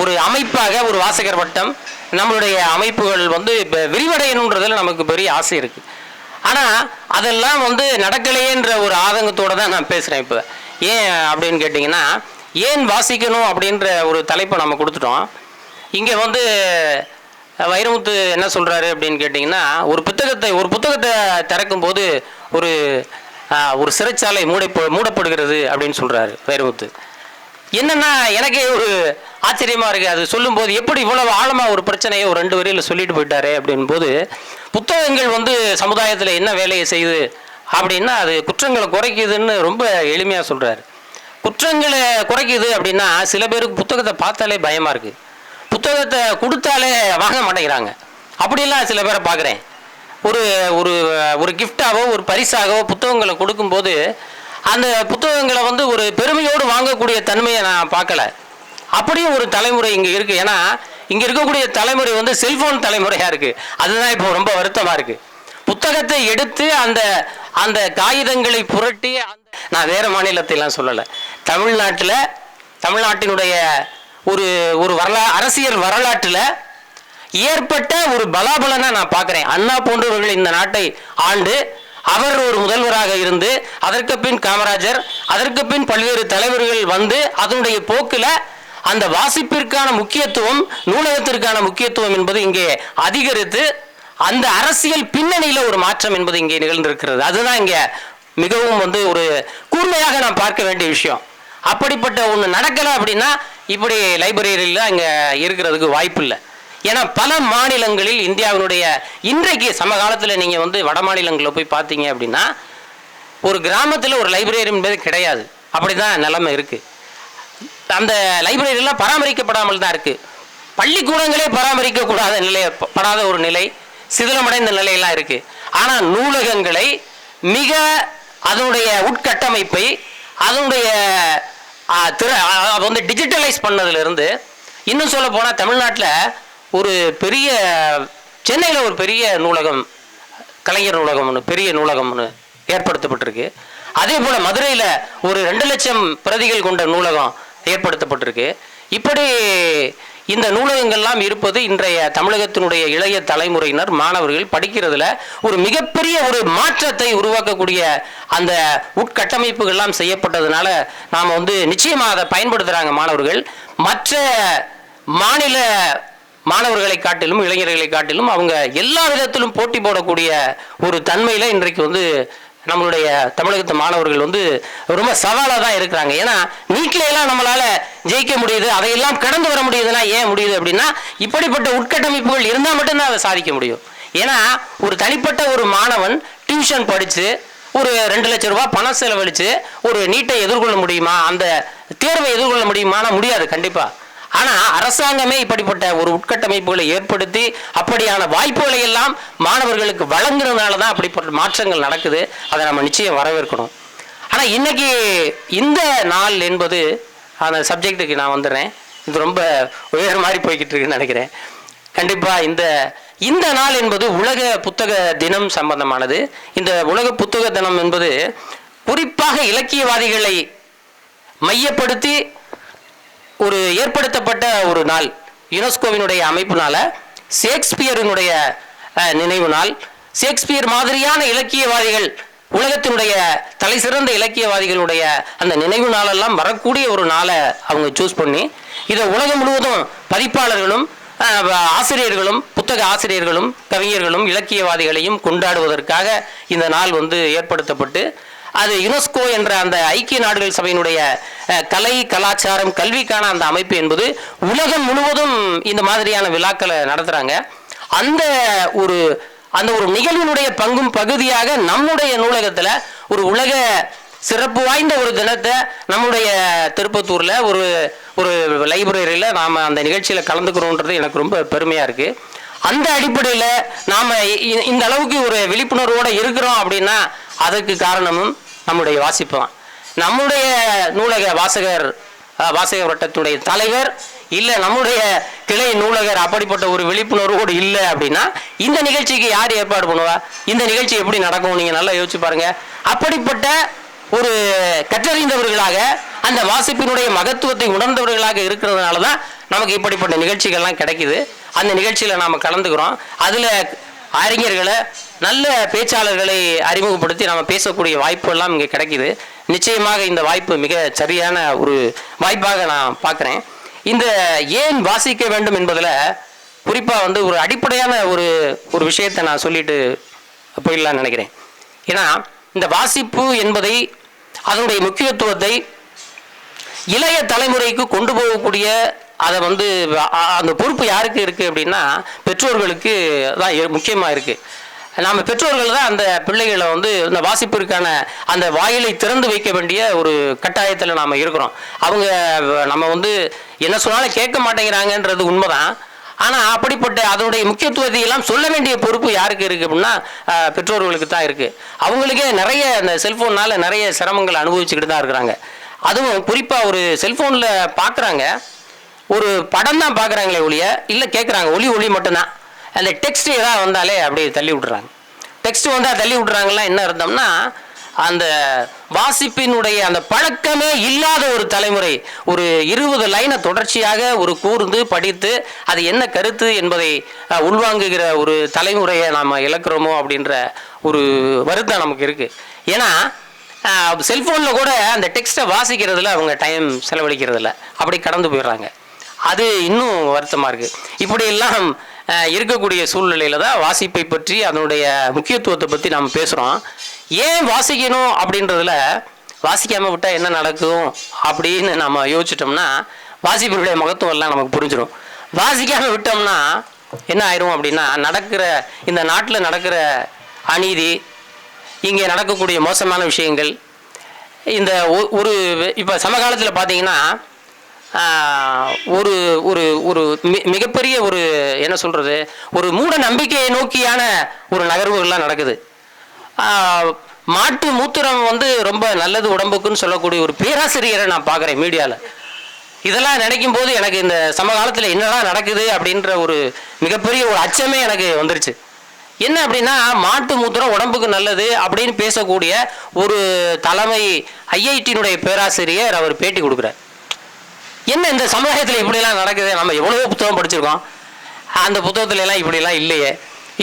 ஒரு அமைப்பாக ஒரு வாசகர் வட்டம் நம்மளுடைய அமைப்புகள் வந்து இப்போ விரிவடையணுன்றதில் நமக்கு பெரிய ஆசை இருக்குது. ஆனால் அதெல்லாம் வந்து நடக்கலையேன்ற ஒரு ஆதங்கத்தோடு தான் நான் பேசுகிறேன். இப்போ ஏன் அப்படின்னு கேட்டிங்கன்னா, ஏன் வாசிக்கணும் அப்படின்ற ஒரு தலைப்பை நம்ம கொடுத்துட்டோம். இங்கே வந்து வைரமுத்து என்ன சொல்கிறாரு அப்படின்னு கேட்டிங்கன்னா, ஒரு புத்தகத்தை திறக்கும்போது ஒரு சிறைச்சாலை மூடப்படுகிறது அப்படின்னு சொல்கிறாரு வைரமுத்து. என்னென்னா எனக்கே ஒரு ஆச்சரியமாக இருக்குது. அது சொல்லும்போது எப்படி இவ்வளவு ஆழமாக ஒரு பிரச்சனையை ஒரு 2 வரியில் சொல்லிட்டு போயிட்டாரு அப்படின்போது, புத்தகங்கள் வந்து சமுதாயத்தில் என்ன வேலையை செய்யுது அப்படின்னா அது குற்றங்களை குறைக்குதுன்னு ரொம்ப எளிமையாக சொல்கிறாரு. குற்றங்களை குறைக்குது அப்படின்னா சில பேருக்கு புத்தகத்தை பார்த்தாலே பயமாக இருக்குது, புத்தகத்தை கொடுத்தாலே வாங்க மாட்டேங்கிறாங்க. அப்படிலாம் சில பேரை பார்க்குறேன். ஒரு கிஃப்டாகவோ ஒரு பரிசாகவோ புத்தகங்களை கொடுக்கும்போது அந்த புத்தகங்களை வந்து ஒரு பெருமையோடு வாங்கக்கூடிய தன்மையை நான் பார்க்கல. அப்படியும் ஒரு தலைமுறை இங்கே இருக்குது. ஏன்னா இங்கே இருக்கக்கூடிய தலைமுறை வந்து செல்ஃபோன் தலைமுறையாக இருக்குது. அதுதான் இப்போ ரொம்ப வருத்தமாக இருக்குது. புத்தகத்தை எடுத்து அந்த அந்த காகிதங்களை புரட்டி நான் வேறு மாநிலத்தைலாம் சொல்லலை, தமிழ்நாட்டினுடைய ஒரு ஒரு அரசியல் வரலாற்றில் ஏற்பட்ட ஒரு பலாபலனை நான் பார்க்குறேன். அண்ணா போன்றவர்கள் இந்த நாட்டை ஆண்டு அவர் ஒரு முதல்வராக இருந்து, அதற்கு பின் காமராஜர், அதற்கு பின் பல்வேறு தலைவர்கள் வந்து அதனுடைய போக்கில் அந்த வாசிப்பிற்கான முக்கியத்துவம், நூலகத்திற்கான முக்கியத்துவம் என்பது இங்கே அதிகரித்து அந்த அரசியல் பின்னணியில் ஒரு மாற்றம் என்பது இங்கே நிகழ்ந்திருக்கிறது. அதுதான் இங்கே மிகவும் வந்து ஒரு கூர்மையாக நாம் பார்க்க வேண்டிய விஷயம். அப்படிப்பட்ட ஒன்று நடக்கலை அப்படின்னா இப்படி லைப்ரரியில் அங்கே இருக்கிறதுக்கு வாய்ப்பு இல்லை. ஏன்னா பல மாநிலங்களில் இந்தியாவினுடைய இன்றைக்கு சமகாலத்தில் நீங்கள் வந்து வட மாநிலங்களில் போய் பார்த்தீங்க அப்படின்னா ஒரு கிராமத்தில் ஒரு லைப்ரரி என்பது கிடையாது. அப்படி தான் நிலைமை இருக்குது. அந்த லைப்ரரியெல்லாம் பராமரிக்கப்படாமல் தான் இருக்குது. பள்ளிக்கூடங்களே பராமரிக்கக்கூடாத படாத ஒரு நிலை, சிதிலமடைந்த நிலையெல்லாம் இருக்குது. ஆனால் நூலகங்களை மிக அதனுடைய உட்கட்டமைப்பை அதனுடைய வந்து டிஜிட்டலைஸ் பண்ணதுலேருந்து, இன்னும் சொல்ல போனால் தமிழ்நாட்டில் ஒரு பெரிய சென்னையில் ஒரு பெரிய நூலகம், கலைஞர் நூலகம் ஒன்று, பெரிய நூலகம் ஒன்று ஏற்படுத்தப்பட்டிருக்கு. அதே போல் மதுரையில் ஒரு 2 லட்சம் பிரதிகள் கொண்ட நூலகம் ஏற்படுத்தப்பட்டிருக்கு. இப்படி இந்த நூலகங்கள்லாம் இருப்பது இன்றைய தமிழகத்தினுடைய இளைய தலைமுறையினர் மாணவர்கள் படிக்கிறதுல ஒரு மிகப்பெரிய ஒரு மாற்றத்தை உருவாக்கக்கூடிய அந்த உட்கட்டமைப்புகள்லாம் செய்யப்பட்டதுனால நாம் வந்து நிச்சயமாக அதை பயன்படுத்துகிறாங்க மாணவர்கள். மற்ற மாநில மாணவர்களை காட்டிலும் இளைஞர்களை காட்டிலும் அவங்க எல்லா விதத்திலும் போட்டி போடக்கூடிய ஒரு தன்மையில் இன்றைக்கு வந்து நம்மளுடைய தமிழகத்து மாணவர்கள் வந்து ரொம்ப சவாலாக தான் இருக்கிறாங்க. ஏன்னா நீட்லையெல்லாம் நம்மளால் ஜெயிக்க முடியுது, அதையெல்லாம் கடந்து வர முடியுதுன்னா ஏன் முடியுது அப்படின்னா இப்படிப்பட்ட உட்கட்டமைப்புகள் இருந்தால் மட்டும்தான் அதை சாதிக்க முடியும். ஏன்னா ஒரு தனிப்பட்ட ஒரு மாணவன் டியூஷன் படித்து ஒரு 2 லட்சம் ரூபாய் பணம் செலவழித்து ஒரு நீட்டை எதிர்கொள்ள முடியுமா, அந்த தேர்வை எதிர்கொள்ள முடியுமானா முடியாது கண்டிப்பாக. ஆனால் அரசாங்கமே இப்படிப்பட்ட ஒரு உட்கட்டமைப்புகளை ஏற்படுத்தி அப்படியான வாய்ப்புகளை எல்லாம் மாணவர்களுக்கு வழங்குறதுனால தான் அப்படிப்பட்ட மாற்றங்கள் நடக்குது. அதை நம்ம நிச்சயம் வரவேற்கணும். ஆனால் இன்னைக்கு இந்த நாள் என்பது அந்த சப்ஜெக்டுக்கு நான் வந்துடுறேன். இது ரொம்ப வேறு மாதிரி போய்கிட்டு இருக்குன்னு நினைக்கிறேன். கண்டிப்பாக இந்த நாள் என்பது உலக புத்தக தினம் சம்பந்தமானது. இந்த உலக புத்தக தினம் என்பது குறிப்பாக இலக்கியவாதிகளை மையப்படுத்தி ஒரு ஏற்படுத்தப்பட்ட ஒரு நாள். யுனெஸ்கோவினுடைய அமைப்பினால ஷேக்ஸ்பியரினுடைய நினைவு நாள். ஷேக்ஸ்பியர் மாதிரியான இலக்கியவாதிகள், உலகத்தினுடைய தலை சிறந்த இலக்கியவாதிகளுடைய அந்த நினைவு நாளெல்லாம் வரக்கூடிய ஒரு நாளை அவங்க சூஸ் பண்ணி இதை உலகம் முழுவதும் பதிப்பாளர்களும் ஆசிரியர்களும் புத்தக ஆசிரியர்களும் கவிஞர்களும் இலக்கியவாதிகளையும் கொண்டாடுவதற்காக இந்த நாள் வந்து ஏற்படுத்தப்பட்டு அது யுனெஸ்கோ என்ற அந்த ஐக்கிய நாடுகள் சபையினுடைய கலை கலாச்சாரம் கல்விக்கான அந்த அமைப்பு என்பது உலகம் முழுவதும் இந்த மாதிரியான விழாக்களை நடத்துகிறாங்க. அந்த ஒரு நிகழ்வினுடைய பங்கும் பகுதியாக நம்முடைய நூலகத்தில் ஒரு உலக சிறப்பு வாய்ந்த ஒரு தினத்தை நம்முடைய திருப்பத்தூரில் ஒரு லைப்ரரியில் நாம் அந்த நிகழ்ச்சியில் கலந்துக்கிறோன்றது எனக்கு ரொம்ப பெருமையாக இருக்குது. அந்த அடிப்படையில் நாம் இந்த அளவுக்கு ஒரு விழிப்புணர்வோடு இருக்கிறோம் அப்படின்னா அதுக்கு காரணமும் நம்முடைய வாசிப்பு தான். நம்முடைய நூலக வாசகர் வட்டத்துடைய தலைவர் இல்லை, நம்முடைய கிளை நூலகர் அப்படிப்பட்ட ஒரு விழிப்புணர்வோடு இல்லை அப்படின்னா இந்த நிகழ்ச்சிக்கு யார் ஏற்பாடு பண்ணுவா? இந்த நிகழ்ச்சி எப்படி நடக்கும்? நீங்கள் நல்லா யோசிச்சு பாருங்கள். அப்படிப்பட்ட ஒரு கற்றறிந்தவர்களாக அந்த வாசிப்பினுடைய மகத்துவத்தை உணர்ந்தவர்களாக இருக்கிறதுனால தான் நமக்கு இப்படிப்பட்ட நிகழ்ச்சிகள்லாம் கிடைக்குது. அந்த நிகழ்ச்சியில் நாம் கலந்துக்கிறோம். அதில் அறிஞர்களை, நல்ல பேச்சாளர்களை அறிமுகப்படுத்தி நம்ம பேசக்கூடிய வாய்ப்பு எல்லாம் இங்கே கிடைக்குது. நிச்சயமாக இந்த வாய்ப்பு மிக சரியான ஒரு வாய்ப்பாக நான் பார்க்குறேன். இந்த ஏன் வாசிக்க வேண்டும் என்பதில் குறிப்பாக வந்து ஒரு அடிப்படையான ஒரு விஷயத்தை நான் சொல்லிட்டு போயிடலான்னு நினைக்கிறேன். ஏன்னா இந்த வாசிப்பு என்பதை அதனுடைய முக்கியத்துவத்தை இளைய தலைமுறைக்கு கொண்டு போகக்கூடிய அதை வந்து அந்த பொறுப்பு யாருக்கு இருக்குது அப்படின்னா பெற்றோர்களுக்கு தான் முக்கியமாக இருக்குது. நாம் பெற்றோர்கள் தான் அந்த பிள்ளைகளை வந்து இந்த வாசிப்பிற்கான அந்த வாயிலை திறந்து வைக்க வேண்டிய ஒரு கட்டாயத்தில் நாம் இருக்கிறோம். அவங்க நம்ம வந்து என்ன சொன்னாலும் கேட்க மாட்டேங்கிறாங்கன்றது உண்மைதான். ஆனால் அப்படிப்பட்ட அதனுடைய முக்கியத்துவத்தை எல்லாம் சொல்ல வேண்டிய பொறுப்பு யாருக்கு இருக்குது அப்படின்னா பெற்றோர்களுக்கு தான் இருக்குது. அவங்களுக்கே நிறைய அந்த செல்ஃபோனால் நிறைய சிரமங்கள் அனுபவிச்சுக்கிட்டு தான் இருக்கிறாங்க. அதுவும் குறிப்பாக ஒரு செல்ஃபோனில் பார்க்குறாங்க, ஒரு படம் தான் பார்க்குறாங்களே ஒழிய இல்லை கேட்குறாங்க ஒளி மட்டும்தான். அந்த டெக்ஸ்ட் ஏதாவது வந்தாலே அப்படியே தள்ளி விட்றாங்க. டெக்ஸ்ட் வந்தால் தள்ளி விட்றாங்கன்னா என்ன அர்த்தம்னா அந்த வாசிப்பினுடைய அந்த பழக்கமே இல்லாத ஒரு தலைமுறை ஒரு 20 லைனை தொடர்ச்சியாக ஒரு கூர்ந்து படித்து அது என்ன கருத்து என்பதை உள்வாங்குகிற ஒரு தலைமுறையை நாம் இழக்கிறோமோ அப்படின்ற ஒரு வருத்தம் நமக்கு இருக்குது. ஏன்னா செல்ஃபோனில் கூட அந்த டெக்ஸ்ட்டை வாசிக்கிறதுல அவங்க டைம் செலவழிக்கிறதில்ல, அப்படி கடந்து போயிடுறாங்க. அது இன்னும் வருத்தமாக இருக்குது. இப்படியெல்லாம் இருக்கக்கூடிய சூழ்நிலையில் தான் வாசிப்பை பற்றி அதனுடைய முக்கியத்துவத்தை பற்றி நாம் பேசுகிறோம். ஏன் வாசிக்கணும் அப்படின்றதுல வாசிக்காமல் விட்டால் என்ன நடக்கும் அப்படின்னு நம்ம யோசிச்சிட்டோம்னா வாசிப்பினுடைய மகத்துவம் எல்லாம் நமக்கு புரிஞ்சிடும். வாசிக்காமல் விட்டோம்னா என்ன ஆயிரும் அப்படின்னா இந்த நாட்டில் நடக்கிற அநீதி, இங்கே நடக்கக்கூடிய மோசமான விஷயங்கள், இந்த ஒரு இப்போ சமகாலத்தில் பார்த்தீங்கன்னா ஒரு ஒரு ஒரு மிகப்பெரிய ஒரு என்ன சொல்கிறது ஒரு மூட நம்பிக்கையை நோக்கியான ஒரு நகர்வுகள்லாம் நடக்குது. மாட்டு மூத்திரம் ரொம்ப நல்லது உடம்புக்குன்னு சொல்லக்கூடிய ஒரு பேராசிரியரை நான் பார்க்குறேன் மீடியாவில். இதெல்லாம் நினைக்கும் போது எனக்கு இந்த சமகாலத்தில் என்னெல்லாம் நடக்குது அப்படின்ற ஒரு மிகப்பெரிய ஒரு அச்சமே எனக்கு வந்துருச்சு. என்ன அப்படின்னா மாட்டு மூத்திரம் உடம்புக்கு நல்லது அப்படின்னு பேசக்கூடிய ஒரு தலைமை ஐஐடியினுடைய பேராசிரியர் அவர் பேட்டி கொடுக்குறார். என்ன இந்த சமுதாயத்தில் இப்படிலாம் நடக்குது, நம்ம எவ்வளவோ புத்தகம் படிச்சிருக்கோம், அந்த புத்தகத்துல எல்லாம் இப்படிலாம் இல்லையே,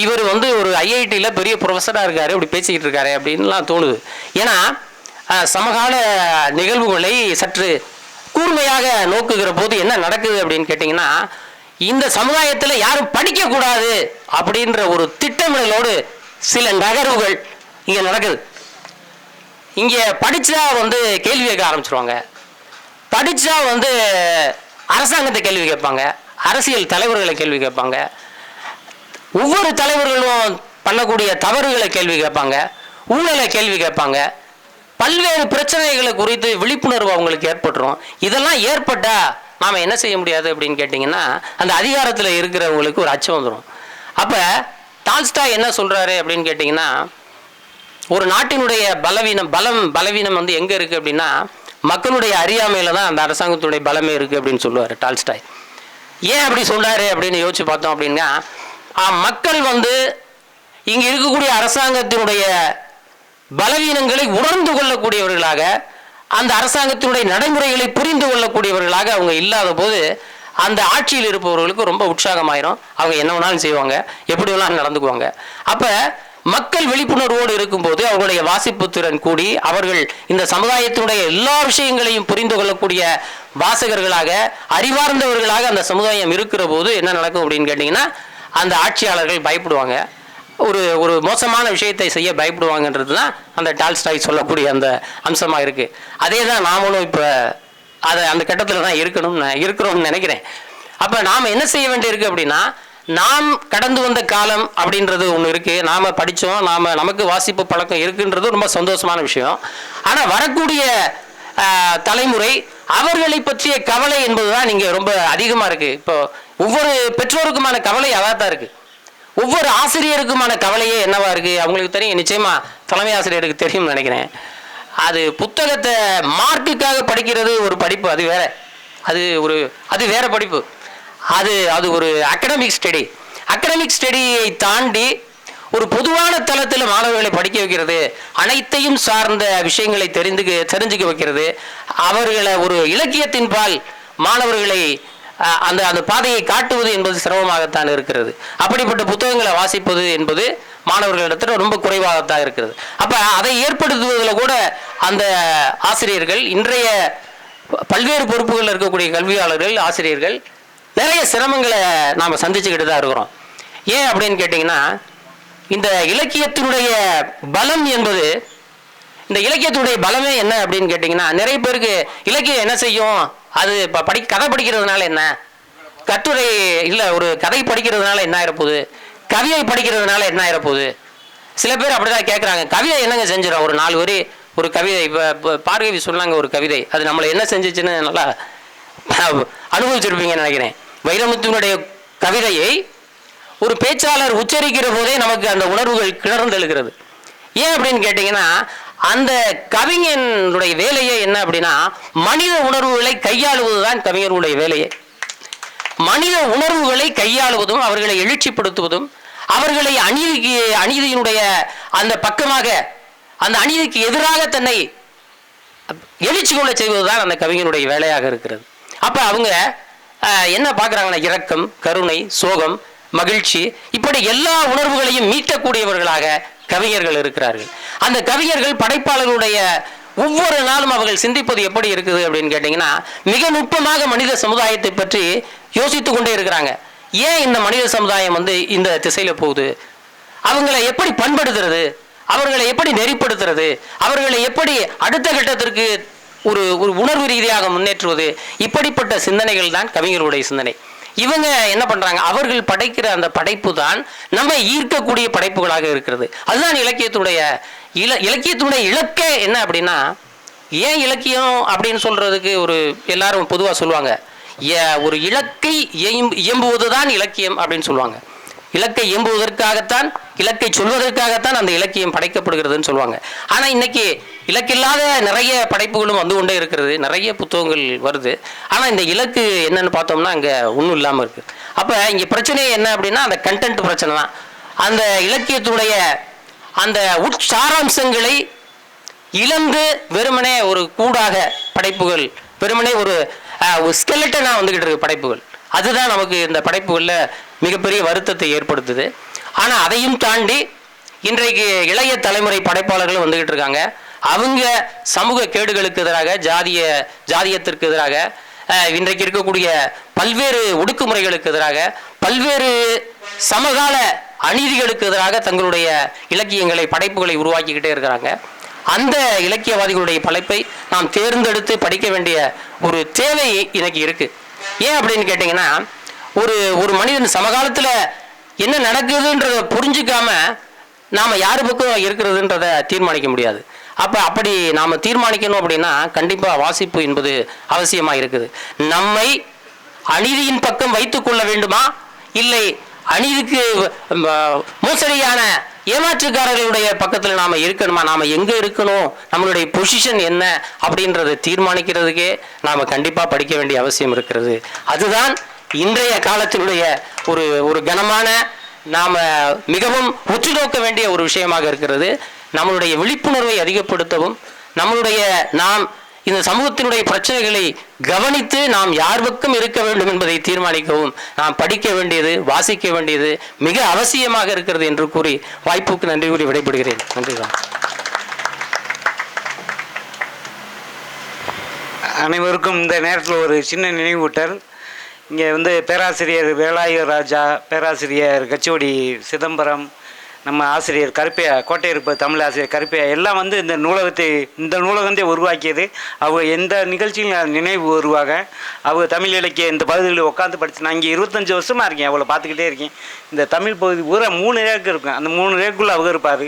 இவர் ஒரு ஐஐடியில் பெரிய ப்ரொஃபஸராக இருக்காரு இப்படி பேசிக்கிட்டு இருக்காரு அப்படின்லாம் தோணுது. ஏன்னா சமகால நிகழ்வுகளை சற்று கூர்மையாக நோக்குகிற போது என்ன நடக்குது அப்படின்னு கேட்டிங்கன்னா இந்த சமுதாயத்தில் யாரும் படிக்கக்கூடாது அப்படின்ற ஒரு திட்டமிடலோடு சில நகர்வுகள் இங்கே நடக்குது. இங்கே படித்தா கேள்வி கேட்க ஆரம்பிச்சிருவாங்க, படித்தா அரசாங்கத்தை கேள்வி கேட்பாங்க, அரசியல் தலைவர்களை கேள்வி கேட்பாங்க, ஒவ்வொரு தலைவர்களும் பண்ணக்கூடிய தவறுகளை கேள்வி கேட்பாங்க, ஊழலை கேள்வி கேட்பாங்க, பல்வேறு பிரச்சனைகளை குறித்து விழிப்புணர்வு அவங்களுக்கு ஏற்பட்டுரும். இதெல்லாம் ஏற்பட்டால் நாம் என்ன செய்ய முடியாது அப்படின்னு கேட்டிங்கன்னா அந்த அதிகாரத்தில் இருக்கிறவங்களுக்கு ஒரு அச்சம் வந்துடும். அப்போ டால்ஸ்டாய் என்ன சொல்கிறாரு அப்படின்னு கேட்டிங்கன்னா ஒரு நாட்டினுடைய பலவீனம் எங்கே இருக்குது அப்படின்னா மக்களுடைய அறியாமையில் தான் அந்த அரசாங்கத்துடைய பலமே இருக்குது அப்படின்னு சொல்லுவார் டால்ஸ்டாய். ஏன் அப்படி சொல்கிறாரு அப்படின்னு யோசிச்சு பார்த்தோம் அப்படின்னா மக்கள் இங்கே இருக்கக்கூடிய அரசாங்கத்தினுடைய பலவீனங்களை உணர்ந்து கொள்ளக்கூடியவர்களாக அந்த அரசாங்கத்தினுடைய நடைமுறைகளை புரிந்து கொள்ளக்கூடியவர்களாக அவங்க இல்லாத போது அந்த ஆட்சியில் இருப்பவர்களுக்கு ரொம்ப உற்சாகமாயிரும், அவங்க என்ன வேணாலும் செய்வாங்க, எப்படி வேணாலும் நடந்துக்குவாங்க. அப்போ மக்கள் விழிப்புணர்வோடு இருக்கும்போது அவங்களுடைய வாசிப்பு திறன் கூடி அவர்கள் இந்த சமுதாயத்தினுடைய எல்லா விஷயங்களையும் புரிந்து கொள்ளக்கூடிய வாசகர்களாக அறிவார்ந்தவர்களாக அந்த சமுதாயம் இருக்கிற போது என்ன நடக்கும் அப்படின்னு கேட்டிங்கன்னா அந்த ஆட்சியாளர்கள் பயப்படுவாங்க, ஒரு மோசமான விஷயத்தை செய்ய பயப்படுவாங்கன்றது தான் அந்த டால்ஸ்டாய் சொல்லக்கூடிய அந்த அம்சமாக இருக்குது. அதே தான் நாமளும் இப்போ அந்த கட்டத்தில் தான் இருக்கிறோம்னு நினைக்கிறேன். அப்போ நாம் என்ன செய்ய வேண்டியிருக்கு அப்படின்னா நாம் கடந்து வந்த காலம் அப்படின்றது ஒன்று இருக்குது, நாம் படித்தோம், நமக்கு வாசிப்பு பழக்கம் இருக்குன்றது ரொம்ப சந்தோஷமான விஷயம். ஆனால் வரக்கூடிய தலைமுறை அவர்களை பற்றிய கவலை என்பது தான் இங்கே ரொம்ப அதிகமாக இருக்குது. இப்போ ஒவ்வொரு பெற்றோருக்குமான கவலை அதாக தான் இருக்குது, ஒவ்வொரு ஆசிரியருக்குமான கவலையே என்னவா இருக்குது அவங்களுக்கு தெரியும், நிச்சயமாக தலைமை ஆசிரியருக்கு தெரியும்னு நினைக்கிறேன். அது புத்தகத்தை மார்க்குக்காக படிக்கிறது ஒரு படிப்பு, அது வேற, அது வேற படிப்பு, அது ஒரு அகடமிக் ஸ்டடியை தாண்டி ஒரு பொதுவான தளத்தில் மாணவர்களை படிக்க வைக்கிறது, அனைத்தையும் சார்ந்த விஷயங்களை தெரிஞ்சுக்க வைக்கிறது, அவர்களை ஒரு இலக்கியத்தின் பால் மாணவர்களை அந்த பாதையை காட்டுவது என்பது சிரமமாகத்தான் இருக்கிறது. அப்படிப்பட்ட புத்தகங்களை வாசிப்பது என்பது மாணவர்களிடத்தில் ரொம்ப குறைவாகத்தான் இருக்கிறது. அப்போ அதை ஏற்படுத்துவதில் கூட அந்த ஆசிரியர்கள், இன்றைய பல்வேறு பொறுப்புகளில் இருக்கக்கூடிய கல்வியாளர்கள், ஆசிரியர்கள் நிறைய சிரமங்களை நாம் சந்திச்சுக்கிட்டு தான் இருக்கிறோம். ஏன் அப்படின்னு கேட்டிங்கன்னா இந்த இலக்கியத்தினுடைய பலம் என்பது, இந்த இலக்கியத்தினுடைய பலமே என்ன அப்படின்னு கேட்டிங்கன்னா நிறைய பேருக்கு இலக்கியம் என்ன செய்யும், அது கதை படிக்கிறதுனால என்ன, கட்டுரை இல்லை ஒரு கதை படிக்கிறதுனால என்ன ஆயிரப்போகுது, கவிதை படிக்கிறதுனால என்ன ஆயிரப்போகுது. சில பேர் அப்படி தான் கேட்குறாங்க, கவிதை என்னங்க செஞ்சிடும், ஒரு 4 வரி ஒரு கவிதை, இப்போ பார்கவி சொன்னாங்க ஒரு கவிதை, அது நம்மளை என்ன செஞ்சிச்சுன்னு நல்லா அனுபவிச்சிருப்பீங்கன்னு நினைக்கிறேன். வைரமுத்துவினுடைய கவிதையை ஒரு பேச்சாளர் உச்சரிக்கிற போதே நமக்கு அந்த உணர்வுகள் கிளர்ந்தெழுகிறது. ஏன் அப்படின்னு கேட்டிங்கன்னா அந்த கவிஞனுடைய வேலையே என்ன அப்படின்னா மனித உணர்வுகளை கையாளுவது தான் கவிஞனுடைய வேலையே. மனித உணர்வுகளை கையாளுவதும் அவர்களை எழுச்சிப்படுத்துவதும் அவர்களை அநீதியினுடைய அந்த பக்கமாக அந்த அநீதிக்கு எதிராக தன்னை எழுச்சி கொள்ள செய்வதுதான் அந்த கவிஞனுடைய வேலையாக இருக்கிறது. அப்ப அவங்க என்ன பார்க்குறாங்கன்னா, இரக்கம், கருணை, சோகம், மகிழ்ச்சி, இப்படி எல்லா உணர்வுகளையும் மீட்டக்கூடியவர்களாக கவிஞர்கள் இருக்கிறார்கள். அந்த கவிஞர்கள் படைப்பாளர்களுடைய ஒவ்வொரு நாளும் அவர்கள் சிந்திப்பது எப்படி இருக்குது அப்படின்னு கேட்டிங்கன்னா, மிக நுட்பமாக மனித சமுதாயத்தை பற்றி யோசித்து கொண்டே இருக்கிறாங்க. ஏன் இந்த மனித சமுதாயம் இந்த திசையில போகுது, அவங்களை எப்படி பண்படுத்துறது, அவர்களை எப்படி நெறிப்படுத்துறது, அவர்களை எப்படி அடுத்த கட்டத்திற்கு ஒரு உணர்வு ரீதியாக முன்னேற்றுவது, இப்படிப்பட்ட சிந்தனைகள் தான் கவிஞர்களுடைய சிந்தனை. இவங்க என்ன பண்றாங்க, அவர்கள் படைக்கிற அந்த படைப்பு தான் நம்மை ஈர்க்கக்கூடிய படைப்புகளாக இருக்கிறது. அதுதான் இலக்கியத்துடைய இலக்கே என்ன அப்படின்னா, ஏன் இலக்கியம் அப்படின்னு சொல்றதுக்கு எல்லாரும் பொதுவாக சொல்லுவாங்க, ஒரு இலக்கை இயம்புவதுதான் இலக்கியம் அப்படின்னு சொல்லுவாங்க. இலக்கை இயம்புவதற்காகத்தான், இலக்கை சொல்வதற்காகத்தான் அந்த இலக்கியம் படைக்கப்படுகிறதுன்னு சொல்லுவாங்க. ஆனால் இன்னைக்கு இலக்கில்லாத நிறைய படைப்புகளும் வந்து கொண்டே இருக்கிறது, நிறைய புத்தகங்கள் வருது. ஆனால் இந்த இலக்கு என்னன்னு பார்த்தோம்னா அங்கே ஒன்றும் இல்லாமல் இருக்கு. அப்போ இங்கே பிரச்சனையே என்ன அப்படின்னா, அந்த கண்டென்ட் பிரச்சனை தான். அந்த இலக்கியத்துடைய அந்த உட்சாராம்சங்களை இழந்து வெறுமனே ஒரு கூடாக படைப்புகள், வெறுமனே ஒரு ஸ்கெலட்டனாக வந்துக்கிட்டு இருக்கு படைப்புகள். அதுதான் நமக்கு இந்த படைப்புகளில் மிகப்பெரிய வருத்தத்தை ஏற்படுத்துது. ஆனால் அதையும் தாண்டி இன்றைக்கு இளைய தலைமுறை படைப்பாளர்களும் வந்துக்கிட்டு இருக்காங்க. அவங்க சமூக கேடுகளுக்கு எதிராக, ஜாதியத்திற்கு எதிராக, இன்றைக்கு இருக்கக்கூடிய பல்வேறு ஒடுக்குமுறைகளுக்கு எதிராக, பல்வேறு சமகால அநீதிகளுக்கு எதிராக தங்களுடைய இலக்கியங்களை, படைப்புகளை உருவாக்கிக்கிட்டே இருக்கிறாங்க. அந்த இலக்கியவாதிகளுடைய படைப்பை நாம் தேர்ந்தெடுத்து படிக்க வேண்டிய ஒரு தேவை எனக்கு இருக்கு. ஏன் அப்படின்னு கேட்டிங்கன்னா, ஒரு மனிதன் சமகாலத்தில் என்ன நடக்குதுன்றதை புரிஞ்சுக்காம நாம் யார் பக்கம் இருக்கிறதுன்றதை தீர்மானிக்க முடியாது. அப்படி நாம் தீர்மானிக்கணும் அப்படின்னா கண்டிப்பாக வாசிப்பு என்பது அவசியமாக இருக்குது. நம்மை அநீதியின் பக்கம் வைத்து கொள்ள வேண்டுமா, இல்லை அநீதிக்கு மோசடியான ஏமாற்றுக்காரர்களுடைய பக்கத்தில் நாம் இருக்கணுமா, நாம் எங்கே இருக்கணும், நம்மளுடைய பொசிஷன் என்ன அப்படின்றத தீர்மானிக்கிறதுக்கே நாம் கண்டிப்பாக படிக்க வேண்டிய அவசியம் இருக்கிறது. அதுதான் இன்றைய காலத்தினுடைய ஒரு கனமான, நாம் மிகவும் உற்று நோக்க வேண்டிய ஒரு விஷயமாக இருக்கிறது. நம்மளுடைய விழிப்புணர்வை அதிகப்படுத்தவும், நாம் இந்த சமூகத்தினுடைய பிரச்சனைகளை கவனித்து நாம் யார் பக்கம் இருக்க வேண்டும் என்பதை தீர்மானிக்கவும் நாம் படிக்க வேண்டியது, வாசிக்க வேண்டியது மிக அவசியமாக இருக்கிறது என்று கூறி வாய்ப்புக்கு நன்றி கூறி விடைபெறுகிறேன். நன்றிதான். அனைவருக்கும் இந்த நேரத்தில் ஒரு சின்ன நினைவூட்டல். இங்கே பேராசிரியர் வேலாயுத ராஜா, பேராசிரியர் கச்சோடி சிதம்பரம், நம்ம ஆசிரியர் கருப்பையா, கோட்டையிருப்பு தமிழ் ஆசிரியர் கருப்பையா எல்லாம் இந்த நூலகத்தை உருவாக்கியது. அவங்க எந்த நிகழ்ச்சியும் நினைவு வருவாங்க. அவங்க தமிழ் இலக்கிய இந்த பகுதியில் உட்காந்து படிச்சு, நான் இங்கே 25 வருஷமாக இருக்கேன், அவளை பார்த்துக்கிட்டே இருக்கேன். இந்த தமிழ் பகுதி பூரா 3 ரேக்கு இருக்கும். அந்த 3 ரேக்குள்ளே அவங்க இருப்பார்.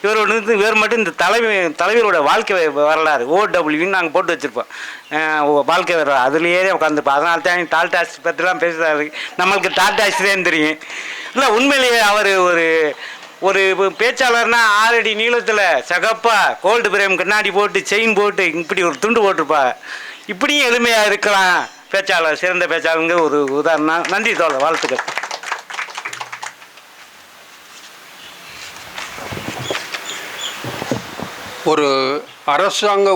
இவர் மட்டும் இந்த தலைவரோட வாழ்க்கை வரலாறு OWன்னு நாங்கள் போட்டு வச்சுருப்போம், வாழ்க்கை வரலாறு, அதுலேயே உட்காந்துருப்போம். அதனால தான் டால்டாஸ் பற்றிலாம் பேசுகிறாரு. நம்மளுக்கு டால்டாஸ் தான் தெரியும். இல்லை, உண்மையிலேயே அவர் ஒரு பேச்சாளர்னா 6 அடி நீளத்தில் சகப்பா கோல்டு பிரேம் கண்ணாடி போட்டு செயின் போட்டு இப்படி ஒரு துண்டு போட்டிருப்பா. இப்படியும் எளிமையாக இருக்கலாம் பேச்சாளர், சிறந்த பேச்சாளருங்க ஒரு உதாரணம். நன்றி தோழர், வாழ்த்துக்கள். ஒரு அரசாங்க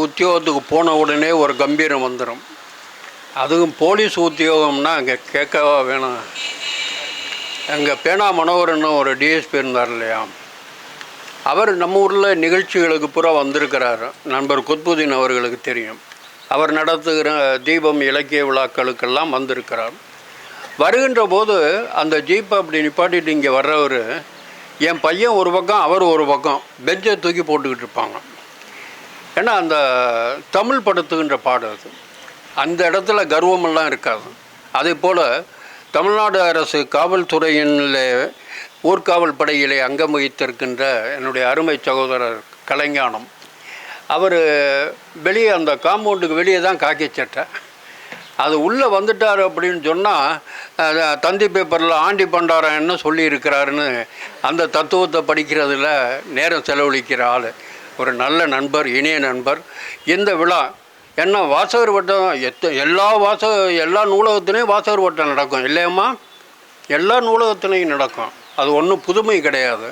உத்தியோகத்துக்கு போன உடனே ஒரு கம்பீரம் வந்துடும். அதுவும் போலீஸ் உத்தியோகம்னா அங்கே கேட்கவா வேணும். எங்கள் பேனா மனோகரன்னு ஒரு டிஎஸ்பி இருந்தார் இல்லையா, அவர் நம்ம ஊரில் நிகழ்ச்சிகளுக்கு பூரா வந்திருக்கிறார். நண்பர் குத்புதீன் அவர்களுக்கு தெரியும். அவர் நடத்துகிற தீபம் இலக்கிய விழாக்களுக்கெல்லாம் வந்திருக்கிறார். வருகின்ற போது அந்த ஜீப்பை அப்படி நிப்பாட்டிட்டு இங்கே வர்றவர், என் பையன் ஒரு பக்கம், அவர் ஒரு பக்கம் பெஞ்சை தூக்கி போட்டுக்கிட்டு இருப்பாங்க. ஏன்னா அந்த தமிழ் படுத்துகின்ற பாடம் அது. அந்த இடத்துல கர்வமெல்லாம் இருக்காது. அதே போல் தமிழ்நாடு அரசு காவல்துறையிலே ஊர்காவல் படையிலே அங்கம் வகித்திருக்கின்ற என்னுடைய அருமை சகோதரர் கலைஞானம், அவர் வெளியே அந்த காம்பவுண்டுக்கு வெளியே தான் காக்கி சட்டை, அது உள்ளே வந்துட்டார் அப்படின்னு சொன்னால் தந்தி பேப்பரில் ஆண்டி பண்டாரம் என்ன சொல்லியிருக்கிறாருன்னு அந்த தத்துவத்தை படிக்கிறதுல நேரம் செலவழிக்கிற ஆள், ஒரு நல்ல நண்பர், இனிய நண்பர். இந்த விழா ஏன்னா வாசகர் வட்டம் எல்லா நூலகத்துலேயும் வாசகர் வட்டம் நடக்கும் இல்லையம்மா? எல்லா நூலகத்துலேயும் நடக்கும், அது ஒன்றும் புதுமை கிடையாது.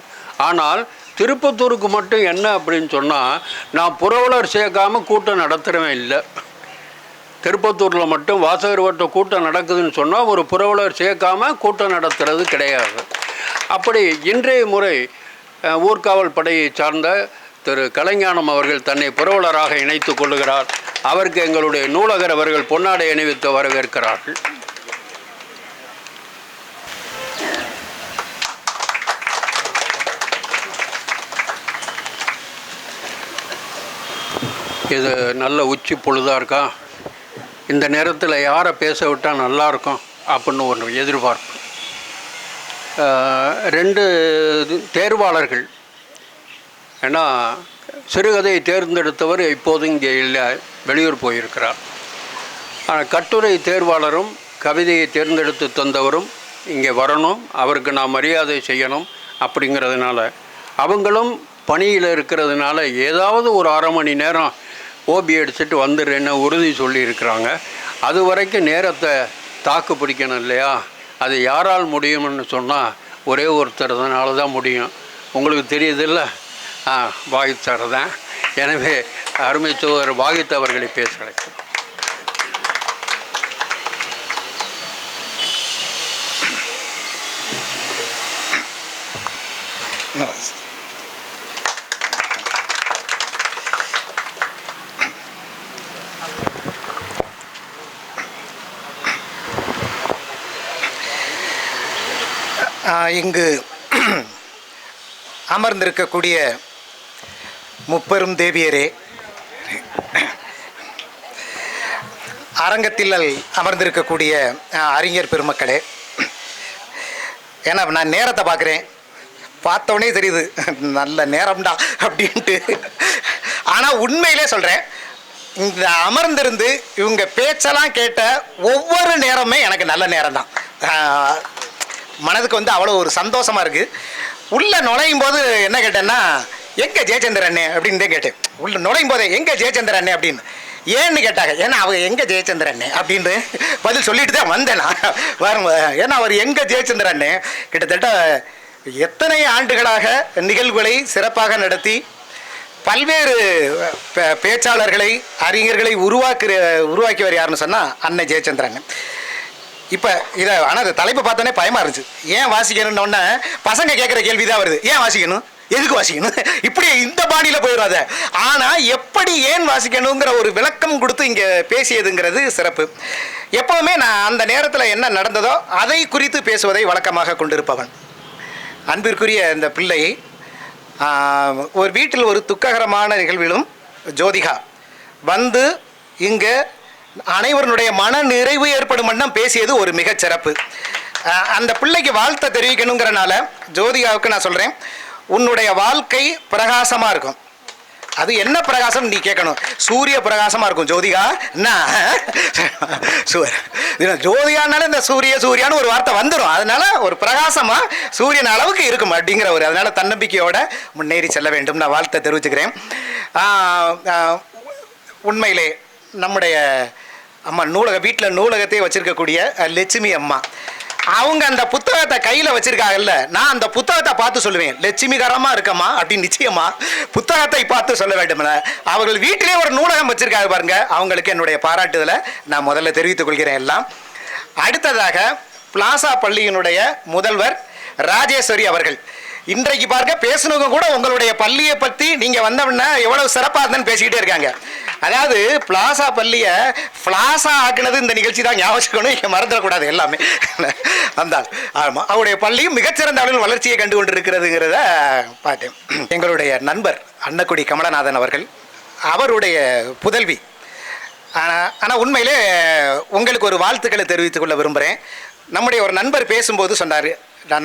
ஆனால் திருப்பத்தூருக்கு மட்டும் என்ன அப்படின்னு சொன்னால், நான் புரவலர் சேர்க்காம கூட்டம் நடத்துகிறவன் இல்லை. திருப்பத்தூரில் மட்டும் வாசகர் வட்டம் கூட்டம் நடக்குதுன்னு சொன்னால் ஒரு புரவலர் சேர்க்காம கூட்டம் நடத்துறது கிடையாது. அப்படி இன்றைய முறை ஊர்காவல் படையை சார்ந்த திரு கலைஞானம் அவர்கள் தன்னை புரவலராக இணைத்து கொள்ளுகிறார். அவருக்கு எங்களுடைய நூலகர் அவர்கள் பொன்னாடை அணிவித்து வரவேற்கிறார்கள். இது நல்ல உச்சி பொழுதாக இருக்கா, இந்த நேரத்தில் யாரை பேச விட்டால் நல்லாயிருக்கும் அப்படின்னு ஒரு எதிர்பார்ப்பு. 2 தேர்வாளர்கள், ஏன்னா சிறுகதையை தேர்ந்தெடுத்தவர் இப்போது இங்கே இல்லை, வெளியூர் போயிருக்கிறார். ஆனால் கட்டுரை தேர்வாளரும் கவிதையை தேர்ந்தெடுத்து தந்தவரும் இங்கே வரணும், அவருக்கு நான் மரியாதை செய்யணும். அப்படிங்கிறதுனால அவங்களும் பணியில் இருக்கிறதுனால ஏதாவது ஒரு அரை மணி நேரம் ஓபி அடிச்சுட்டு வந்துடுறேன்னு உறுதி சொல்லியிருக்கிறாங்க. அது வரைக்கும் நேரத்தை தாக்கு பிடிக்கணும் இல்லையா? அது யாரால் முடியும்னு சொன்னால் ஒரே ஒருத்தர்னால தான் முடியும். உங்களுக்கு தெரியுதில்ல, வாகித் சார் தான். எனவே அருமை சோதரர் வாகித் அவர்களை பேச அழைக்கிறோம். இங்கு அமர்ந்திருக்கக்கூடிய முப்பெரும் தேவியரே, அரங்கத்தில் அமர்ந்திருக்கக்கூடிய அறிஞர் பெருமக்களே, ஏன்னா நான் நேரத்தை பார்க்குறேன், பார்த்தோன்னே தெரியுது நல்ல நேரம்டா அப்படின்ட்டு. ஆனால் உண்மையிலே சொல்கிறேன், இந்த அமர்ந்திருந்து இவங்க பேச்செல்லாம் கேட்ட ஒவ்வொரு நேரமே எனக்கு நல்ல நேரம் தான். மனதுக்கு அவ்வளோ ஒரு சந்தோஷமாக இருக்குது. உள்ளே நுழையும் போது என்ன கேட்டேன்னா, எங்கே ஜெயச்சந்திர அண்ணே அப்படின்னு தான் கேட்டேன். உள்ளே நுழையும் போதே எங்கே ஜெயச்சந்திர அண்ணே அப்படின்னு. ஏன்னு கேட்டாங்க, ஏன்னா அவங்க எங்கே ஜெயச்சந்திர அண்ணே அப்படின்னு பதில் சொல்லிட்டு தான் வந்தேன் நான் வரும். ஏன்னா அவர் எங்கே ஜெயச்சந்திர அண்ணே கிட்டத்தட்ட எத்தனை ஆண்டுகளாக நிகழ்வுகளை சிறப்பாக நடத்தி பல்வேறு பேச்சாளர்களை அறிஞர்களை உருவாக்கியவர் யாருன்னு சொன்னால் அண்ணன் ஜெயச்சந்திரன். இப்போ இதை ஆனால் அந்த தலைப்பை பார்த்தோன்னே பயமாக இருந்துச்சு. ஏன் வாசிக்கணுன்னொன்னே பசங்க கேட்குற கேள்வி தான் வருது, ஏன் வாசிக்கணும், எதுக்கு வாசிக்கணும், இப்படி இந்த பாணியில் போயிடாத. ஆனால் எப்படி ஏன் வாசிக்கணுங்கிற ஒரு விளக்கம் கொடுத்து இங்கே பேசியதுங்கிறது சிறப்பு. எப்போவுமே நான் அந்த நேரத்தில் என்ன நடந்ததோ அதை குறித்து பேசுவதை வழக்கமாக கொண்டிருப்பவன். அன்பிற்குரிய இந்த பிள்ளை ஒரு வீட்டில் ஒரு துக்ககரமான நிகழ்விலும் ஜோதிகா வந்து இங்கே அனைவருடைய மன நிறைவு ஏற்படும் வண்ணம் பேசியது ஒரு மிகச்சிறப்பு. அந்த பிள்ளைக்கு வாழ்த்தை தெரிவிக்கணுங்கிறனால ஜோதிகாவுக்கு நான் சொல்கிறேன், உன்னுடைய வாழ்க்கை பிரகாசமாக இருக்கும். அது என்ன பிரகாசம் நீ கேட்கணும், சூரிய பிரகாசமாக இருக்கும் ஜோதிகா. என்ன ஜோதிகானால இந்த சூரியான்னு ஒரு வார்த்தை வந்துடும், அதனால ஒரு பிரகாசமாக சூரியன் அளவுக்கு இருக்கும் அப்படிங்கிற ஒரு, அதனால தன்னம்பிக்கையோட முன்னேறி செல்ல வேண்டும் நான் வாழ்த்தை தெரிவிச்சுக்கிறேன். உண்மையிலே நம்முடைய அம்மா வீட்டில் நூலகத்தையே வச்சுருக்கக்கூடிய லட்சுமி அம்மா, அவங்க அந்த புத்தகத்தை கையில் வச்சுருக்காங்கல்ல, நான் அந்த புத்தகத்தை பார்த்து சொல்லுவேன், லட்சுமிகரமாக இருக்கம்மா அப்படின்னு. நிச்சயமாக புத்தகத்தை பார்த்து சொல்ல வேண்டும்ல. அவர்கள் வீட்டிலே ஒரு நூலகம் வச்சுருக்காங்க பாருங்க, அவங்களுக்கு என்னுடைய பாராட்டுதலை நான் முதல்ல தெரிவித்துக் கொள்கிறேன். எல்லாம் அடுத்ததாக பிளாசா பள்ளியினுடைய முதல்வர் ராஜேஸ்வரி அவர்கள், இன்றைக்கு பார்க்க பேசணுங்க கூட உங்களுடைய பள்ளியை பற்றி நீங்கள் வந்தோம்னா எவ்வளவு சிறப்பாக இருந்தேன்னு பேசிக்கிட்டே இருக்காங்க. அதாவது பிளாசா பள்ளியை பிளாசா ஆக்குனது இந்த நிகழ்ச்சி தான், ஞாபகம் இங்கே மறந்துடக்கூடாது எல்லாமே. அந்த ஆமாம், அவருடைய பள்ளியும் மிகச்சிறந்த அளவில் வளர்ச்சியை கண்டு கொண்டு இருக்கிறதுங்கிறத பார்த்தேன். எங்களுடைய நண்பர் அன்னக்குடி கமலநாதன் அவர்கள், அவருடைய புதல்வி. ஆனால் உண்மையிலே உங்களுக்கு ஒரு வாழ்த்துக்களை தெரிவித்துக் கொள்ள விரும்புகிறேன். நம்முடைய ஒரு நண்பர் பேசும்போது சொன்னார்,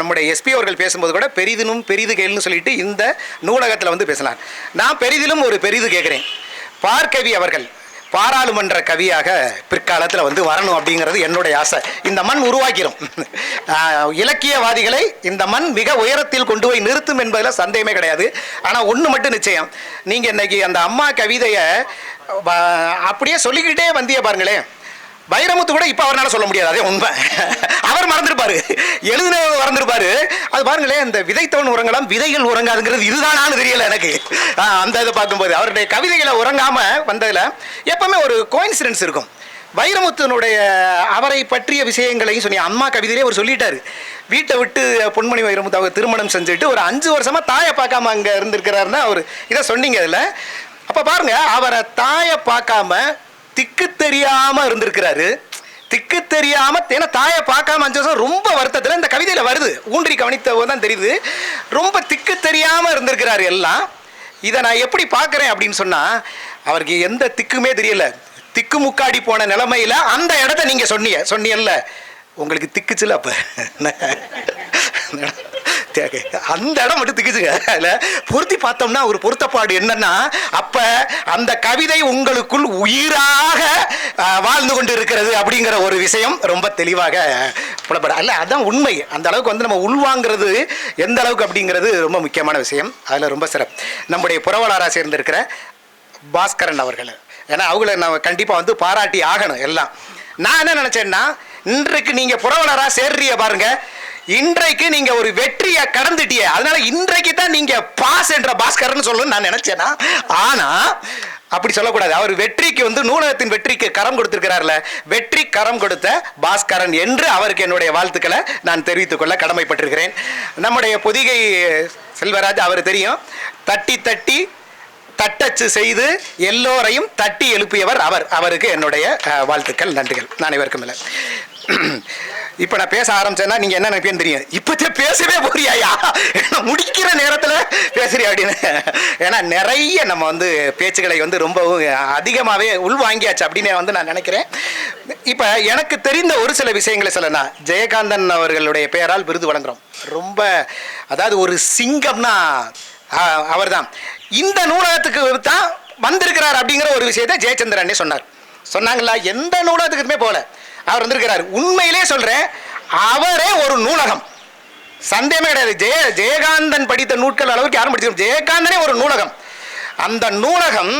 நம்முடைய எஸ்பி அவர்கள் பேசும்போது கூட பெரிதினும் பெரிது கேள்னு சொல்லிட்டு இந்த நூலகத்தில் வந்து பேசினார். நான் பெரிதிலும் ஒரு பெரிது கேட்குறேன். பார்க்கவி அவர்கள் பாராளுமன்ற கவியாக பிற்காலத்தில் வந்து வரணும் அப்படிங்கிறது என்னுடைய ஆசை. இந்த மண் உருவாக்கிடும் இலக்கியவாதிகளை இந்த மண் மிக உயரத்தில் கொண்டு போய் நிறுத்தும் என்பதில் சந்தேகமே கிடையாது. ஆனால் ஒன்று மட்டும் நிச்சயம், நீங்கள் இன்னைக்கு அந்த அம்மா கவிதையை அப்படியே சொல்லிக்கிட்டே வந்திய பாருங்களேன். வைரமுத்து கூட இப்போ அவரால் சொல்ல முடியாது, அதே உண்மை. அவர் மறந்துருப்பாரு, எழுதினவர் மறந்துருப்பாரு. அது பாருங்களேன், இந்த விதைத்தவன் உறங்கலாம் விதைகள் உறங்காதுங்கிறது இதுதானான்னு தெரியல எனக்கு. அந்த இதை பார்க்கும்போது அவருடைய கவிதைகளை உறங்காம வந்ததில் எப்பவுமே ஒரு கோயின்சிடன்ஸ் இருக்கும். வைரமுத்துனுடைய அவரை பற்றிய விஷயங்களையும் சொன்னி அம்மா கவிதையிலே அவர் சொல்லிட்டாரு. வீட்டை விட்டு பொன்மணி வைரமுத்து அவர் திருமணம் செஞ்சுட்டு ஒரு 5 வருஷமா தாயை பார்க்காம அங்கே இருந்திருக்கிறாருன்னா அவர் இதை சொன்னீங்க அதில். அப்போ பாருங்க, அவரை தாயை பார்க்காம திக்கு தெரியாம இருந்திருக்கிறாரு. திக்கு தெரியாம, ஏன்னா தாயை பார்க்காம 5 வருஷம் ரொம்ப வருத்தத்தில் இந்த கவிதையில வருது, ஊன்றி கவனித்த தான் தெரியுது. ரொம்ப திக்கு தெரியாம இருந்திருக்கிறாரு எல்லாம். இதை நான் எப்படி பார்க்குறேன் அப்படின்னு சொன்னா, அவருக்கு எந்த திக்குமே தெரியல. திக்கு முக்காடி போன நிலைமையில அந்த இடத்த நீங்க சொன்னீங்கல்ல, உங்களுக்கு திக்குச்சுல அப்ப அந்த இடம் மட்டும் திக்குச்சுங்க. அதில் பொருத்தி பார்த்தோம்னா ஒரு பொருத்தப்பாடு என்னன்னா, அப்ப அந்த கவிதை உங்களுக்குள் உயிராக வாழ்ந்து கொண்டு இருக்கிறது அப்படிங்கிற ஒரு விஷயம் ரொம்ப தெளிவாக புலப்பட. அல்ல, அதுதான் உண்மை. அந்த அளவுக்கு வந்து நம்ம உள்வாங்கிறது எந்த அளவுக்கு அப்படிங்கிறது ரொம்ப முக்கியமான விஷயம். அதில் ரொம்ப சிறப்பு நம்முடைய புரவலாராக சேர்ந்திருக்கிற பாஸ்கரன் அவர்கள். ஏன்னா அவங்கள நம்ம கண்டிப்பாக வந்து பாராட்டி ஆகணும் எல்லாம். நான் என்ன நினச்சேன்னா, இன்றைக்கு நீங்கள் புரவலராக சேர்றிய பாருங்க, இன்றைக்கு நீங்க ஒரு வெற்றியை கடந்துட்டிய, அதனால இன்றைக்கு தான் நீங்க பாஸ் என்ற பாஸ்கரன் சொல்லணும்னு நான் நினைச்சேனா. ஆனா அப்படி சொல்லக்கூடாது. அவர் வெற்றிக்கு வந்து நூலகத்தின் வெற்றிக்கு கரம் கொடுத்திருக்கிறார்ல, வெற்றி கரம் கொடுத்த பாஸ்கரன் என்று அவருக்கு என்னுடைய வாழ்த்துக்களை நான் தெரிவித்துக் கொள்ள கடமைப்பட்டிருக்கிறேன். நம்முடைய பொதிகை செல்வராஜ் அவர் தெரியும், தட்டி தட்டி தட்டச்சு செய்து எல்லோரையும் தட்டி எழுப்பியவர் அவர். அவருக்கு என்னுடைய வாழ்த்துக்கள், நன்றிகள். நான் இவருக்கும் இல்லை. இப்போ நான் பேச ஆரம்பிச்சேன்னா நீங்கள் என்ன நினைப்பேன்னு தெரியும். இப்போதே பேசவே போறியா, முடிக்கிற நேரத்தில் பேசுறியா அப்படின்னு. ஏன்னா நிறைய நம்ம வந்து பேச்சுக்களை வந்து ரொம்பவும் அதிகமாகவே உள்வாங்கியாச்சு அப்படின்னு வந்து நான் நினைக்கிறேன். இப்போ எனக்கு தெரிந்த ஒரு சில விஷயங்களை சொல்லனா, ஜெயகாந்தன் அவர்களுடைய பெயரால் விருது வழங்குறோம். ரொம்ப, அதாவது ஒரு சிங்கம்னா அவர் தான். இந்த நூலகத்துக்கு தான் வந்திருக்கிறார் அப்படிங்கிற ஒரு விஷயத்தை ஜெயச்சந்திரனே சொன்னாங்களா. எந்த நூலகத்துக்குமே போல அவர் வந்திருக்கிறார். உண்மையிலே சொல்றேன், அவரே ஒரு நூலகம், சந்தேகமே கிடையாது. ஜெயகாந்தன் படித்த நூட்கள் அளவுக்கு யாரும் படிச்சிருக்கோம். ஜெயகாந்தனே ஒரு நூலகம். அந்த நூலகம்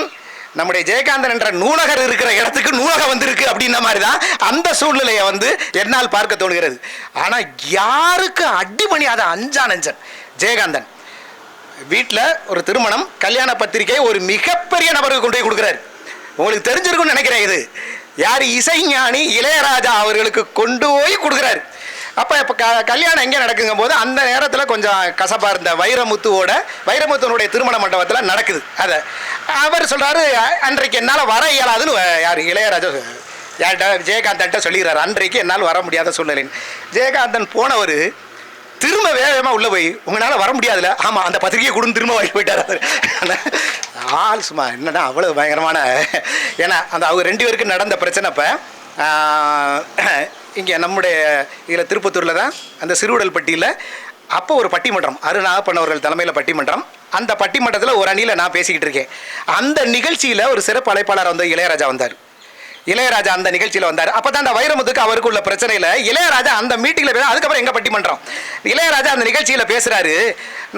நம்முடைய ஜெயகாந்தன் என்ற நூலகர் இருக்கிற இடத்துக்கு நூலகம் வந்திருக்கு அப்படின்ற மாதிரி தான் அந்த சூழ்நிலையை வந்து என்னால் பார்க்க தோணுகிறது. ஆனால் யாருக்கு அடிமணி அதை அஞ்சானஞ்சன் ஜெயகாந்தன் வீட்டில் ஒரு திருமணம், கல்யாண பத்திரிகை ஒரு மிகப்பெரிய நபருக்கு கொண்டு போய் கொடுக்குறாரு. உங்களுக்கு தெரிஞ்சிருக்கும்னு நினைக்கிறேன். இது யார்? இசைஞானி இளையராஜா அவர்களுக்கு கொண்டு போய் கொடுக்குறாரு. அப்போ இப்போ கல்யாணம் எங்கே நடக்குங்கும் போது அந்த நேரத்தில் கொஞ்சம் கசப்பாக இருந்த வைரமுத்துவனுடைய திருமண மண்டபத்தில் நடக்குது. அதை அவர் சொல்கிறாரு, அன்றைக்கு என்னால் வர இயலாதுன்னு. யார்? இளையராஜா யார்கிட்ட? ஜெயகாந்தன்ட்ட சொல்லிடுறாரு, அன்றைக்கு என்னால் வர முடியாத சூழ்நிலைன்னு. ஜெயகாந்தன் போனவர் திரும்ப வேகமாக உள்ளே போய், உங்களால் வர முடியாதுல்ல, ஆமாம் அந்த பத்திரிகையை கொடுன்னு திரும்ப வாங்கி போயிட்டார். ஆள் சும்மா என்னன்னா அவ்வளோ பயங்கரமான. ஏன்னா அந்த அவங்க 2 பேருக்கு நடந்த பிரச்சனைப்போ இங்கே நம்முடைய இதில் திருப்பத்தூரில் தான் அந்த சிறுவுடல்பட்டியில் அப்போ ஒரு பட்டிமன்றம், அருணாப்பன் அவர்கள் தலைமையில் பட்டிமன்றம். அந்த பட்டிமன்றத்தில் ஒரு அணியில் நான் பேசிக்கிட்டு இருக்கேன். அந்த நிகழ்ச்சியில் ஒரு சிறப்பு அழைப்பாளர் வந்து இளையராஜா வந்தார். இளையராஜா அந்த நிகழ்ச்சியில் வந்தார். அப்போ தான் அந்த வைரமுத்துக்கு அவருக்கு உள்ள பிரச்சனையில் இளையராஜா அந்த மீட்டிங்கில் பேச, அதுக்கப்புறம் எங்கே பட்டிமன்றம், இளையராஜா அந்த நிகழ்ச்சியில் பேசுகிறாரு.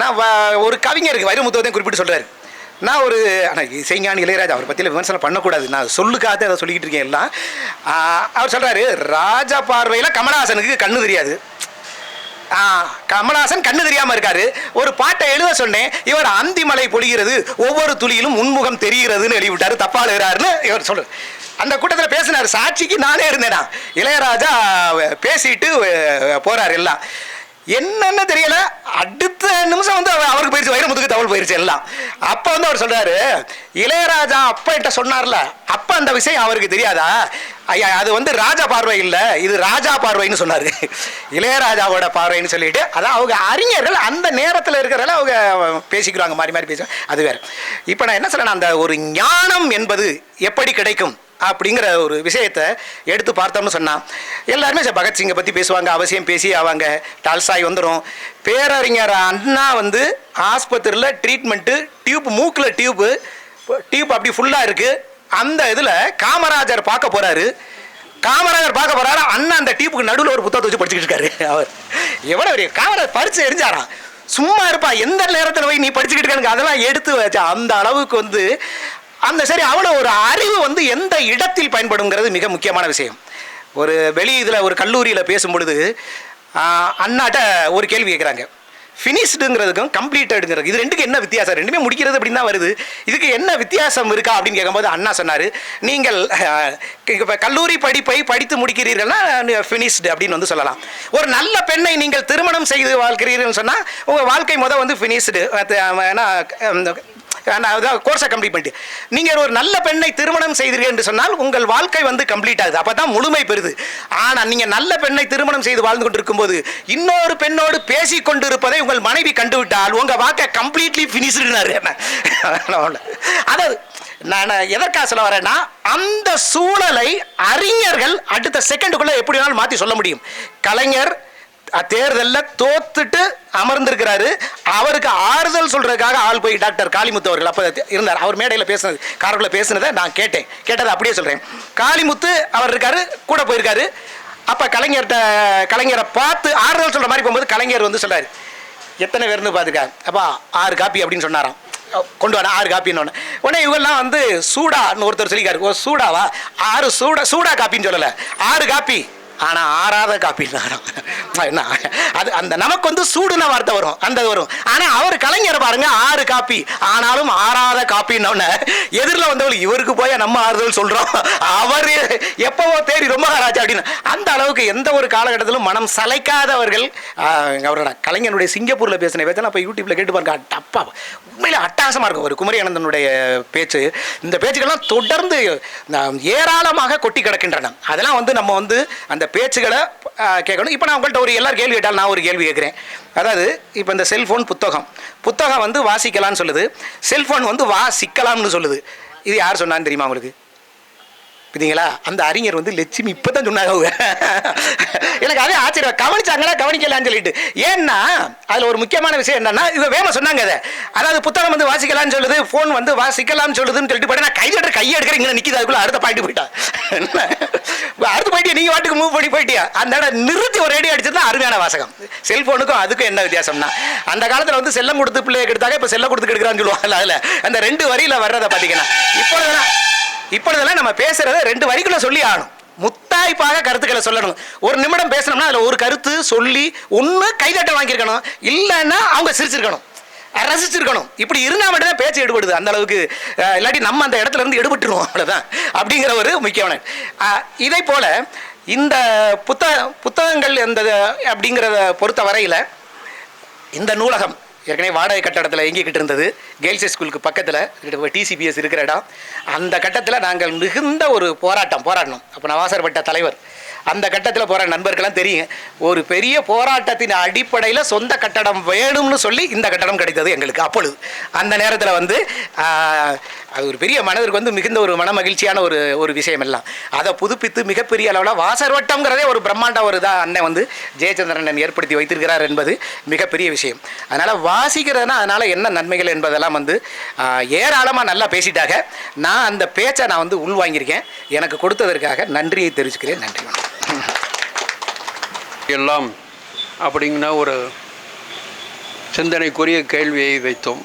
நான் ஒரு கவிஞருக்கு வைரமுத்துவதையும் குறிப்பிட்டு சொல்கிறாரு, நான் ஒரு ஆனால் இசைஞானி இளையராஜா அவர் பற்றியில் விமர்சனம் பண்ணக்கூடாது, நான் சொல்லுக்காக அதை சொல்லிக்கிட்டு இருக்கேன் எல்லாம். அவர் சொல்கிறாரு, ராஜா பார்வையில் கமலஹாசனுக்கு கண்ணு தெரியாது. கமலஹாசன் கண்ணு தெரியாமல் இருக்காரு. ஒரு பாட்டை எழுத சொன்னேன், இவர் அந்திமலை பொழிகிறது ஒவ்வொரு துளியிலும் உன்முகம் தெரிகிறதுன்னு எழுதிவிட்டாரு, தப்பா எழுதுறாருன்னு இவர் சொல்றாரு. அந்த கூட்டத்தில் பேசினார், சாட்சிக்கு நானே இருந்தேனா. இளையராஜா பேசிட்டு போறாரு. எல்லாம் என்னன்னு தெரியல, அடுத்த நிமிஷம் வந்து அவருக்கு போயிருச்சு, வைரமுத்துக்கு தகவல் போயிருச்சு எல்லாம். அப்போ வந்து அவர் சொல்றாரு, இளையராஜா அப்பா என்கிட்ட சொன்னார்ல, அப்ப அந்த விஷயம் அவருக்கு தெரியாதா? ஐயா, அது வந்து ராஜா பார்வை இல்லை, இது ராஜா பார்வைன்னு சொன்னாரு. இளையராஜாவோட பார்வைன்னு சொல்லிட்டு, அதான் அவங்க அறிஞர்கள் அந்த நேரத்தில் இருக்கிறதால அவங்க பேசிக்கிறாங்க, மாறி மாறி பேசுவாங்க, அது வேற. இப்போ நான் என்ன சொல்றேன், அந்த ஒரு ஞானம் என்பது எப்படி கிடைக்கும் அப்படிங்கிற ஒரு விஷயத்தை எடுத்து பார்த்தோம்னு சொன்னால், எல்லாருமே பகத்சிங்கை பற்றி பேசுவாங்க, அவசியம் பேசி ஆவாங்க. டால்ஸ்டாய் வந்துடும். பேரறிஞர் அண்ணா வந்து ஆஸ்பத்திரியில் ட்ரீட்மெண்ட்டு, டியூப் மூக்கில் டியூப் அப்படி ஃபுல்லாக இருக்குது, அந்த இதில் காமராஜர் பார்க்க போகிறாரு. அண்ணா அந்த டீப்புக்கு நடுவில் ஒரு புத்தகத்தை வச்சு படிச்சுக்கிட்டு இருக்காரு. அவர் எவ்வளோ பெரிய காமராஜர் பரிச்சு எரிஞ்சாராம். சும்மா இருப்பா, எந்த நேரத்தில் போய் நீ படிச்சுக்கிட்டு இருக்கானுங்க அதெல்லாம் எடுத்து வச்சா அந்த அளவுக்கு வந்து அந்த சரி அவ்வளோ ஒரு அறிவு வந்து எந்த இடத்தில் பயன்படுங்கிறது மிக முக்கியமான விஷயம். ஒரு வெளி இதில் ஒரு கல்லூரியில் பேசும் பொழுது அண்ணாட்ட ஒரு கேள்வி கேட்குறாங்க. ஃபினிஷ்டுங்கிறதுக்கும் கம்ப்ளீட்டடுங்கிறது இது ரெண்டுக்கு என்ன வித்தியாசம்? ரெண்டுமே முடிக்கிறது அப்படின்னு தான் வருது, இதுக்கு என்ன வித்தியாசம் இருக்கா அப்படின்னு கேட்கும்போது அண்ணா சொன்னார், நீங்கள் இப்போ கல்லூரி படிப்பை படித்து முடிக்கிறீர்கள்னா ஃபினிஷ்டு அப்படின்னு வந்து சொல்லலாம். ஒரு நல்ல பெண்ணை நீங்கள் திருமணம் செய்து வாழ்க்கிறீர்கள்னு சொன்னால் உங்கள் வாழ்க்கை வந்து ஃபினிஷ்டு, ஏன்னா கோர்ஸை கம்ப்ளீட் பண்ணிட்டு நீங்கள் ஒரு நல்ல பெண்ணை திருமணம் செய்தீர்கள் என்று சொன்னால் உங்கள் வாழ்க்கை வந்து கம்ப்ளீட் ஆகுது, அப்போ தான் முழுமை பெறுது. ஆனால் நீங்கள் நல்ல பெண்ணை திருமணம் செய்து வாழ்ந்து கொண்டிருக்கும் போது இன்னொரு பெண்ணோடு பேசி கொண்டு இருப்பதை உங்கள் மனைவி கண்டுவிட்டால் உங்கள் வாழ்க்கை கம்ப்ளீட்லி ஃபினிஷ்டுனாரு. அதாவது நான் எதற்காக சொல்ல வரேன்னா, அந்த சூழலை அறிஞர்கள் அடுத்த செகண்டுக்குள்ள எப்படி வேணாலும் மாற்றி சொல்ல முடியும். கலைஞர் தேர்தலில் தோத்துட்டு அமர்ந்திருக்கிறாரு, அவருக்கு ஆறுதல் சொல்றதுக்காக ஆள் போய் டாக்டர் காளிமுத்து அவர்கள் அப்போ இருந்தார். அவர் மேடையில் பேசினது காரக்குள்ள பேசினதை நான் கேட்டதை அப்படியே சொல்கிறேன். காளிமுத்து அவர் இருக்காரு, கூட போயிருக்காரு. அப்போ கலைஞரை பார்த்து ஆறுதல் சொல்கிற மாதிரி போகும்போது கலைஞர் வந்து சொல்கிறார், எத்தனை பேர்னு பார்த்துருக்காரு. அப்பா 6 காப்பி அப்படின்னு சொன்னாராம். கொண்டு வர 6 காப்பின்னு உடனே இவங்கெல்லாம் வந்து சூடான்னு ஒருத்தர் சொல்லிக்காரு. ஓ சூடாவா? 6 சூடா காப்பின்னு சொல்லலை, 6 காப்பி ஆனால் ஆறாத காப்பின்னு என்ன அது அந்த நமக்கு வந்து சூடுன வார்த்தை வரும், அந்த வரும். ஆனால் அவர் கலைஞரை பாருங்க 6 காப்பி ஆனாலும் ஆறாத காப்பின்னு எதிரில் வந்தவங்களுக்கு இவருக்கு போய் நம்ம ஆறுதல் சொல்கிறோம், அவர் எப்பவோ தேடி ரொம்ப ஆராய்ச்சி அப்படின்னு. அந்த அளவுக்கு எந்த ஒரு காலகட்டத்திலும் மனம் சளைக்காதவர்கள். அவரோட கலைஞனுடைய சிங்கப்பூரில் பேசின பேச்செல்லாம் இப்போ யூடியூப்பில் கேட்டு பாருங்க, டப்பா உண்மையில அட்டகாசமாக இருக்கும். ஒரு குமரி அனந்தனுடைய பேச்சு, இந்த பேச்சுக்கெல்லாம் தொடர்ந்து ஏராளமாக கொட்டி கிடக்கின்றன. அதெல்லாம் வந்து நம்ம வந்து அந்த பேச்சுகளை கேட்கணும். இப்போ நான் உங்கள்கிட்ட ஒரு எல்லாரும் கேள்வி கேட்டால் நான் ஒரு கேள்வி கேட்குறேன். அதாவது இப்போ இந்த செல்ஃபோன் புத்தகம் வந்து வாசிக்கலாம்னு சொல்லுது, செல்ஃபோன் வந்து வாசிக்கலாம்னு சொல்லுது. இது யார் சொன்னான்னு தெரியுமா உங்களுக்கு? பார்த்தீங்களா? அந்த அறிஞர் வந்து லட்சுமி இப்போ தான் சொன்னாங்க. எனக்கு அதே ஆச்சரியம், கவனிச்சாங்களா கவனிக்கலான்னு சொல்லிட்டு. ஏன்னா அதில் ஒரு முக்கியமான விஷயம் என்னன்னா, இதை வேமா சொன்னாங்க. அதை அதாவது புத்தகம் வந்து வாசிக்கலாம்னு சொல்லுது, ஃபோன் வந்து வாசிக்கலாம்னு சொல்லுதுன்னு சொல்லிட்டு போய் நான் கையை எடுக்கிறேன், இங்கே நிற்கிது, அதுக்குள்ள அடுத்த பாயிண்ட் போயிட்டா. அடுத்து போயிட்டியா, நீங்கள் வாட்டுக்கு மூவ் பண்ணி போயிட்டியா. அந்த இடம் நிறுத்தி ஒரு ரேடியோ அடிச்சது அருமையான வாசகம். செல்ஃபோனுக்கும் அதுக்கும் என்ன வித்தியாசம்னா, அந்த காலத்தில் வந்து செல்லம் கொடுத்து பிள்ளையை கெடுத்தாங்க, இப்போ செல்லம் கொடுத்து கெடுக்கிறான்னு சொல்லுவாங்க. அதில் அந்த 2 வரியில் வர்றதை பார்த்தீங்கன்னா இப்பொழுதெல்லாம் நம்ம பேசுறத 2 வரிக்குள்ள சொல்லி ஆகணும். முத்தாய்ப்பாக கருத்துக்களை சொல்லணும். ஒரு நிமிடம் பேசணும்னா அதில் ஒரு கருத்து சொல்லி ஒன்று கைதட்ட வாங்கியிருக்கணும், இல்லைன்னா அவங்க சிரிச்சிருக்கணும், ரசிச்சிருக்கணும். இப்படி இருந்தால் மட்டும்தான் பேச்சு எடுபடுது. அந்த அளவுக்கு இல்லாட்டி நம்ம அந்த இடத்துல இருந்து எடுபட்டுருவோம், அவ்வளோதான். அப்படிங்கிற ஒரு முக்கியமான இதை போல இந்த புத்தகங்கள் எந்த அப்படிங்கிறத பொறுத்த வரையில் இந்த நூலகம் ஏற்கனவே வாடகை கட்டடத்தில் இயங்கிக்கிட்டு இருந்தது. கேர்ள்ஸ் ஸ்கூலுக்கு பக்கத்தில் டிசிபிஎஸ் இருக்கிற இடம். அந்த கட்டத்தில் நாங்கள் மிகுந்த ஒரு போராடினோம். அப்போ நான் வாசர்பட்ட தலைவர். அந்த கட்டத்தில் போகிற நண்பர்கள்லாம் தெரியும். ஒரு பெரிய போராட்டத்தின் அடிப்படையில் சொந்த கட்டடம் வேணும்னு சொல்லி இந்த கட்டடம் கிடைத்தது எங்களுக்கு. அப்பொழுது அந்த நேரத்தில் வந்து அது ஒரு பெரிய மனதிற்கு வந்து மிகுந்த ஒரு மன மகிழ்ச்சியான ஒரு விஷயம் எல்லாம். அதை புதுப்பித்து மிகப்பெரிய அளவில் வாசர்வட்டம்ங்கிறதே ஒரு பிரம்மாண்ட ஒரு தான் அண்ணன் வந்து ஜெயச்சந்திரன் ஏற்படுத்தி வைத்திருக்கிறார் என்பது மிகப்பெரிய விஷயம். அதனால் வாசிக்கிறதுனா அதனால் என்ன நன்மைகள் என்பதெல்லாம் வந்து ஏராளமாக நல்லா பேசிட்டாங்க. நான் அந்த பேச்சை நான் வந்து உள்வாங்கியிருக்கேன். எனக்கு கொடுத்ததற்காக நன்றியை தெரிவிச்சுக்கிறேன். நன்றி. எல்லாம் அப்படிங்கிற ஒரு சிந்தனைக்குரிய கேள்வியை வைத்தோம்.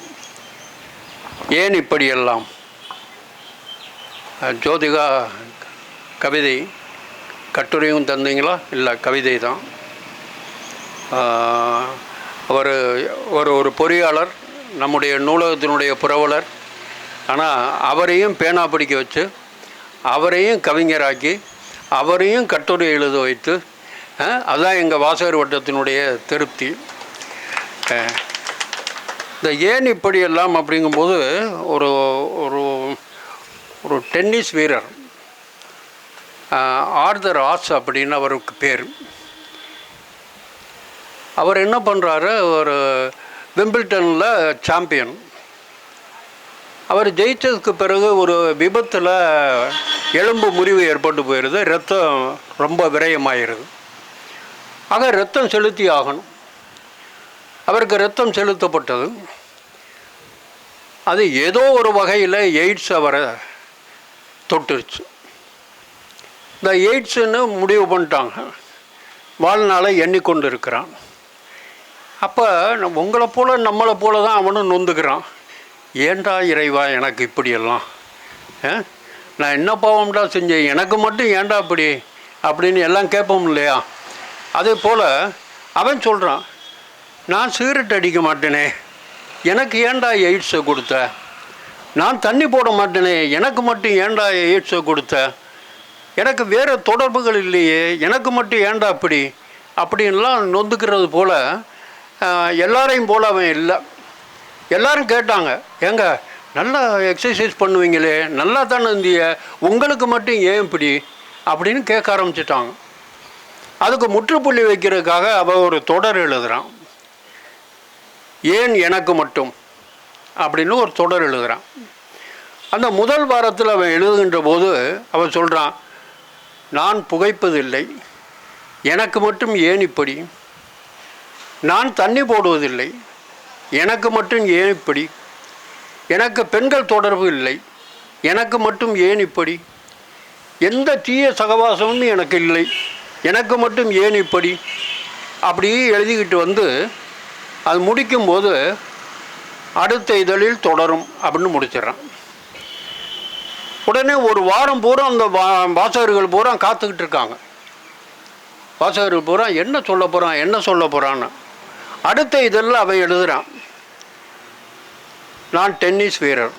ஏன் இப்படியெல்லாம்? ஜோதிகா கவிதை கட்டுரையும் தந்தீங்களா? இல்லை, கவிதை தான். அவர் ஒரு பொறியாளர், நம்முடைய நூலகத்தினுடைய புரவலர். ஆனால் அவரையும் பேனா பிடிக்க வச்சு, அவரையும் கவிஞராக்கி, அவரையும் கட்டுரை எழுத வைத்து, அதுதான் எங்கள் வாசகர் வட்டத்தினுடைய திருப்தி. இந்த ஏன் இப்படியெல்லாம் அப்படிங்கும்போது ஒரு ஒரு ஒரு டென்னிஸ் வீரர் ஆர்தர் ஆஸ் அப்படின்னு அவருக்கு பேர். அவர் என்ன பண்ணுறாரு, ஒரு விம்பிள்டனில் சாம்பியன். அவர் ஜெயித்ததுக்கு பிறகு ஒரு விபத்தில் எலும்பு முறிவு ஏற்பட்டு போயிடுது, ரத்தம் ரொம்ப விரயமாகிடுது. ஆக ரத்தம் செலுத்தி ஆகணும். அவருக்கு ரத்தம் செலுத்தப்பட்டது. அது ஏதோ ஒரு வகையில் எய்ட்ஸ் அவரை தொட்டுருச்சு. இந்த எய்ட்ஸுன்னு முடிவு பண்ணிட்டாங்க. வாழ்நாளை எண்ணிக்கொண்டு இருக்கிறான். அப்போ உங்களை போல் நம்மளை போல தான் அவனும் நொந்துக்கிறான். ஏண்டா இறைவா எனக்கு இப்படியெல்லாம், நான் என்ன பாவம்டா செஞ்சேன், எனக்கு மட்டும் ஏண்டா இப்படி அப்படின்னு எல்லாம் கேட்போம் இல்லையா? அதே போல் அவன் சொல்கிறான், நான் சிகரெட் அடிக்க மாட்டேனே, எனக்கு ஏண்டா எய்ட்ஸை கொடுத்த? நான் தண்ணி போட மாட்டேனே, எனக்கு மட்டும் ஏண்டா எய்ட்ஸை கொடுத்த? எனக்கு வேறு தொடர்புகள் இல்லையே, எனக்கு மட்டும் ஏண்டா அப்படி அப்படின்லாம் நொந்துக்கிறது போல் எல்லாரையும் போல் அவன் இல்லை. எல்லோரும் கேட்டாங்க, ஏங்க நல்லா எக்ஸசைஸ் பண்ணுவீங்களே, நல்லா தானே இருந்தீங்க, உங்களுக்கு மட்டும் ஏன் இப்படி அப்படின்னு கேட்க ஆரம்பிச்சிட்டாங்க. அதுக்கு முற்றுப்புள்ளி வைக்கிறதுக்காக அவன் ஒரு தொடர் எழுதுகிறான். ஏன் எனக்கு மட்டும் அப்படின்னு ஒரு தொடர் எழுதுகிறான். அந்த முதல் வாரத்தில் அவன் எழுதுகின்ற போது அவன் சொல்கிறான், நான் புகைப்பதில்லை, எனக்கு மட்டும் ஏன் இப்படி? நான் தண்ணி போடுவதில்லை, எனக்கு மட்டும் ஏன் இப்படி? எனக்கு பெண்கள் தொடர்பு இல்லை, எனக்கு மட்டும் ஏன் இப்படி? எந்த தீய சகவாசமும் எனக்கு இல்லை, எனக்கு மட்டும் ஏன் இப்படி? அப்படி எழுதிக்கிட்டு வந்து அது முடிக்கும்போது அடுத்த இதழில் தொடரும் அப்படின்னு முடிச்சிடறான். உடனே ஒரு வாரம் பூரா அந்த வாசகர்கள் பூரா காத்துக்கிட்டு இருக்காங்க. வாசகர்கள் பூரா என்ன சொல்ல போகிறான், என்ன சொல்ல போகிறான்னு. அடுத்த இதழில் அவன் எழுதுகிறான், நான் டென்னிஸ் வீரர்.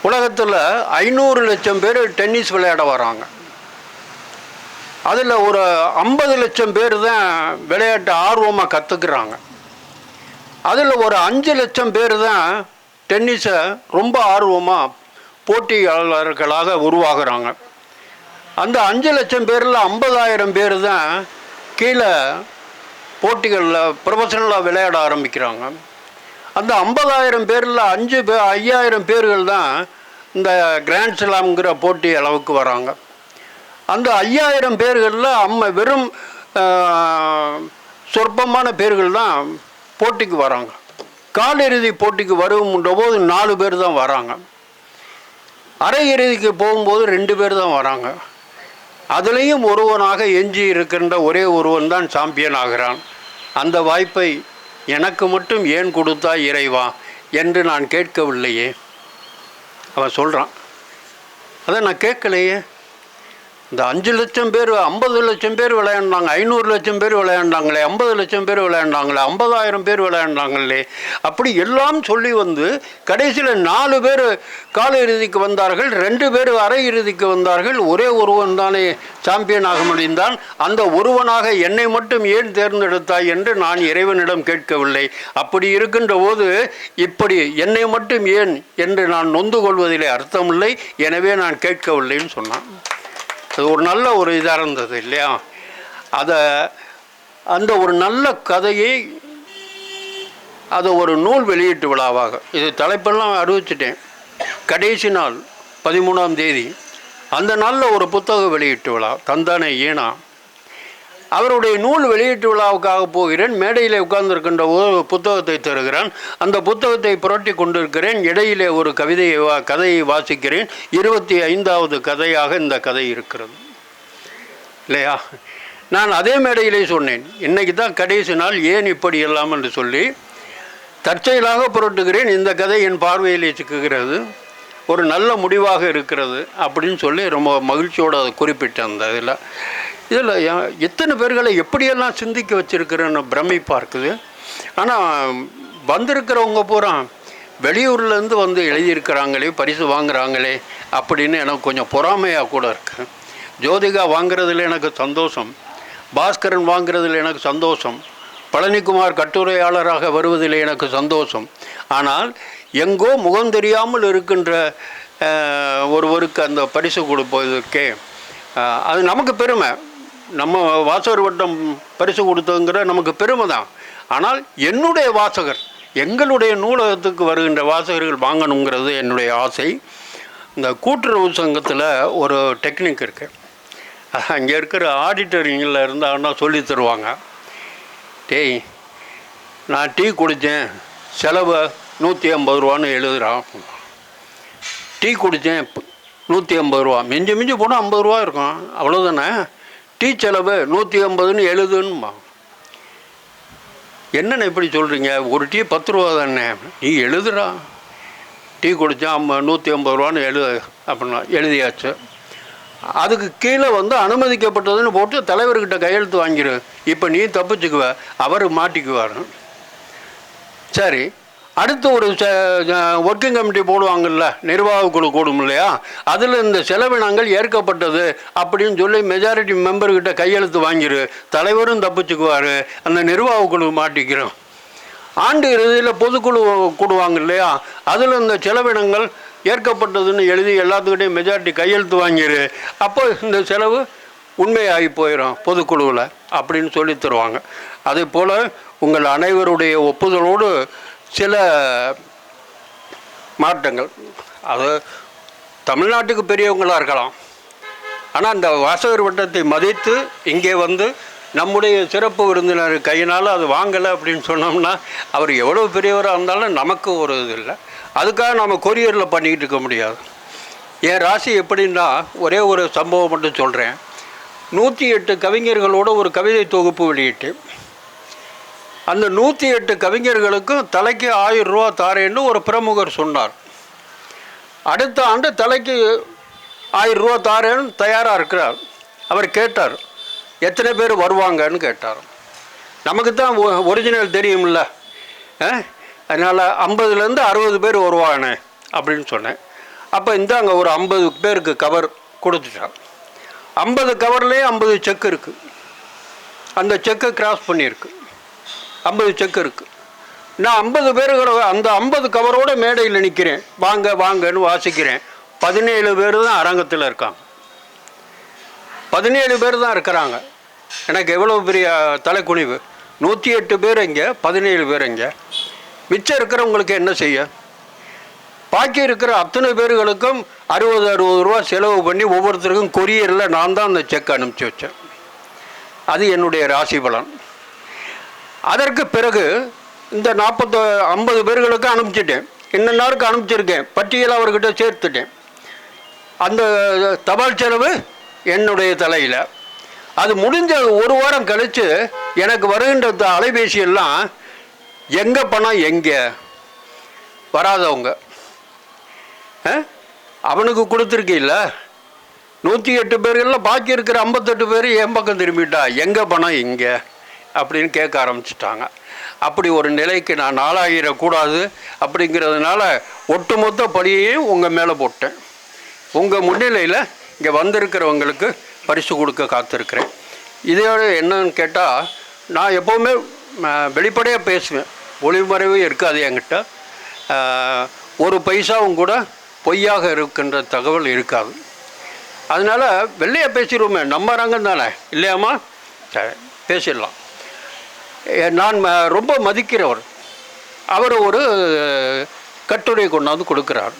உலகத்தில் 500 லட்சம் பேர் டென்னிஸ் விளையாட வராங்க. அதில் ஒரு 50 லட்சம் பேர் தான் விளையாட்டை ஆர்வமாக கற்றுக்குறாங்க. அதில் ஒரு 5 லட்சம் பேர் தான் டென்னிஸை ரொம்ப ஆர்வமாக போட்டியாளர்களாக உருவாகிறாங்க. அந்த 5 லட்சம் பேரில் 50,000 பேர் தான் கீழே போட்டிகளில் ப்ரொஃபஷனலாக விளையாட ஆரம்பிக்கிறாங்க. அந்த 50,000 பேரில் 5,000 பேர்கள் தான் இந்த கிராண்ட் ஸ்லாம்ங்கிற போட்டி அளவுக்கு வராங்க. அந்த 5,000 பேர்களில் வெறும் சொற்பமான பேர்கள் தான் போட்டிக்கு வராங்க. காலிறுதி போட்டிக்கு வருகின்ற போது 4 பேர் தான் வராங்க. அரையிறுதிக்கு போகும்போது 2 பேர் தான் வராங்க. அதுலேயும் ஒருவனாக எஞ்சி இருக்கின்ற ஒரே ஒருவன் தான் சாம்பியன் ஆகிறான். அந்த வாய்ப்பை எனக்கு மட்டும் ஏன் கொடுத்தா இறைவா என்று நான் கேட்கவில்லையே. அவன் சொல்கிறான், அதை நான் கேட்கலையே. இந்த 5 லட்சம் பேர் 50 லட்சம் பேர் விளையாண்டாங்க, 500 லட்சம் பேர் விளையாண்டாங்களே, 50 லட்சம் பேர் விளையாண்டாங்களே, 50,000 பேர் விளையாண்டாங்களே, அப்படி எல்லாம் சொல்லி வந்து கடைசியில் 4 பேர் கால இறுதிக்கு வந்தார்கள், 2 பேர் அரை இறுதிக்கு வந்தார்கள். ஒரே ஒருவன் தானே சாம்பியன் ஆக முடிந்தான். அந்த ஒருவனாக என்னை மட்டும் ஏன் தேர்ந்தெடுத்தாய் என்று நான் இறைவனிடம் கேட்கவில்லை. அப்படி இருக்கின்ற போது இப்படி என்னை மட்டும் ஏன் என்று நான் நொந்து கொள்வதிலே அர்த்தமில்லை, எனவே நான் கேட்கவில்லைன்னு சொன்னான். அது ஒரு நல்ல ஒரு இதாக இருந்தது இல்லையா? அந்த ஒரு நல்ல கதையை அதை ஒரு நூல் வெளியீட்டு விழாவாக, இது தலைப்பெல்லாம் அறிவிச்சிட்டேன். கடைசி நாள் 13ஆம் தேதி அந்த நாளில் ஒரு புத்தக வெளியீட்டு விழா, தந்தானே ஈனா. அவருடைய நூல் வெளியீட்டு விழாவுக்காக போகிறேன். மேடையில் உட்கார்ந்துருக்கின்ற ஒரு புத்தகத்தை தருகிறான். அந்த புத்தகத்தை புரட்டி கொண்டிருக்கிறேன். இடையிலே ஒரு கதையை வாசிக்கிறேன். 25வது கதையாக இந்த கதை இருக்கிறது இல்லையா? நான் அதே மேடையிலே சொன்னேன், இன்றைக்கி தான் கடைசி நாள், ஏன் இப்படி எல்லாம் என்று சொல்லி தற்செயலாக புரட்டுகிறேன். இந்த கதை என் பார்வையிலே சிக்குகிறது, ஒரு நல்ல முடிவாக இருக்கிறது அப்படின்னு சொல்லி ரொம்ப மகிழ்ச்சியோடு அதை குறிப்பிட்டேன். அந்த இதில் எத்தனை பேர்களை எப்படியெல்லாம் சிந்திக்க வச்சுருக்கிறேன்னு பிரமிப்பாக இருக்குது. ஆனால் வந்திருக்கிறவங்க பூரா வெளியூர்லேருந்து வந்து எழுதியிருக்கிறாங்களே, பரிசு வாங்குகிறாங்களே அப்படின்னு எனக்கு கொஞ்சம் பொறாமையாக கூட இருக்குது. ஜோதிகா வாங்கிறதுல எனக்கு சந்தோஷம், பாஸ்கரன் வாங்கிறதுல எனக்கு சந்தோஷம், பழனிக்குமார் கட்டுரையாளராக வருவதில் எனக்கு சந்தோஷம். ஆனால் எங்கோ முகம் தெரியாமல் இருக்கின்ற ஒருவருக்கு அந்த பரிசு கொடுப்பதற்கே அது நமக்கு பெருமை. நம்ம வாசகர் வட்டம் பரிசு கொடுத்ததுங்கிற நமக்கு பெருமை தான். ஆனால் என்னுடைய வாசகர், எங்களுடைய நூலகத்துக்கு வருகின்ற வாசகர்கள் வாங்கணுங்கிறது என்னுடைய ஆசை. இந்த கூட்டுறவு சங்கத்தில் ஒரு டெக்னிக் இருக்குது, அங்கே இருக்கிற ஆடிட்டரிங்கில் இருந்தாங்கன்னா சொல்லி தருவாங்க. டேய், நான் டீ குடித்தேன், செலவு 150 ரூபான்னு எழுதுகிறான். டீ குடித்தேன் 150 ரூபா, மிஞ்சி மிஞ்சி போனால் 50 ரூபா இருக்கும், அவ்வளோதானே. டீ செலவு 150ன்னு எழுதுன்னுமா. என்னென்ன இப்படி சொல்கிறீங்க, ஒரு டீ 10 ரூபா தானே, நீ எழுதுடா. டீ குடித்தேன் 150 ரூபான்னு அப்படின்னா எழுதியாச்சு. அதுக்கு கீழே வந்து அனுமதிக்கப்பட்டதுன்னு போட்டு தலைவர்கிட்ட கையெழுத்து வாங்கிடு. இப்போ நீ தப்பிச்சுக்குவ, அவர் மாட்டிக்குவார். சரி, அடுத்து ஒரு ஒர்க்கிங் கமிட்டி போடுவாங்கள்ல, நிர்வாக குழு கூடும் இல்லையா, அதில் இந்த செலவினங்கள் ஏற்கப்பட்டது அப்படின்னு சொல்லி மெஜாரிட்டி மெம்பர்கிட்ட கையெழுத்து வாங்கிடு. தலைவரும் தப்பிச்சுக்குவார், அந்த நிர்வாக குழு மாட்டிக்கிறோம். ஆண்டு இறுதியில் பொதுக்குழு கூடுவாங்க இல்லையா, அதில் இந்த செலவினங்கள் ஏற்கப்பட்டதுன்னு எழுதி எல்லாத்துக்கிட்டையும் மெஜாரிட்டி கையெழுத்து வாங்கிடு. அப்போ இந்த செலவு உண்மையாகி போயிடும் பொதுக்குழுவில் அப்படின்னு சொல்லி தருவாங்க. அதே போல் உங்கள் அனைவருடைய ஒப்புதலோடு சில மாற்றங்கள், அது தமிழ்நாட்டுக்கு பெரியவங்களாக இருக்கலாம், ஆனால் அந்த வாசகர் வட்டத்தை மதித்து இங்கே வந்து நம்முடைய சிறப்பு விருந்தினர் கையினால் அது வாங்கலை அப்படின்னு சொன்னோம்னா அவர் எவ்வளோ பெரியவராக இருந்தாலும் நமக்கு ஒரு இது இல்லை. அதுக்காக நம்ம கொரியரில் பண்ணிக்கிட்டு இருக்க முடியாது. என் ராசி எப்படின்னா, ஒரே ஒரு சம்பவம் மட்டும் சொல்கிறேன். 108 கவிஞர்களோட ஒரு கவிதை தொகுப்பு வெளியிட்டேன். அந்த 108 கவிஞர்களுக்கும் தலைக்கு 1000 ரூபா தாரேன்னு ஒரு பிரமுகர் சொன்னார். அடுத்த ஆண்டு தலைக்கு 1000 ரூபா தாரேன்னு தயாராக இருக்கிறார். அவர் கேட்டார், எத்தனை பேர் வருவாங்கன்னு கேட்டார். நமக்கு தான் ஒரிஜினல் தெரியும்ல, அதனால் 50லேருந்து 60 பேர் வருவானே அப்படின்னு சொன்னேன். அப்போ இந்தாங்க ஒரு 50 பேருக்கு கவர் கொடுத்துட்டார். 50 கவர்லேயே 50 செக் இருக்குது. அந்த செக்கை கிராஸ் பண்ணியிருக்கு, 50 செக் இருக்குது. நான் 50 பேர்களோட அந்த 50 கவரோடு மேடையில் நிற்கிறேன், வாங்க வாங்கன்னு வாசிக்கிறேன். 17 பேர் தான் அரங்கத்தில் இருக்காங்க, 17 பேர் தான் இருக்கிறாங்க. எனக்கு எவ்வளோ பெரிய தலைக்குனிவு. 108 பேர் இங்கே, 17 பேர் இங்கே. மிச்சம் இருக்கிறவங்களுக்கு என்ன செய்ய? பாக்கி இருக்கிற அத்தனை பேர்களுக்கும் 60 ரூபா செலவு பண்ணி ஒவ்வொருத்தருக்கும் கொரியரில் நான் தான் அந்த செக் அனுப்பிச்சி வச்சேன். அது என்னுடைய ராசி பலன். அதற்கு பிறகு இந்த 50 பேர்களுக்கு அனுப்பிச்சிட்டேன், இன்னொருக்கு அனுப்பிச்சிருக்கேன், பட்டியலை அவர்கிட்ட சேர்த்துட்டேன். அந்த தபால் செலவு என்னுடைய தலையில். அது முடிஞ்ச ஒரு வாரம் கழித்து எனக்கு வருகின்ற அலைபேசியெல்லாம் எங்கே பணம் எங்கே வராதவங்க, அவனுக்கு கொடுத்துருக்கீல்ல 108 பேர்களில் பாக்கி இருக்கிற 58 பேர் என் பக்கம் திரும்பிட்டா எங்கே பணம் எங்கே அப்படின்னு கேட்க ஆரம்பிச்சிட்டாங்க. அப்படி ஒரு நிலைக்கு நான் ஆளாகிடக்கூடாது அப்படிங்கிறதுனால ஒட்டுமொத்த பணியையும் உங்கள் மேலே போட்டேன். உங்கள் முன்னிலையில் இங்கே வந்திருக்கிறவங்களுக்கு பரிசு கொடுக்க காத்திருக்கிறேன். இதோட என்னன்னு கேட்டால், நான் எப்போவுமே வெளிப்படையாக பேசுவேன், ஒளிமறைவு இருக்காது என்கிட்ட. ஒரு பைசாவும் கூட பொய்யாக இருக்கின்ற தகவல் இருக்காது. அதனால் வெள்ளையாக பேசிடுவோமே, நம்ம ரங்கம் தானே இல்லையாம்மா, சரி பேசிடலாம். நான் ரொம்ப மதிக்கிறவர். அவர் ஒரு கட்டுரை கொண்டாந்து கொடுக்குறார்.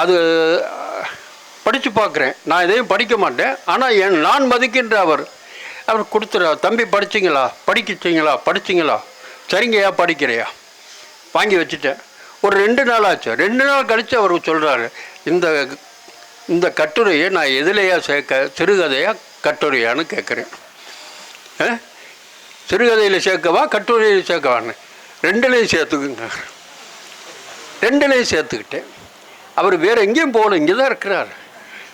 அது படித்து பார்க்குறேன். நான் எதையும் படிக்க மாட்டேன், ஆனால் நான் மதிக்கின்ற அவர் கொடுத்துறார். தம்பி படிச்சிங்களா, படிச்சிங்களா, சரிங்கய்யா படிக்கிறையா, வாங்கி வச்சுட்டேன். ஒரு 2 நாள் ஆச்சு. 2 நாள் கழித்து அவர் சொல்கிறாரு, இந்த கட்டுரையை நான் எதிலையா சேர்க்க, சிறுகதையா கட்டுரையான்னு கேட்குறேன். சிறுகதையில் சேர்க்கவா கட்டுரையில் சேர்க்கவான்னு? 2லையும் சேர்த்துக்குங்க. 2லையும் சேர்த்துக்கிட்டேன். அவர் வேறு எங்கேயும் போகல, இங்கே தான் இருக்கிறார்.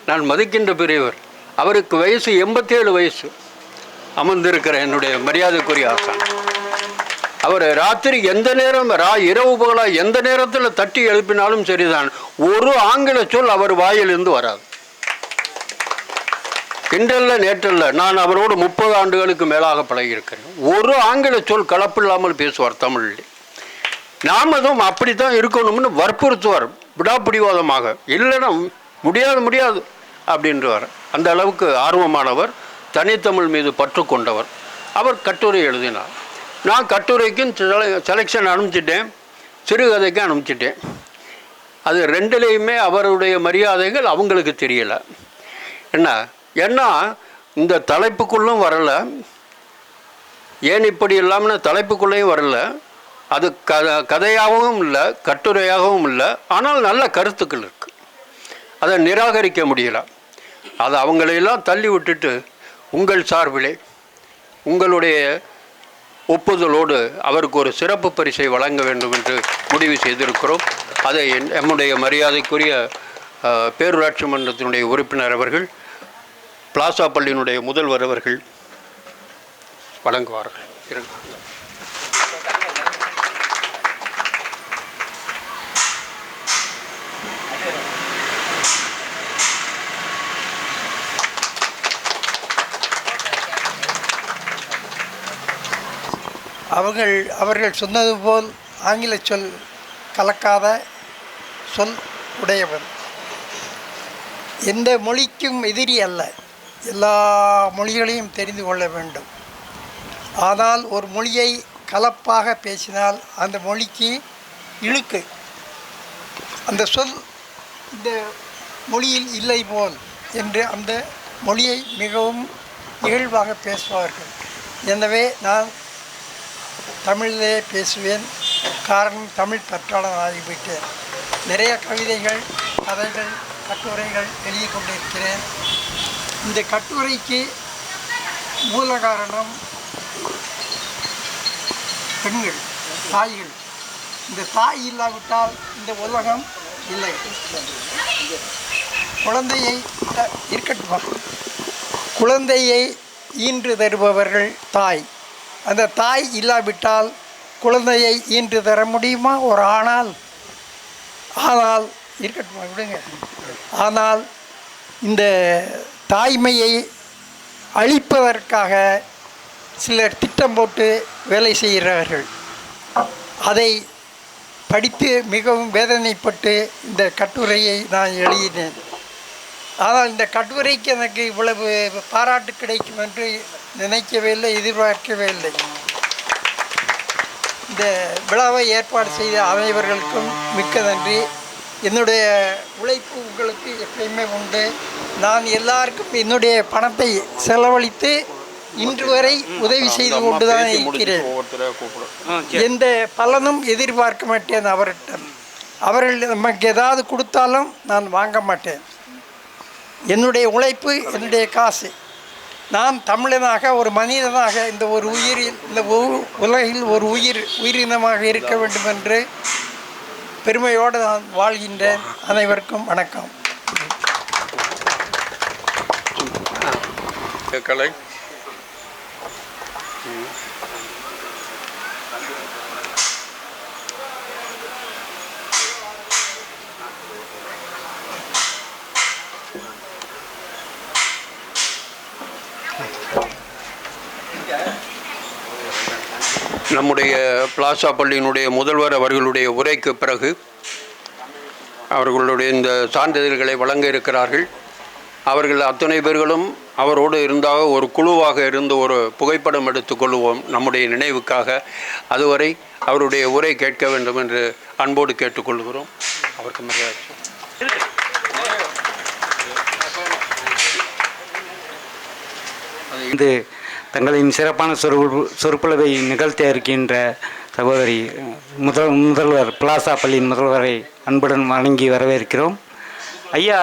நான் மதிக்கின்ற பெரியவர். அவருக்கு வயசு 87 வயசு. அமர்ந்திருக்கிற என்னுடைய மரியாதைக்குரிய ஆசான். அவர் ராத்திரி எந்த நேரம், இரவு பகலாக எந்த நேரத்தில் தட்டி எழுப்பினாலும் சரிதான், ஒரு ஆங்கில சொல் அவர் வாயிலிருந்து வராது. இன்றல்ல நேற்றல்ல, நான் அவரோடு 30 ஆண்டுகளுக்கு மேலாக பழகியிருக்கிறேன். ஒரு ஆங்கில சொல் கலப்பில்லாமல் பேசுவார் தமிழில். நாம் அதுவும் அப்படித்தான் இருக்கணும்னு வற்புறுத்துவார் விடாப்பிடிவாதமாக. இல்லைன்னா முடியாது அப்படின்றவர். அந்த அளவுக்கு ஆர்வமானவர், தனித்தமிழ் மீது பற்று கொண்டவர். அவர் கட்டுரை எழுதினார். நான் கட்டுரைக்கும் செலெக்ஷன் அனுப்பிச்சிட்டேன், சிறுகதைக்கும் அனுப்பிச்சிட்டேன். அது 2லையுமே அவருடைய மரியாதைகள் அவங்களுக்கு தெரியலை. ஏன்னா இந்த தலைப்புக்குள்ளும் வரலை, ஏன் இப்படி இல்லாமல் தலைப்புக்குள்ளேயும் வரல. அது கதையாகவும் இல்லை, கட்டுரையாகவும் இல்லை, ஆனால் நல்ல கருத்துக்கள் இருக்குது. அதை நிராகரிக்க முடியல. அதை அவங்களையெல்லாம் தள்ளி விட்டுட்டு உங்கள் சார்பிலே உங்களுடைய ஒப்புதலோடு அவருக்கு ஒரு சிறப்பு பரிசை வழங்க வேண்டும் என்று முடிவு செய்திருக்கிறோம். அதை நம்முடைய மரியாதைக்குரிய பேரூராட்சி மன்றத்தினுடைய உறுப்பினர் அவர்கள், பிளாசா பள்ளியினுடைய முதல்வர் அவர்கள் வழங்குவார்கள். அவர்கள் சொன்னது போல் ஆங்கில சொல் கலக்காத சொல் உடையவர். எந்த மொழிக்கும் எதிரி அல்ல, எல்லா மொழிகளையும் தெரிந்து கொள்ள வேண்டும். ஆனால் ஒரு மொழியை கலப்பாக பேசினால் அந்த மொழிக்கு இழுக்கு. அந்த சொல் இந்த மொழியில் இல்லை போல் என்று அந்த மொழியை மிகவும் இகழ்வாக பேசுவார்கள். எனவே நான் தமிழிலே பேசுவேன். காரணம், தமிழ் பற்றாளன் ஆகிவிட்டேன். நிறைய கவிதைகள், கதைகள், கட்டுரைகள் எழுதி கொண்டிருக்கிறேன். இந்த கட்டுரைக்கு மூல காரணம் பெண்கள், தாய்கள். இந்த தாய் இல்லாவிட்டால் இந்த உலகம் இல்லை. குழந்தையை ஈன்று தருபவர்கள் தாய். அந்த தாய் இல்லாவிட்டால் குழந்தையை ஈன்று தர முடியுமா ஒரு ஆணால்? ஆனால் இருக்கட்டும், விடுங்க. ஆனால் இந்த தாய்மையை அழிப்பதற்காக சிலர் திட்டம் போட்டு வேலை செய்கிறார்கள். அதை படித்து மிகவும் வேதனைப்பட்டு இந்த கட்டுரையை நான் எழுதினேன். ஆனால் இந்த கட்டுரைக்கு எனக்கு இவ்வளவு பாராட்டு கிடைக்கும் என்று நினைக்கவே இல்லை, எதிர்பார்க்கவே இல்லை. இந்த விழாவை ஏற்பாடு செய்த அனைவர்களுக்கும் மிக்க நன்றி. என்னுடைய உழைப்பு உங்களுக்கு எப்பயுமே உண்டு. நான் எல்லாருக்கும் என்னுடைய பணத்தை செலவழித்து இன்று வரை உதவி செய்து கொண்டு தான் இருக்கிறேன். எந்த பலனும் எதிர்பார்க்க மாட்டேன் அவர்கிட்ட. அவர்கள் நமக்கு ஏதாவது கொடுத்தாலும் நான் வாங்க மாட்டேன். என்னுடைய உழைப்பு, என்னுடைய காசு. நான் தமிழனாக, ஒரு மனிதனாக இந்த ஒரு உயிரில், இந்த உலகில் ஒரு உயிரினமாக இருக்க வேண்டும் என்று பெருமையோடு நான் வாழ்கின்றேன். அனைவருக்கும் வணக்கம். கலை நம்முடைய பிளாசா பள்ளியினுடைய முதல்வர் அவர்களுடைய உரைக்கு பிறகு அவர்களுடைய இந்த சான்றிதழ்களை வழங்க இருக்கிறார்கள். அவர்கள் அத்தனை பேர்களும் அவரோடு இருந்தாக ஒரு குழுவாக இருந்து ஒரு புகைப்படம் எடுத்துக்கொள்வோம் நம்முடைய நினைவுக்காக. அதுவரை அவருடைய உரை கேட்க வேண்டும் என்று அன்போடு கேட்டுக்கொள்கிறோம். அவருக்கு மரியாதை. இது தங்களின் சிறப்பான சொற்பொழிவை நிகழ்த்த இருக்கின்ற சகோதரி முதல்வர் பிளாசா பள்ளியின் முதல்வரை அன்புடன் வணங்கி வரவேற்கிறோம். ஐயா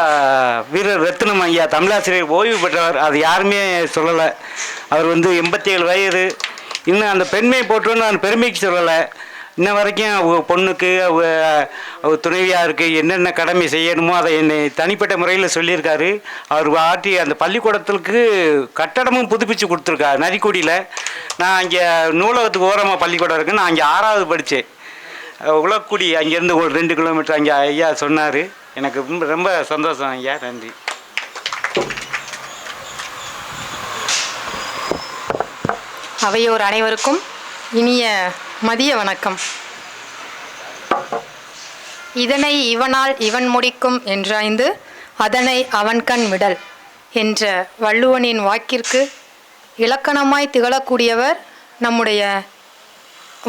வீரர் ரத்னம் ஐயா தமிழாசிரியர் ஓய்வு பெற்றவர். அது யாருமே சொல்லலை. அவர் 87 வயது. இன்னும் அந்த பெண்மை போட்டுன்னு நான் பெருமைக்கு சொல்லலை. இன்ன வரைக்கும் அவங்க பொண்ணுக்கு அவங்க துணைவியாருக்கு என்னென்ன கடமை செய்யணுமோ அதை என்னை தனிப்பட்ட முறையில் சொல்லியிருக்காரு. அவர் ஆற்றி அந்த பள்ளிக்கூடத்துக்கு கட்டடமும் புதுப்பிச்சு கொடுத்துருக்காரு நரிக்குடியில். நான் அங்கே நூலகத்துக்கு ஓரமாக பள்ளிக்கூடம் இருக்குன்னு நான் அங்கே 6வது படித்தேன். உலக்குடி அங்கேருந்து ஒரு 2 கிலோமீட்டர் அங்கே ஐயா சொன்னார். எனக்கு ரொம்ப சந்தோஷம் ஐயா. நன்றி. அவையோர் அனைவருக்கும் இனிய மதிய வணக்கம். இதனை இவனால் இவன் முடிக்கும் என்றாய்ந்து அதனை அவன்கண் விடல் என்ற வள்ளுவனின் வாக்கிற்கு இலக்கணமாய் திகழக்கூடியவர் நம்முடைய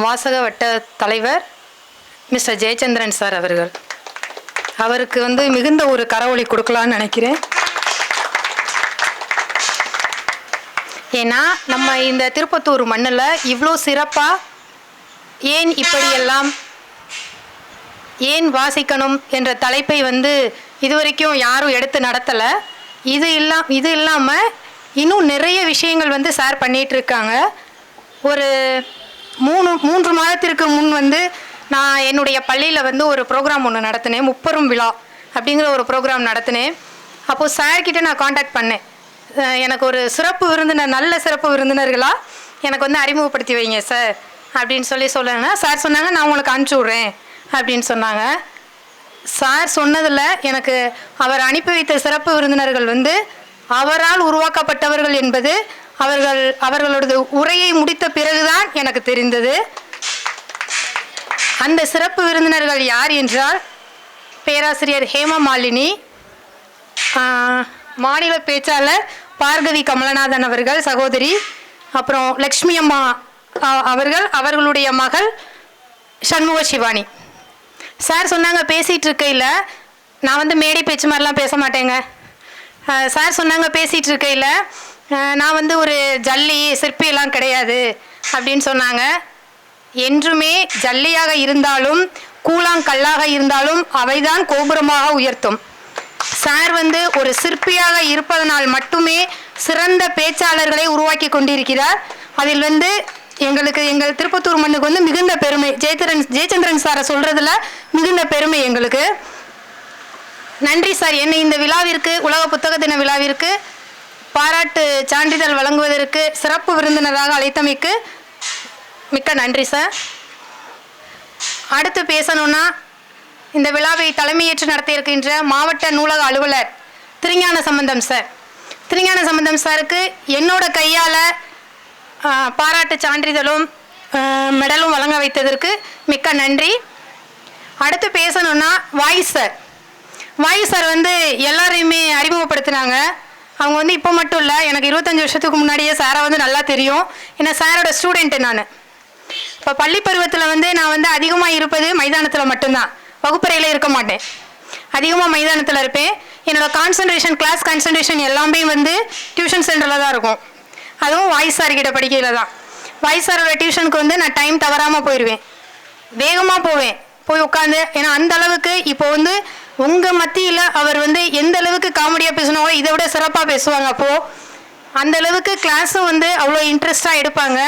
வாசக வட்ட தலைவர் மிஸ்டர் ஜெயச்சந்திரன் சார் அவர்கள். அவருக்கு மிகுந்த ஒரு கரவொலி கொடுக்கலான்னு நினைக்கிறேன். ஏன்னா நம்ம இந்த திருப்பத்தூர் மண்ணில் இவ்வளோ சிறப்பாக ஏன் இப்படியெல்லாம் ஏன் வாசிக்கணும் என்ற தலைப்பை வந்து இதுவரைக்கும் யாரும் எடுத்து நடத்தலை. இது இல்லாமல் இன்னும் நிறைய விஷயங்கள் வந்து சார் பண்ணிகிட்ருக்காங்க. ஒரு 3 மாதத்திற்கு முன் வந்து நான் என்னுடைய பள்ளியில் வந்து ஒரு ப்ரோக்ராம் ஒன்று நடத்தினேன். முப்பெரும் விழா அப்படிங்கிற ஒரு ப்ரோக்ராம் நடத்தினேன். அப்போது சார்கிட்ட நான் காண்டாக்ட் பண்ணேன். எனக்கு ஒரு சிறப்பு விருந்தினர், நல்ல சிறப்பு விருந்தினர்களாக எனக்கு வந்து அறிமுகப்படுத்தி வைங்க சார் அப்படின்னு சொல்லுங்க. சார் சொன்னாங்க, நான் உங்களுக்கு அனுப்பிச்சி விட்றேன் அப்படின்னு சொன்னாங்க. சார் சொன்னதில் எனக்கு அவர் அனுப்பி வைத்த சிறப்பு விருந்தினர்கள் வந்து அவரால் உருவாக்கப்பட்டவர்கள் என்பது அவர்களோட உரையை முடித்த பிறகுதான் எனக்கு தெரிந்தது. அந்த சிறப்பு விருந்தினர்கள் யார் என்றால் பேராசிரியர் ஹேமமாலினி, மாநில பேச்சாளர் பார்கவி கமலநாதன் அவர்கள் சகோதரி, அப்புறம் லக்ஷ்மி அம்மா அவர்களுடைய மகள் சண்முக சிவானி. சார் சொன்னாங்க, பேசிகிட்டு இருக்கையில் நான் வந்து மேடை பேச்சு மாதிரிலாம் பேச மாட்டேங்க. சார் சொன்னாங்க, பேசிகிட்டு இருக்கையில் நான் வந்து ஒரு ஜல்லி சிற்பியெல்லாம் கிடையாது அப்படின்னு சொன்னாங்க. என்றுமே ஜல்லியாக இருந்தாலும் கூழாங்கல்லாக இருந்தாலும் அவைதான் கோபுரமாக உயர்த்தும். சார் வந்து ஒரு சிற்பியாக இருப்பதனால் மட்டுமே சிறந்த பேச்சாளர்களை உருவாக்கி கொண்டிருக்கிறார். அதில் வந்து எங்கள் திருப்பத்தூர் மண்ணுக்கு வந்து மிகுந்த பெருமை. ஜெயச்சந்திரன் சாரை சொல்கிறதுல மிகுந்த பெருமை எங்களுக்கு. நன்றி சார். என்னை இந்த விழாவிற்கு, உலக புத்தக தின விழாவிற்கு பாராட்டு சான்றிதழ் வழங்குவதற்கு சிறப்பு விருந்தினராக அழைத்தமைக்கு மிக்க நன்றி சார். அடுத்து பேசணும்னா, இந்த விழாவை தலைமையேற்று நடத்தியிருக்கின்ற மாவட்ட நூலக அலுவலர் திருஞான சம்பந்தம் சார். திருஞான சம்பந்தம் சாருக்கு என்னோட கையால் பாராட்டு சான்றிதழும் மெடலும் வழங்க வைத்ததற்கு மிக்க நன்றி. அடுத்து பேசணும்னா வாயிஸ் சார். வாயிஸ் சார் வந்து எல்லாரையுமே அறிமுகப்படுத்தினாங்க. அவங்க வந்து இப்போ மட்டும் இல்லை, எனக்கு 25 வருஷத்துக்கு முன்னாடியே சாரை வந்து நல்லா தெரியும். ஏன்னா சாரோட ஸ்டூடெண்ட்டு நான். இப்போ பள்ளி பருவத்தில் வந்து நான் வந்து அதிகமாக இருப்பது மைதானத்தில் மட்டும்தான், வகுப்பறையில் இருக்க மாட்டேன். அதிகமாக மைதானத்தில் இருப்பேன். என்னோடய கிளாஸ் கான்சன்ட்ரேஷன் எல்லாமே வந்து டியூஷன் சென்டரில் தான் இருக்கும். அதுவும் வாய்ஸ் சார்கிட்ட படிக்கையில் தான். வாய்ஸ் சாரோட டியூஷனுக்கு வந்து நான் டைம் தவறாமல் போயிடுவேன், வேகமாக போய் உட்காந்து. ஏன்னா அந்த அளவுக்கு இப்போ வந்து உங்கள் மத்தியில் அவர் வந்து எந்த அளவுக்கு காமெடியாக பேசினாவோ இதை விட சிறப்பாக பேசுவாங்க. அப்போது அந்த அளவுக்கு கிளாஸும் வந்து அவ்வளோ இன்ட்ரெஸ்டாக எடுப்பாங்க.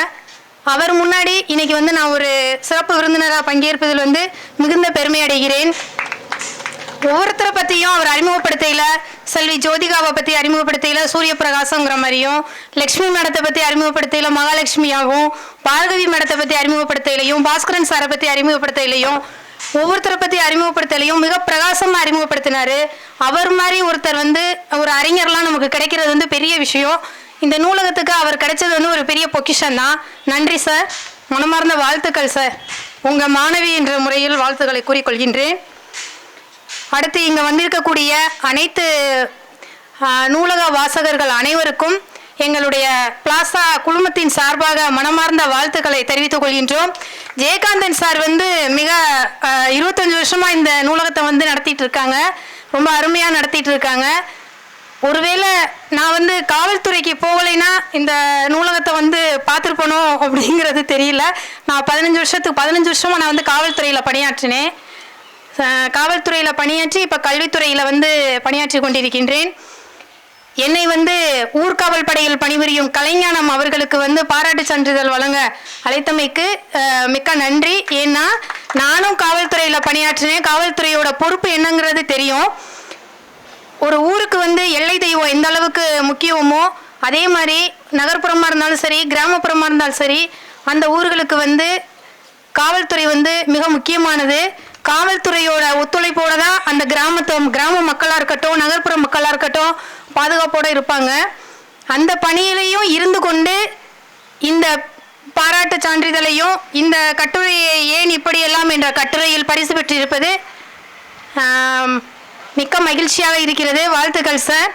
அவர் முன்னாடி இன்னைக்கு வந்து நான் ஒரு சிறப்பு விருந்தினராக பங்கேற்பதில் வந்து மிகுந்த பெருமை அடைகிறேன். ஒவ்வொருத்தரை பற்றியும் அவர் அறிமுகப்படுத்தையில், செல்வி ஜோதிகாவை பற்றி அறிமுகப்படுத்தையில் சூரிய பிரகாசங்கிற மாதிரியும், லக்ஷ்மி மேடத்தை பற்றி அறிமுகப்படுத்தையில் மகாலட்சுமியாகவும், பார்கவி மேடத்தை பற்றி அறிமுகப்படுத்தையிலையும், பாஸ்கரன் சாரை பற்றி அறிமுகப்படுத்தையிலையும், ஒவ்வொருத்தரை பற்றி அறிமுகப்படுத்தலையும் மிக பிரகாசமாக அறிமுகப்படுத்தினார். அவர் மாதிரி ஒருத்தர் வந்து ஒரு அறிஞர்லாம் நமக்கு கிடைக்கிறது வந்து பெரிய விஷயம். இந்த நூலகத்துக்கு அவர் கிடைச்சது வந்து ஒரு பெரிய பொக்கிஷன் தான். நன்றி சார், மனமார்ந்த வாழ்த்துக்கள் சார். உங்கள் மாணவி என்ற முறையில் வாழ்த்துக்களை கூறிக்கொள்கின்றேன். அடுத்து இங்கே வந்திருக்கக்கூடிய அனைத்து நூலக வாசகர்கள் அனைவருக்கும் எங்களுடைய பிளாசா குழுமத்தின் சார்பாக மனமார்ந்த வாழ்த்துக்களை தெரிவித்துக் கொள்கின்றோம். ஜெயகாந்தன் சார் வந்து மிக 25 வருஷமாக இந்த நூலகத்தை வந்து நடத்திட்டு இருக்காங்க. ரொம்ப அருமையாக நடத்திட்டு இருக்காங்க. ஒருவேளை நான் வந்து காவல்துறைக்கு போகலைன்னா இந்த நூலகத்தை வந்து பார்த்துருப்பனோ அப்படிங்கிறது தெரியல. நான் 15 வருஷமாக நான் வந்து காவல்துறையில் பணியாற்றினேன். காவல்துறையில் பணியாற்றி இப்போ கல்வித்துறையில் வந்து பணியாற்றி கொண்டிருக்கின்றேன். என்னை வந்து ஊர்காவல் படையில் பணிபுரியும் கலைஞானம் அவர்களுக்கு வந்து பாராட்டு சான்றிதழ் வழங்க அழைத்தமைக்கு மிக்க நன்றி. ஏன்னா நானும் காவல்துறையில் பணியாற்றினேன். காவல்துறையோட பொறுப்பு என்னங்கிறது தெரியும். ஒரு ஊருக்கு வந்து எல்லை தெய்வம் எந்த அளவுக்கு முக்கியமோ அதே மாதிரி நகர்ப்புறமாக இருந்தாலும் சரி, கிராமப்புறமாக இருந்தாலும் சரி, அந்த ஊர்களுக்கு வந்து காவல்துறை வந்து மிக முக்கியமானது. காவல்துறையோட ஒத்துழைப்போடு தான் அந்த கிராம மக்களாக இருக்கட்டும், நகர்ப்புற மக்களாக இருக்கட்டும் பாதுகாப்போடு இருப்பாங்க. அந்த பணியிலையும் இருந்து கொண்டு இந்த பாராட்டு சான்றிதழையும் இந்த கட்டுரையை ஏன் இப்படியெல்லாம் என்ற கட்டுரையில் பரிசு பெற்றிருப்பது மிக்க மகிழ்ச்சியாக இருக்கிறது. வாழ்த்துக்கள் சார்.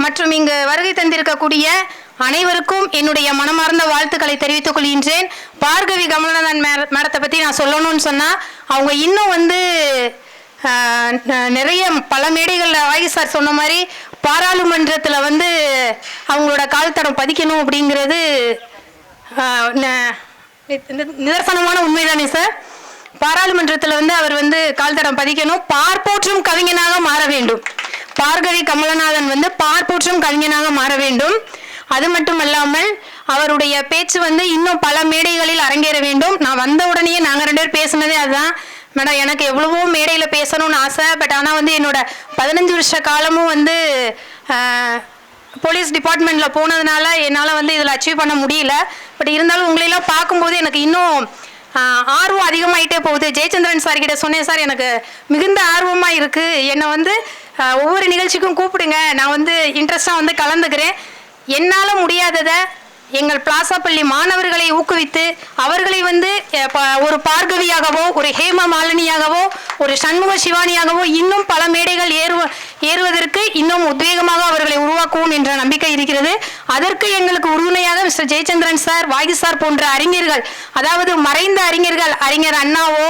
மற்றும் இங்கு வருகை தந்திருக்கக்கூடிய அனைவருக்கும் என்னுடைய மனமார்ந்த வாழ்த்துக்களை தெரிவித்துக் கொள்கின்றேன். பார்கவி கமலநாதன் மேடத்தை பற்றி நான் சொல்லணும்னு சொன்னால் அவங்க இன்னும் வந்து நிறைய பல மேடைகளில் வாகி சார் சொன்ன மாதிரி பாராளுமன்றத்தில் வந்து அவங்களோட கால் தடம் பதிக்கணும் அப்படிங்கிறது நிதர்சனமான உண்மைதானே சார்? பாராளுமன்றத்தில் வந்து அவர் வந்து கால் தடம் பதிக்கணும். பார்ப்போற்றும் கவிஞனாக மாற வேண்டும். பார்கவி கமலநாதன் வந்து பார்ப்போற்றும் கவிஞனாக மாற வேண்டும். அது மட்டும் அல்லாமல் அவருடைய பேச்சு வந்து இன்னும் பல மேடைகளில் அரங்கேற வேண்டும். நான் வந்த உடனே நாங்கள் 2 பேர் பேசுனதே அதுதான். மேடம், எனக்கு எவ்வளவோ மேடையில் பேசணும்னு ஆசை. பட் ஆனால் வந்து என்னோட 15 வருஷ காலமும் வந்து போலீஸ் டிபார்ட்மெண்ட்டில் போனதுனால என்னால் வந்து இதில் அச்சீவ் பண்ண முடியல. பட் இருந்தாலும் உங்களையெல்லாம் பார்க்கும்போது எனக்கு இன்னும் ஆர்வம் அதிகமாகிட்டே போகுது. ஜெயச்சந்திரன் சார் கிட்ட சொன்னேன், சார் எனக்கு மிகுந்த ஆர்வமாக இருக்குது, என்னை வந்து ஒவ்வொரு நிகழ்ச்சிக்கும் கூப்பிடுங்க, நான் வந்து இன்ட்ரெஸ்டாக வந்து கலந்துக்கிறேன். என்னால் முடியாததை எங்கள் பிளாசா பள்ளி மாணவர்களை ஊக்குவித்து அவர்களை வந்து ஒரு பார்கவியாகவோ ஒரு ஹேம மாலினியாகவோ ஒரு சண்முக சிவானியாகவோ இன்னும் பல மேடைகள் ஏறுவதற்கு இன்னும் உத்வேகமாக அவர்களை உருவாக்குவோம் என்ற நம்பிக்கை இருக்கிறது. அதற்கு எங்களுக்கு உறுதுணையாக மிஸ்டர் ஜெயச்சந்திரன் சார், வாகி சார் போன்ற அறிஞர்கள், அதாவது மறைந்த அறிஞர்கள், அறிஞர் அண்ணாவோ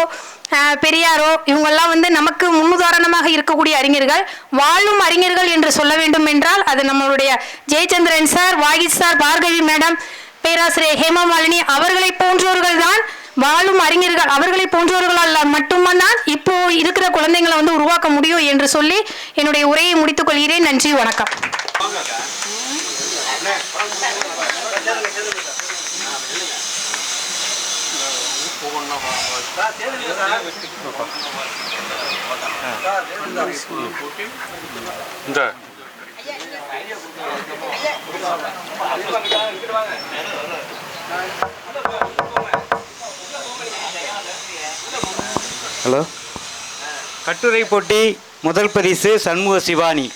பெரியாரோ இவங்கெல்லாம் வந்து நமக்கு முன்னுதாரணமாக இருக்கக்கூடிய அறிஞர்கள். வாழும் அறிஞர்கள் என்று சொல்ல வேண்டும் என்றால் அது நம்மளுடைய ஜெயச்சந்திரன் சார், வாகி சார், பார்கவி மேடம், பேராசிரியர் ஹேமமாலினி அவர்களை போன்றவர்கள் தான் வாழும் அறிஞர்கள். அவர்களை போன்றவர்களால் மட்டும்தான் இப்போ இருக்கிற குழந்தைங்களை வந்து உருவாக்க முடியும் என்று சொல்லி என்னுடைய உரையை முடித்துக் கொள்கிறேன். நன்றி, வணக்கம். ஹலோ, கட்டுரை போட்டி முதல் பரிசு சண்முக சிவானி.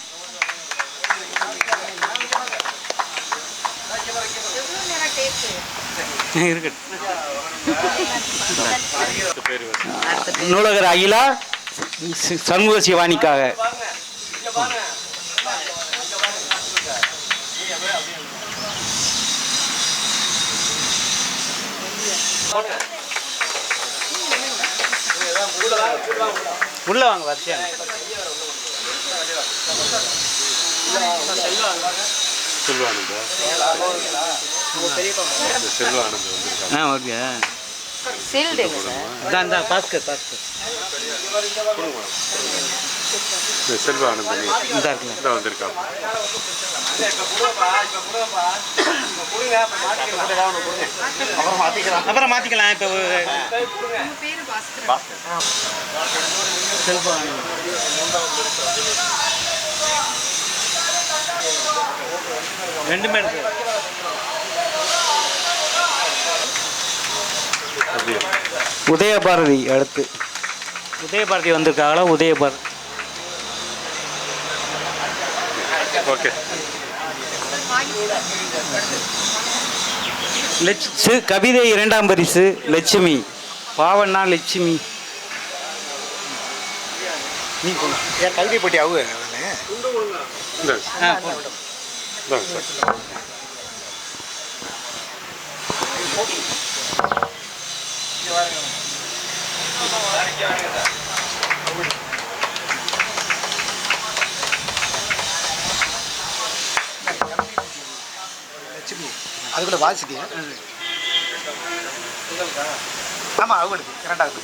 நூலகர் அகிலா சண்முக சிவானிக்காக. உள்ள வாங்க, வரிசையா ஓகே. பாஸ்கர் அப்புறம் மாத்திக்கலாம். இப்போ ரெண்டுமே உதயபாரதி. அடுத்து உதயபாரதி வந்திருக்காங்களா? உதயபாரதி. ஓகே. கவிதை 2ஆம் பரிசு லட்சுமி. பாவண்ணா லட்சுமி. நீ ஏன் கவிதை போட்டி ஆகு? லட்சுமி அதுக்குள்ள வாசிக்க. ஆமாம், அவங்களுக்கு 2ஆவது.